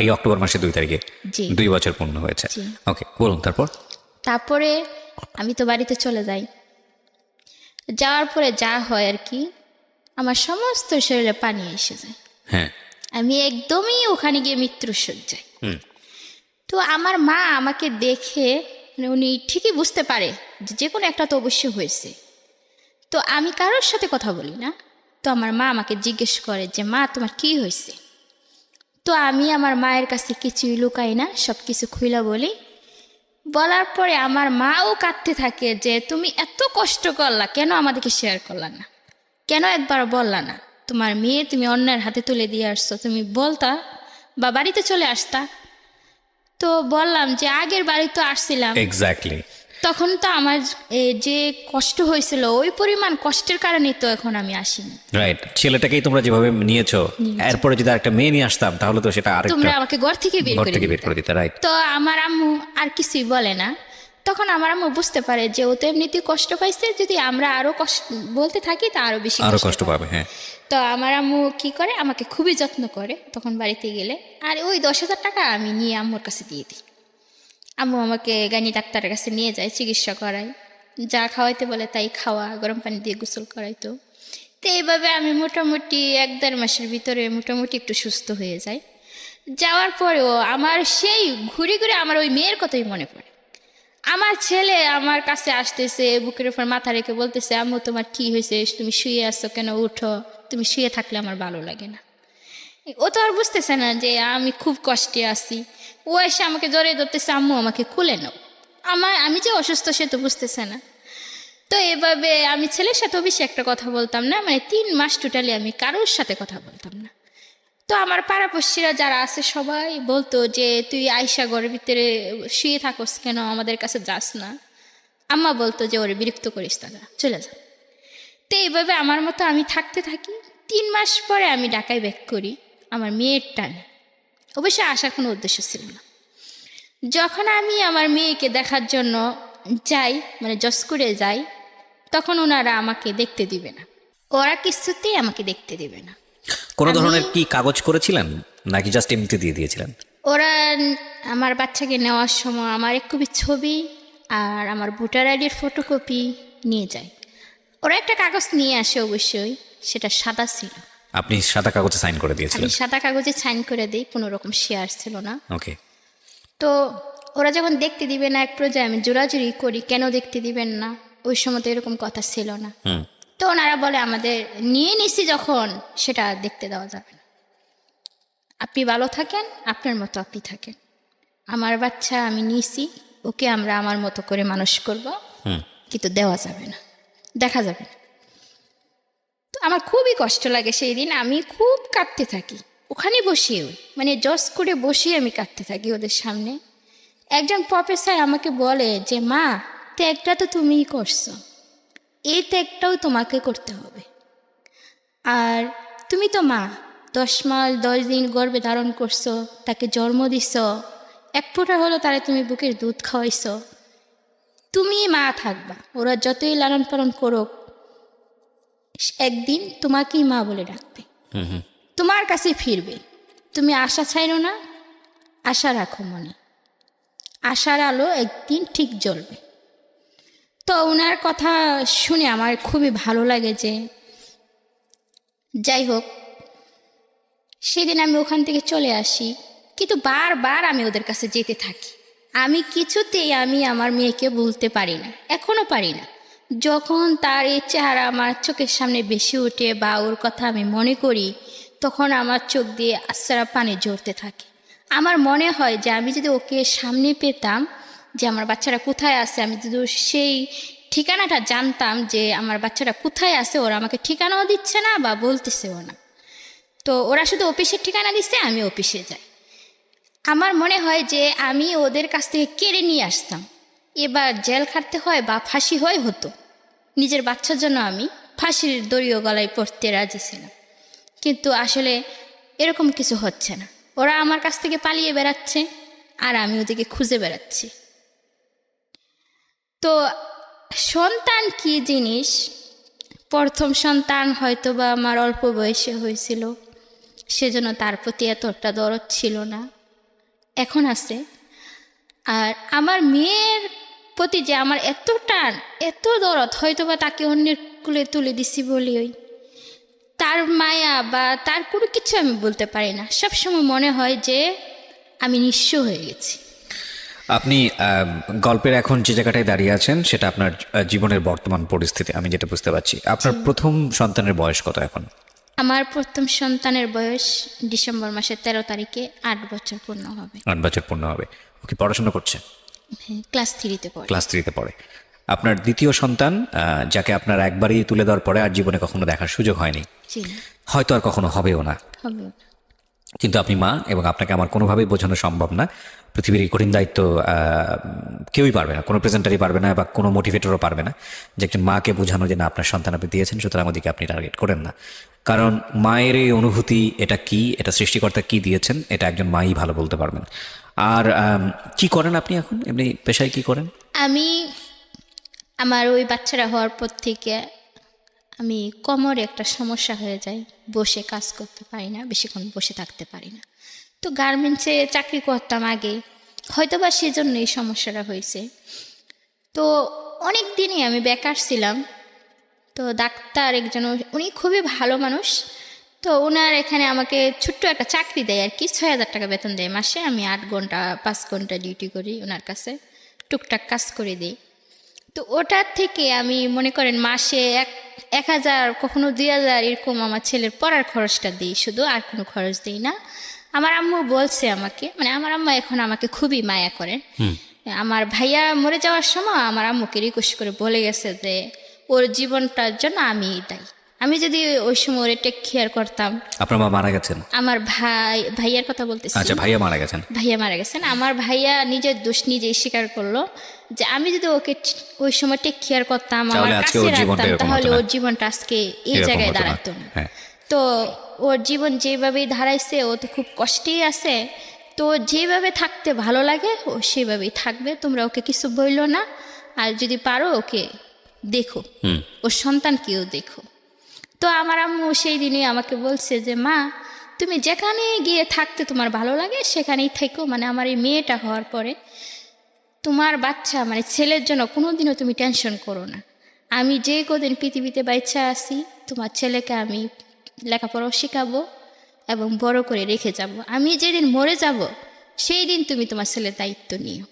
এই অক্টোবর মাসের 2 তারিখে
জি।
2 বছর পূর্ণ হয়েছে।
জি।
ওকে, বলুন তারপর।
তারপরে আমি তো বাড়িতে চলে যাই। যাওয়ার পরে যা হয় আর কি, আমার সমস্ত শরীরে পানি এসে যায়।
হ্যাঁ।
আমি একদমই ওখানে গিয়ে মৃত্যুসজ্জায়। তো আমার মা আমাকে দেখে, মানে উনি ঠিকই বুঝতে পারে যে যে কোনো একটা তো অবশ্যই হয়েছে। তো আমি কারোর সাথে কথা বলি না। তো আমার মা আমাকে জিজ্ঞেস করে যে মা তোমার কি হয়েছে? তো আমি আমার মায়ের কাছে কিছুই লুকাই না, সব কিছু খুইলা বলি। বলার পরে আমার মাও কাঁদতে থাকে যে তুমি এত কষ্ট করলা, কেন আমাদেরকে শেয়ার করলা না, কেন একবার বললা না? তোমার মেয়ে তুমি অন্যের হাতে তুলে দিয়ে আসছো, তুমি বলতা বা বাড়িতে চলে আসতা। তো বললাম যে আগের বাড়ি তো আসছিলাম,
এক্স্যাক্টলি।
তখন তো আমার যে কষ্ট হয়েছিল ওই পরিমাণ কষ্টের কারণেই তো এখন আমি আসিনি।
রাইট, ছেলেটাকেই তোমরা যেভাবে নিয়েছো, এরপরে যদি আরেকটা মেয়ে নিয়ে আসতাম তাহলে তো সেটা
তোমরা
আরেকটা
আমাকে ঘর থেকে
ঘর থেকে বের করে দিতে। রাইট।
তো আমার আম্মু আর কিছুই বলে না। তখন আমার আম্মু বুঝতে পারে যে ও তো এমনিতেই কষ্ট পাইছে, যদি আমরা আরো কষ্ট বলতে থাকি তা আরো বেশি
আরো কষ্ট পাবে। হ্যাঁ।
তো আমার আম্মু কি করে, আমাকে খুবই যত্ন করে তখন বাড়িতে গেলে। আর ওই 10,000 টাকা আমি নিয়ে আম্মুর কাছে দিয়ে দিই। আম্মু আমাকে গানি ডাক্তারের কাছে নিয়ে যায়, চিকিৎসা করায়, যা খাওয়াইতে বলে তাই খাওয়া, গরম পানি দিয়ে গোসল করাইতো। তো এইভাবে আমি মোটামুটি 1-1.5 মাসের ভিতরে মোটামুটি একটু সুস্থ হয়ে যাই। যাওয়ার পরেও আমার সেই ঘুরে ঘুরে আমার ওই মেয়ের কথাই মনে পড়ে। আমার ছেলে আমার কাছে আসতেছে, বুকের উপর মাথা রেখে বলতেছে, আম্মু তোমার কি হয়েছে, তুমি শুয়ে আসছো কেন, উঠো, তুমি শুয়ে থাকলে আমার ভালো লাগে না। ও তো আর বুঝতেছে না যে আমি খুব কষ্টে আছি। ও এসে আমাকে জড়িয়ে ধরতেছে, আম্মু আমাকে খুলে নাও। আমি যে অসুস্থ সে তো বুঝতেছে না। তো এভাবে আমি ছেলের সাথেও বেশি একটা কথা বলতাম না, মানে 3 মাস টোটালি আমি কারোর সাথে কথা বলতাম না। তো আমার পাড়াপড়শিরা যারা আছে সবাই বলতো যে তুই আয়শা ঘরের ভিতরে শুয়ে থাকস কেন, আমাদের কাছে যাস না। আম্মা বলতো যে ওরে বিরক্ত করিস না, চলে যা। তো এইভাবে আমার মতো আমি থাকতে থাকি। 3 মাস পরে আমি ঢাকায় ব্যাক করি আমার মেয়ের টানে। অবশ্যই আসার কোনো উদ্দেশ্য ছিল না। যখন আমি আমার মেয়েকে দেখার জন্য যাই, মানে জসকোরে যাই, তখন ওনারা আমাকে দেখতে দিবে না, ওরা কিছুতেই আমাকে দেখতে দিবে না।
কোনো ধরনের কি কাগজ করেছিলেন নাকি জাস্ট এমনিতে দিয়ে দিয়েছিলেন?
ওরা আমার বাচ্চাকে নেওয়ার সময় আমার এক কপি ছবি আর আমার ভোটার আইডির ফটোকপি নিয়ে যায়। ওরা একটা কাগজ নিয়ে আসে, অবশ্যই সেটা সাদা ছিল।
আপনি সাদা কাগজে সাইন করে
আমি
দিয়েছিলেন?
সাদা কাগজে সাইন করে দিই, কোনো রকম শেয়ার ছিল না।
ওকে।
তো ওরা যখন দেখতে দিবে না, এক পর্যায়ে আমি জোরাজুরি করি, কেন দেখতে দিবেন না, ওই সময় তো এরকম কথা ছিল না। তো ওনারা বলে আমাদের নিয়ে নিছি যখন, সেটা দেখতে দেওয়া যাবে না, আপনি ভালো থাকেন, আপনার মতো আপনি থাকেন। আমার বাচ্চা আমি নিয়েছি, ওকে আমরা আমার মতো করে মানুষ করব, কিন্তু দেওয়া যাবে না, দেখা যাবে না। তো আমার খুবই কষ্ট লাগে সেই দিন, আমি খুব কাঁদতে থাকি ওখানে বসেও, মানে জজ করে বসে আমি কাঁদতে থাকি ওদের সামনে। একজন প্রফেসর আমাকে বলে যে মা, ত্যাগটা তো তুমিই করছো, এই ত্যাগটাও তোমাকে করতে হবে। আর তুমি তো মা, 10 মাস 10 দিন গর্ভে ধারণ করছো, তাকে জন্ম দিছ, এক ফোঁটা হলো তারা তুমি বুকের দুধ খাওয়াইছ, তুমি মা থাকবা, ওরা যতই লালন পালন করুক, একদিন তোমাকেই মা বলে ডাকবে, তোমার কাছে ফিরবে। তুমি আশা ছাইরো না, আশা রাখো মনে, আশার আলো একদিন ঠিক জ্বলবে। তো ওনার কথা শুনে আমার খুবই ভালো লাগে। যে যাই হোক, সেদিন আমি ওখান থেকে চলে আসি, কিন্তু বারবার আমি ওদের কাছে যেতে থাকি। আমি কিছুতেই আমি আমার মেয়েকে বলতে পারি না, এখনও পারি না। যখন তার এই চেহারা আমার চোখের সামনে বেশি ওঠে বা ওর কথা আমি মনে করি, তখন আমার চোখ দিয়ে আশ্রা পানি ঝরতে থাকে। আমার মনে হয় যে আমি যদি ওকে সামনে পেতাম, যে আমার বাচ্চারা কোথায় আছে, আমি যদি সেই ঠিকানাটা জানতাম যে আমার বাচ্চারা কোথায় আছে, ওরা আমাকে ঠিকানাও দিচ্ছে না বা বলতেছেও না। তো ওরা শুধু অফিসের ঠিকানা দিচ্ছে, আমি অফিসে যাই। আমার মনে হয় যে আমি ওদের কাছ থেকে কেড়ে নিয়ে আসতাম, এবার জেল খাটতে হয় বা ফাঁসি হয় হতো। নিজের বাচ্চার জন্য আমি ফাঁসির দড়িও গলায় পড়তে রাজি ছিলাম, কিন্তু আসলে এরকম কিছু হচ্ছে না। ওরা আমার কাছ থেকে পালিয়ে বেড়াচ্ছে আর আমি ওদেরকে খুঁজে বেড়াচ্ছি। তো সন্তান কি জিনিস, প্রথম সন্তান হয়তো বা আমার অল্প বয়সে হয়েছিল, সেজন্য তার প্রতি এতটা দরদ ছিল না, এখন আছে। আর আমার মেয়ের প্রতি যে আমার এত টান, এত দরদ, হয়তো বা তাকে অন্যের কুলে তুলে দিছি বলেই তার মায়া বা তার কোনো কিছু আমি বলতে পারি না। সবসময় মনে হয় যে আমি নিঃস্ব হয়ে গেছি।
আপনি গল্পের এখন যে জায়গাটায় দাঁড়িয়ে আছেন সেটা আপনার জীবনের বর্তমান পরিস্থিতি, আমি যেটা বুঝতে পারছি। আপনার প্রথম সন্তানের বয়স কত এখন?
আমার প্রথম সন্তানের বয়স ডিসেম্বর মাসের 13 তারিখে 8 বছর পূর্ণ হবে।
8 বছর পূর্ণ হবে। ওকে, পড়াশোনা করছে?
হ্যাঁ, ক্লাস 3-তে পড়ে।
ক্লাস 3-তে পড়ে। আপনার দ্বিতীয় সন্তান, যাকে আপনার একবারই তুলে দেওয়ার পরে আর জীবনে কখনো দেখার সুযোগ হয়নি,
জি,
হয়তো আর কখনো হবেও না,
হবে।
কিন্তু আপনি মা, এবং আপনাকে আমার কোনোভাবেই বোঝানো সম্ভব না। পৃথিবীর এই কঠিন দায়িত্ব কেউই পারবে না, কোনো প্রেজেন্টারই পারবে না বা কোনো মোটিভেটরও পারবে না, যে একজন মাকে বোঝানো যে না, আপনার সন্তান আপনি দিয়েছেন, সুতরাং ওদিকে আপনি টার্গেট করেন না। কারণ মায়ের এই অনুভূতি, এটা কি, এটা সৃষ্টিকর্তা কি দিয়েছেন, এটা একজন মাই ভালো বলতে পারবেন। আর কি করেন আপনি এখন, এমনি পেশায় কি করেন?
আমি আমার ওই বাচ্চারা হওয়ার পর থেকে আমি কোমরে একটা সমস্যা হয়ে যায়, বসে কাজ করতে পারি না, বেশিক্ষণ বসে থাকতে পারি না। তো গার্মেন্টসে চাকরি করতাম আগে, হয়তো বা সেজন্য এই সমস্যাটা হয়েছে। তো অনেক দিনই আমি বেকার ছিলাম। তো ডাক্তার একজন, উনি খুবই ভালো মানুষ, তো ওনার এখানে আমাকে ছোট্ট একটা চাকরি দেয় আর কি, 6,000 টাকা বেতন দেয় মাসে। আমি 8 ঘন্টা 5 ঘন্টা ডিউটি করি ওনার কাছে। টুকটাক কাজ করে দিই। তো ওটার থেকে আমি মনে করেন মাসে 1,000 কখনো 2,000 এরকম আমার ছেলের পড়ার খরচটা দিই শুধু, আর কোনো খরচ দিই না। আমার আম্মু বলছে আমাকে, মানে আমার আম্মা এখন আমাকে খুবই মায়া করেন। আমার ভাইয়া মরে যাওয়ার সময় আমার আম্মুকে রিকোয়েস্ট করে বলে গেছে যে ওর জীবনটার জন্য আমি দায়ী। আমি যদি ওই সময় ওরে টেক কেয়ার করতাম।
আপনার মা মারা গেছেন?
আমার ভাইয়ার কথা বলতেছি।
আচ্ছা, ভাইয়া মারা গেছেন।
ভাইয়া মারা গেছেন। আমার ভাইয়া নিজের দোষ নিজেই স্বীকার করলো যে আমি যদি ওকে ওই সময় টেক কেয়ার করতাম, আমার কাছে রাখতাম, তাহলে ওর জীবনটা আজকে এই জায়গায় দাঁড়াতো না। তো ওর জীবন যেভাবেই দাঁড়াইছে, ও তো খুব কষ্টেই আছে। তো যেভাবে থাকতে ভালো লাগে ও সেভাবেই থাকবে, তোমরা ওকে কিছু বইলো না। আর যদি পারো ওকে দেখো, ওর সন্তানকেও দেখো। তো আমার আম্মু সেই দিনই আমাকে বলছে যে মা, তুমি যেখানে গিয়ে থাকতে তোমার ভালো লাগে সেখানেই থেকো। মানে আমার এই মেয়েটা হওয়ার পরে তোমার বাচ্চা, মানে ছেলের জন্য কোনোদিনও তুমি টেনশন করো না। আমি যে কদিন পৃথিবীতে বাচ্চা আছি, তোমার ছেলেকে আমি লেখাপড়াও শেখাবো এবং বড় করে রেখে যাব। আমি যেদিন মরে যাব সেই দিন তুমি তোমার ছেলের দায়িত্ব নিও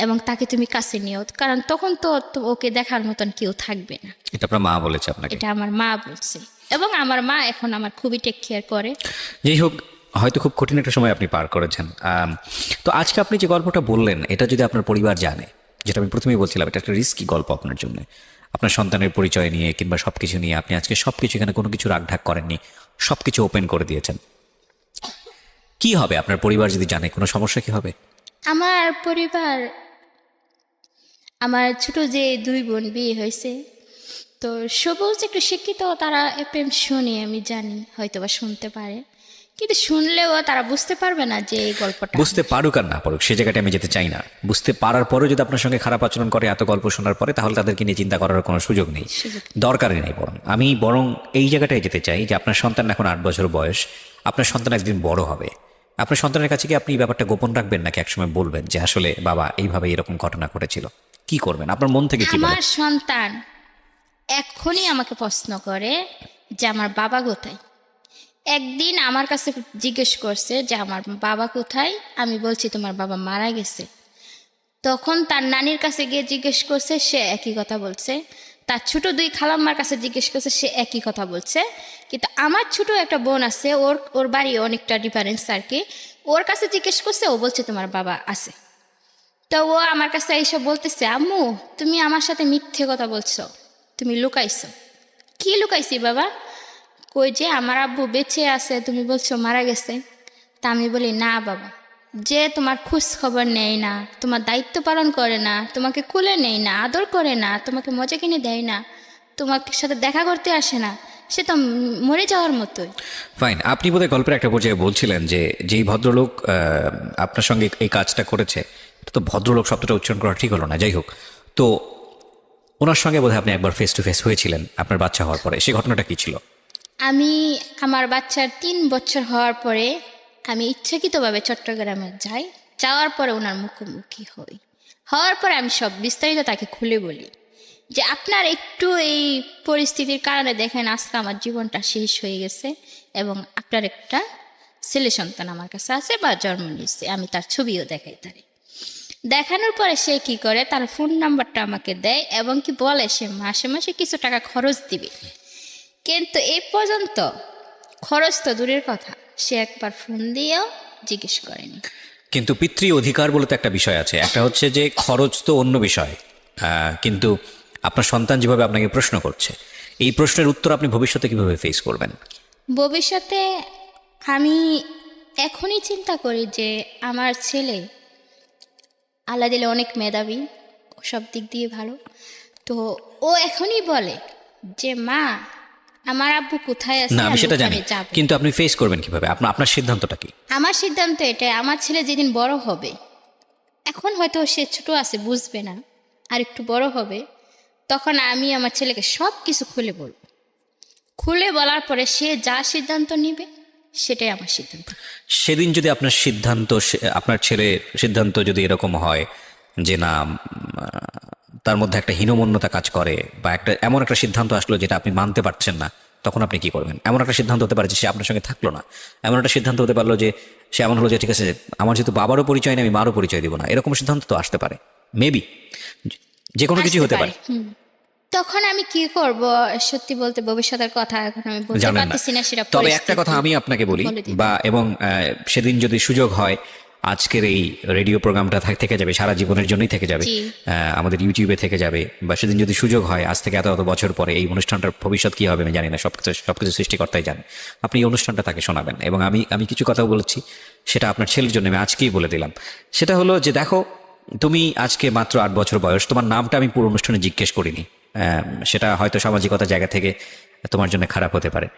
এবং তাকে তুমি কাছে নিও, কারণ তখন তো ওকে দেখার মতন কেউ থাকবে না।
এটা আপনার মা বলেছে আপনাকে?
এটা আমার মা বলছে, এবং আমার মা এখন আমার খুবই টেক কেয়ার করে।
যাই হোক, হয়তো খুব কঠিন একটা সময় আপনি পার করেছেন। তো আজকে আপনি যে গল্পটা বললেন, এটা যদি আপনার পরিবার জানে, যেটা আমি প্রথমেই বলছিলাম, এটা একটা রিস্কি গল্প আপনার জন্য। আপনার সন্তানের পরিচয় নিয়ে কিংবা সব কিছু নিয়ে আপনি আজকে সব কিছু, এখানে কোনো কিছু রাগঢাক করেননি, সব কিছু ওপেন করে দিয়েছেন। কি হবে আপনার পরিবার যদি জানে? কোনো সমস্যা কি হবে?
আমার পরিবার, আমার ছোট যে 2 বোন বিয়ে হয়েছে, তো সবুজ একটু শিক্ষিত, তারা এফএম শুনে, আমি জানি হয়তো বা শুনতে পারে, কিন্তু শুনলেও তারা বুঝতে পারবে না যে এই গল্পটা।
বুঝতে পারুক আর না পারুক, সে জায়গাটা আমি যেতে চাই না। বুঝতে পারার পরেও যদি আপনার সঙ্গে খারাপ আচরণ করে এত গল্প শোনার পরে, তাহলে তাদেরকে নিয়ে চিন্তা করার কোনো সুযোগ নেই, দরকারই নেই। বরং এই জায়গাটায় যেতে চাই যে আপনার সন্তান এখন 8 বছর বয়স, আপনার সন্তান একদিন বড় হবে। আপনার সন্তানের কাছে কি আপনি এই ব্যাপারটা গোপন রাখবেন, নাকি একসময় বলবেন যে আসলে বাবা এইভাবে এরকম ঘটনা ঘটেছিল? কি করবেন? আপনার মন থেকে কি বলেন?
আমার সন্তান এখনই আমাকে প্রশ্ন করে যে আমার বাবা কোথায়। একদিন আমার কাছে জিজ্ঞেস করছে যে আমার বাবা কোথায়। আমি বলছি তোমার বাবা মারা গেছে। তখন তার নানির কাছে গিয়ে জিজ্ঞেস করছে, সে একই কথা বলছে। তার ছোট 2 খালাম্মার কাছে জিজ্ঞেস করছে, সে একই কথা বলছে। কিন্তু আমার ছোট একটা বোন আছে, ওর বাড়ি অনেকটা ডিফারেন্স আর কি। ওর কাছে জিজ্ঞেস করছে, ও বলছে তোমার বাবা আছে। তো ও আমার কাছে এইসব বলতেছে, আম্মু তুমি আমার সাথে মিথ্যে কথা বলছো, তুমি লুকাইছো। কি লুকাইছি বাবা? কই যে আমার আব্বু বেঁচে আছে, তুমি বলছো মারা গেছে। তা আমি বলি, না বাবা, যে তোমার খোঁজ খবর নেয় না, তোমার দায়িত্ব পালন করে না, তোমাকে কুলে নেয় না, আদর করে না, তোমাকে মজা কিনে দেয় না, তোমার সাথে দেখা করতে আসে না, সে তো মরে যাওয়ার মতোই।
ফাইন। আপনি বোধহয় গল্পের একটা পর্যায়ে বলছিলেন যে যেই ভদ্রলোক আপনার সঙ্গে এই কাজটা করেছে, তো ভদ্রলোক শব্দটা উচ্চারণ করা ঠিক হলো না। যাই হোক, তো ওনার সঙ্গে বোধহয় আপনি একবার ফেস টু ফেস হয়েছিলেন আপনার বাচ্চা হওয়ার পরে। সেই ঘটনাটা কি ছিল?
আমি আমার বাচ্চার 3 বছর হওয়ার পরে আমি ইচ্ছাকৃতভাবে চট্টগ্রামে যাই। যাওয়ার পরে ওনার মুখোমুখি হই। হওয়ার পরে আমি সব বিস্তারিত তাকে খুলে বলি যে আপনার একটু এই পরিস্থিতির কারণে দেখেন আজকে আমার জীবনটা শেষ হয়ে গেছে, এবং আপনার একটা ছেলে সন্তান আমার কাছে আছে বা জন্ম নিয়েছে। আমি তার ছবিও দেখাই তারে। দেখানোর পরে সে কি করে, তার ফোন নাম্বারটা আমাকে দেয় এবং কি বলে সে মাসে মাসে কিছু টাকা খরচ দিবে। কিন্তু এই পর্যন্ত খরচ তো দূরের কথা, সে একবার ফোন দিয়েও জিজ্ঞেস করেনি।
কিন্তু পিতৃ অধিকার বলে তো একটা বিষয় আছে। একটা হচ্ছে যে খরচ তো অন্য বিষয়, কিন্তু আপনার সন্তান যেভাবে আপনাকে প্রশ্ন করছে, এই প্রশ্নের উত্তর আপনি ভবিষ্যতে কিভাবে ফেস করবেন?
ভবিষ্যতে আমি এখনই চিন্তা করি যে আমার ছেলে আল্লাহ দিলে অনেক মেধাবী, সব দিক দিয়ে ভালো। তো ও এখনই বলে যে মা আমার আব্বু কোথায় আছে,
না আমি সেটা জানি,
যাব।
কিন্তু আপনি ফেস করবেন কিভাবে? আপনার সিদ্ধান্তটা কি?
আমার সিদ্ধান্ত এটাই, আমার ছেলে যেদিন বড় হবে, এখন হয়তো সে ছোট আছে বুঝবে না, আর একটু বড় হবে, তখন আমি আমার ছেলেকে সব কিছু খুলে বলবো। খুলে বলার পরে সে যা সিদ্ধান্ত নেবে সেটাই আমার সিদ্ধান্ত।
সেদিন যদি আপনার সিদ্ধান্ত, আপনার ছেলের সিদ্ধান্ত যদি এরকম হয় যে না, তার মধ্যে একটা হীনমন্যতা কাজ করে, বা একটা এমন একটা সিদ্ধান্ত আসলো যেটা আপনি মানতে পারছেন না, তখন আপনি কি করবেন? এমন একটা সিদ্ধান্ত হতে পারে যে সে আপনার সঙ্গে থাকলো না, এমন একটা সিদ্ধান্ত হতে পারলো যে সে এমন হলো যে ঠিক আছে, আমার যেহেতু বাবারও পরিচয় নেই আমি মারও পরিচয় দিব না, এরকম সিদ্ধান্ত তো আসতে পারে, মেবি যে কোনো কিছু
আসতে
হতে পারে।
তখন আমি কি করব? সত্যি বলতে ভবিষ্যতের কথা এখন আমি বলতে
জানেন না।
পারতেছি না, সেটা
তবে একটা কথা
পরিস্থিতি
আমি আপনাকে বলি,
বলে দিবে।
বা এবং সেদিন যদি সুযোগ হয়, আজকের এই রেডিও প্রোগ্রামটা থেকে যাবে, সারা জীবনের জন্যই থেকে যাবে,
জি।
আমাদের ইউটিউবে থেকে যাবে, বা সেদিন যদি সুযোগ হয়, আজ থেকে এত এত বছর পরে এই অনুষ্ঠানটার ভবিষ্যৎ কি হবে আমি জানি না, সবকিছু সৃষ্টিকর্তাই জানে, আপনি এই অনুষ্ঠানটা তাকে শোনাবেন। এবং আমি কিছু কথা বলেছি, সেটা আপনার ছেলের জন্য আমি আজকেই বলে দিলাম। সেটা হলো যে দেখো, তুমি আজকে মাত্র 8 বছর বয়স, তোমার নামটা আমি পুরো অনুষ্ঠানে জিজ্ঞেস করিনি, সেটা হয়তো সামাজিকতার জায়গা থেকে তোমার জন্য খারাপ হতে পারে,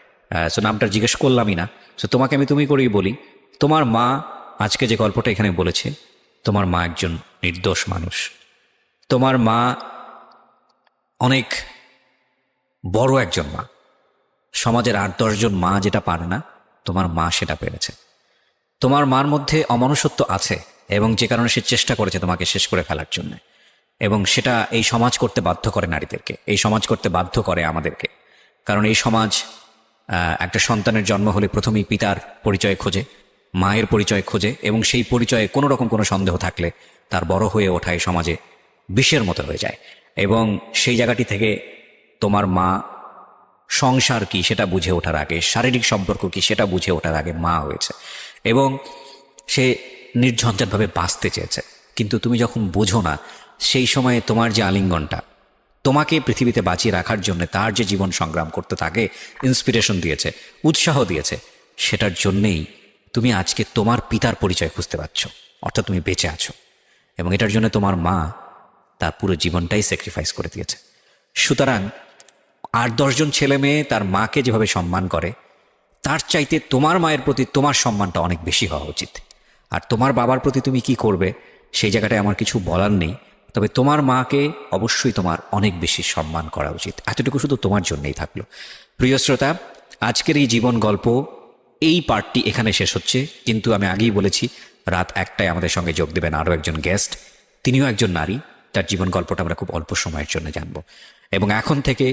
সো নামটা জিজ্ঞেস করলামই না। সো তোমাকে আমি তুমি করেই বলি, তোমার মা আজকে যে গল্পটা এখানে বলেছে, তোমার মা একজন নির্দোষ মানুষ। তোমার মা অনেক বড় একজন মা, সমাজের 8-10 জন মা যেটা পারে না, তোমার মা সেটা পেরেছে। তোমার মার মধ্যে অমনুষ্যত্ব আছে, এবং যে কারণে সে চেষ্টা করেছে তোমাকে শেষ করে ফেলার জন্য, এবং সেটা এই সমাজ করতে বাধ্য করে নারীদেরকে, এই সমাজ করতে বাধ্য করে আমাদেরকে। কারণ এই সমাজ একটা সন্তানের জন্ম হলে প্রথমেই পিতার পরিচয় খোঁজে, মায়ের পরিচয় খোঁজে, এবং সেই পরিচয়ে কোনো রকম কোনো সন্দেহ থাকলে তার বড় হয়ে ওঠা এই সমাজে বিষের মতো হয়ে যায়। এবং সেই জায়গাটি থেকে তোমার মা সংসার কি সেটা বুঝে ওঠার আগে, শারীরিক সম্পর্ক কি সেটা বুঝে ওঠার আগে মা হয়েছে, এবং সে নির্ঝঞ্ঝাটভাবে বাঁচতে চেয়েছে। কিন্তু তুমি যখন বোঝো না, সেই সময়ে তোমার যে আলিঙ্গনটা তোমাকে পৃথিবীতে বাঁচিয়ে রাখার জন্য তার যে জীবন সংগ্রাম করতে তাকে ইন্সপিরেশন দিয়েছে, উৎসাহ দিয়েছে, সেটার জন্যেই তুমি আজকে তোমার পিতার পরিচয় খুঁজতে পারছো, অর্থাৎ তুমি বেঁচে আছো। এবং এটার জন্য তোমার মা তার পুরো জীবনটাই স্যাক্রিফাইস করে দিয়েছে। সুতরাং 8-10 জন ছেলে মেয়ে তার মাকে যেভাবে সম্মান করে, তার চাইতে তোমার মায়ের প্রতি তোমার সম্মানটা অনেক বেশি হওয়া উচিত। আর তোমার বাবার প্রতি তুমি কি করবে সেই জায়গাটায় আমার কিছু বলার নেই, তবে তোমার মাকে অবশ্যই তোমার অনেক বেশি সম্মান করা উচিত। এতটুকু শুধু তোমার জন্যই থাকলো। প্রিয় শ্রোতা, আজকের এই জীবন গল্প এই পার্টটি এখানে শেষ হচ্ছে, কিন্তু আমি আগেই বলেছি রাত 1টায় আমাদের সঙ্গে যোগ দেবেন আরও একজন গেস্ট, তিনিও একজন নারী, তার জীবন গল্পটা আমরা খুব অল্প সময়ের জন্য জানবো। এবং এখন থেকে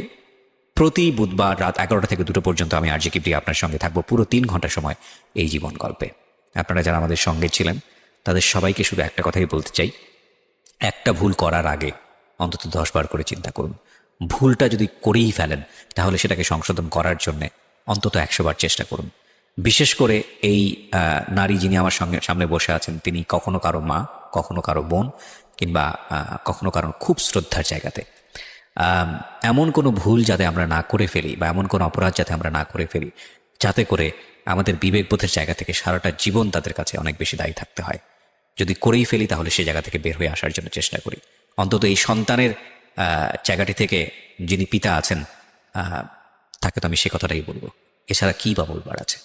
প্রতি বুধবার রাত 11টা থেকে 2টো পর্যন্ত আমি আরজে কিবরিয়া আপনার সঙ্গে থাকবো পুরো 3 ঘন্টা সময় এই জীবন গল্পে। আপনারা যারা আমাদের সঙ্গে ছিলেন তাদের সবাইকে শুধু একটা কথাই বলতে চাই, একটা ভুল করার আগে অন্তত 10 বার করে চিন্তা করুন। ভুলটা যদি করেই ফেলেন তাহলে সেটাকে সংশোধন করার জন্য অন্তত 100 বার চেষ্টা করুন। বিশেষ করে এই নারী যিনি আমার সামনে বসে আছেন, তিনি কখনো কারো মা, কখনো কারো বোন, কিংবা কখনো কারো খুব শ্রদ্ধার জায়গাতে। এমন কোনো ভুল যাতে আমরা না করে ফেলি, বা এমন কোনো অপরাধ যাতে আমরা না করে ফেলি যাতে করে আমাদের বিবেকবোধের জায়গা থেকে সারাটা জীবন তাদের কাছে অনেক বেশি দায়ী থাকতে হয়। যদি করেই ফেলি তাহলে সেই জায়গা থেকে বের হয়ে আসার জন্য চেষ্টা করি। অন্তত এই সন্তানের জায়গাটি থেকে যিনি পিতা আছেন তাকে তো আমি সে কথাটাই বলবো, এছাড়া কী বা বলবার আছে।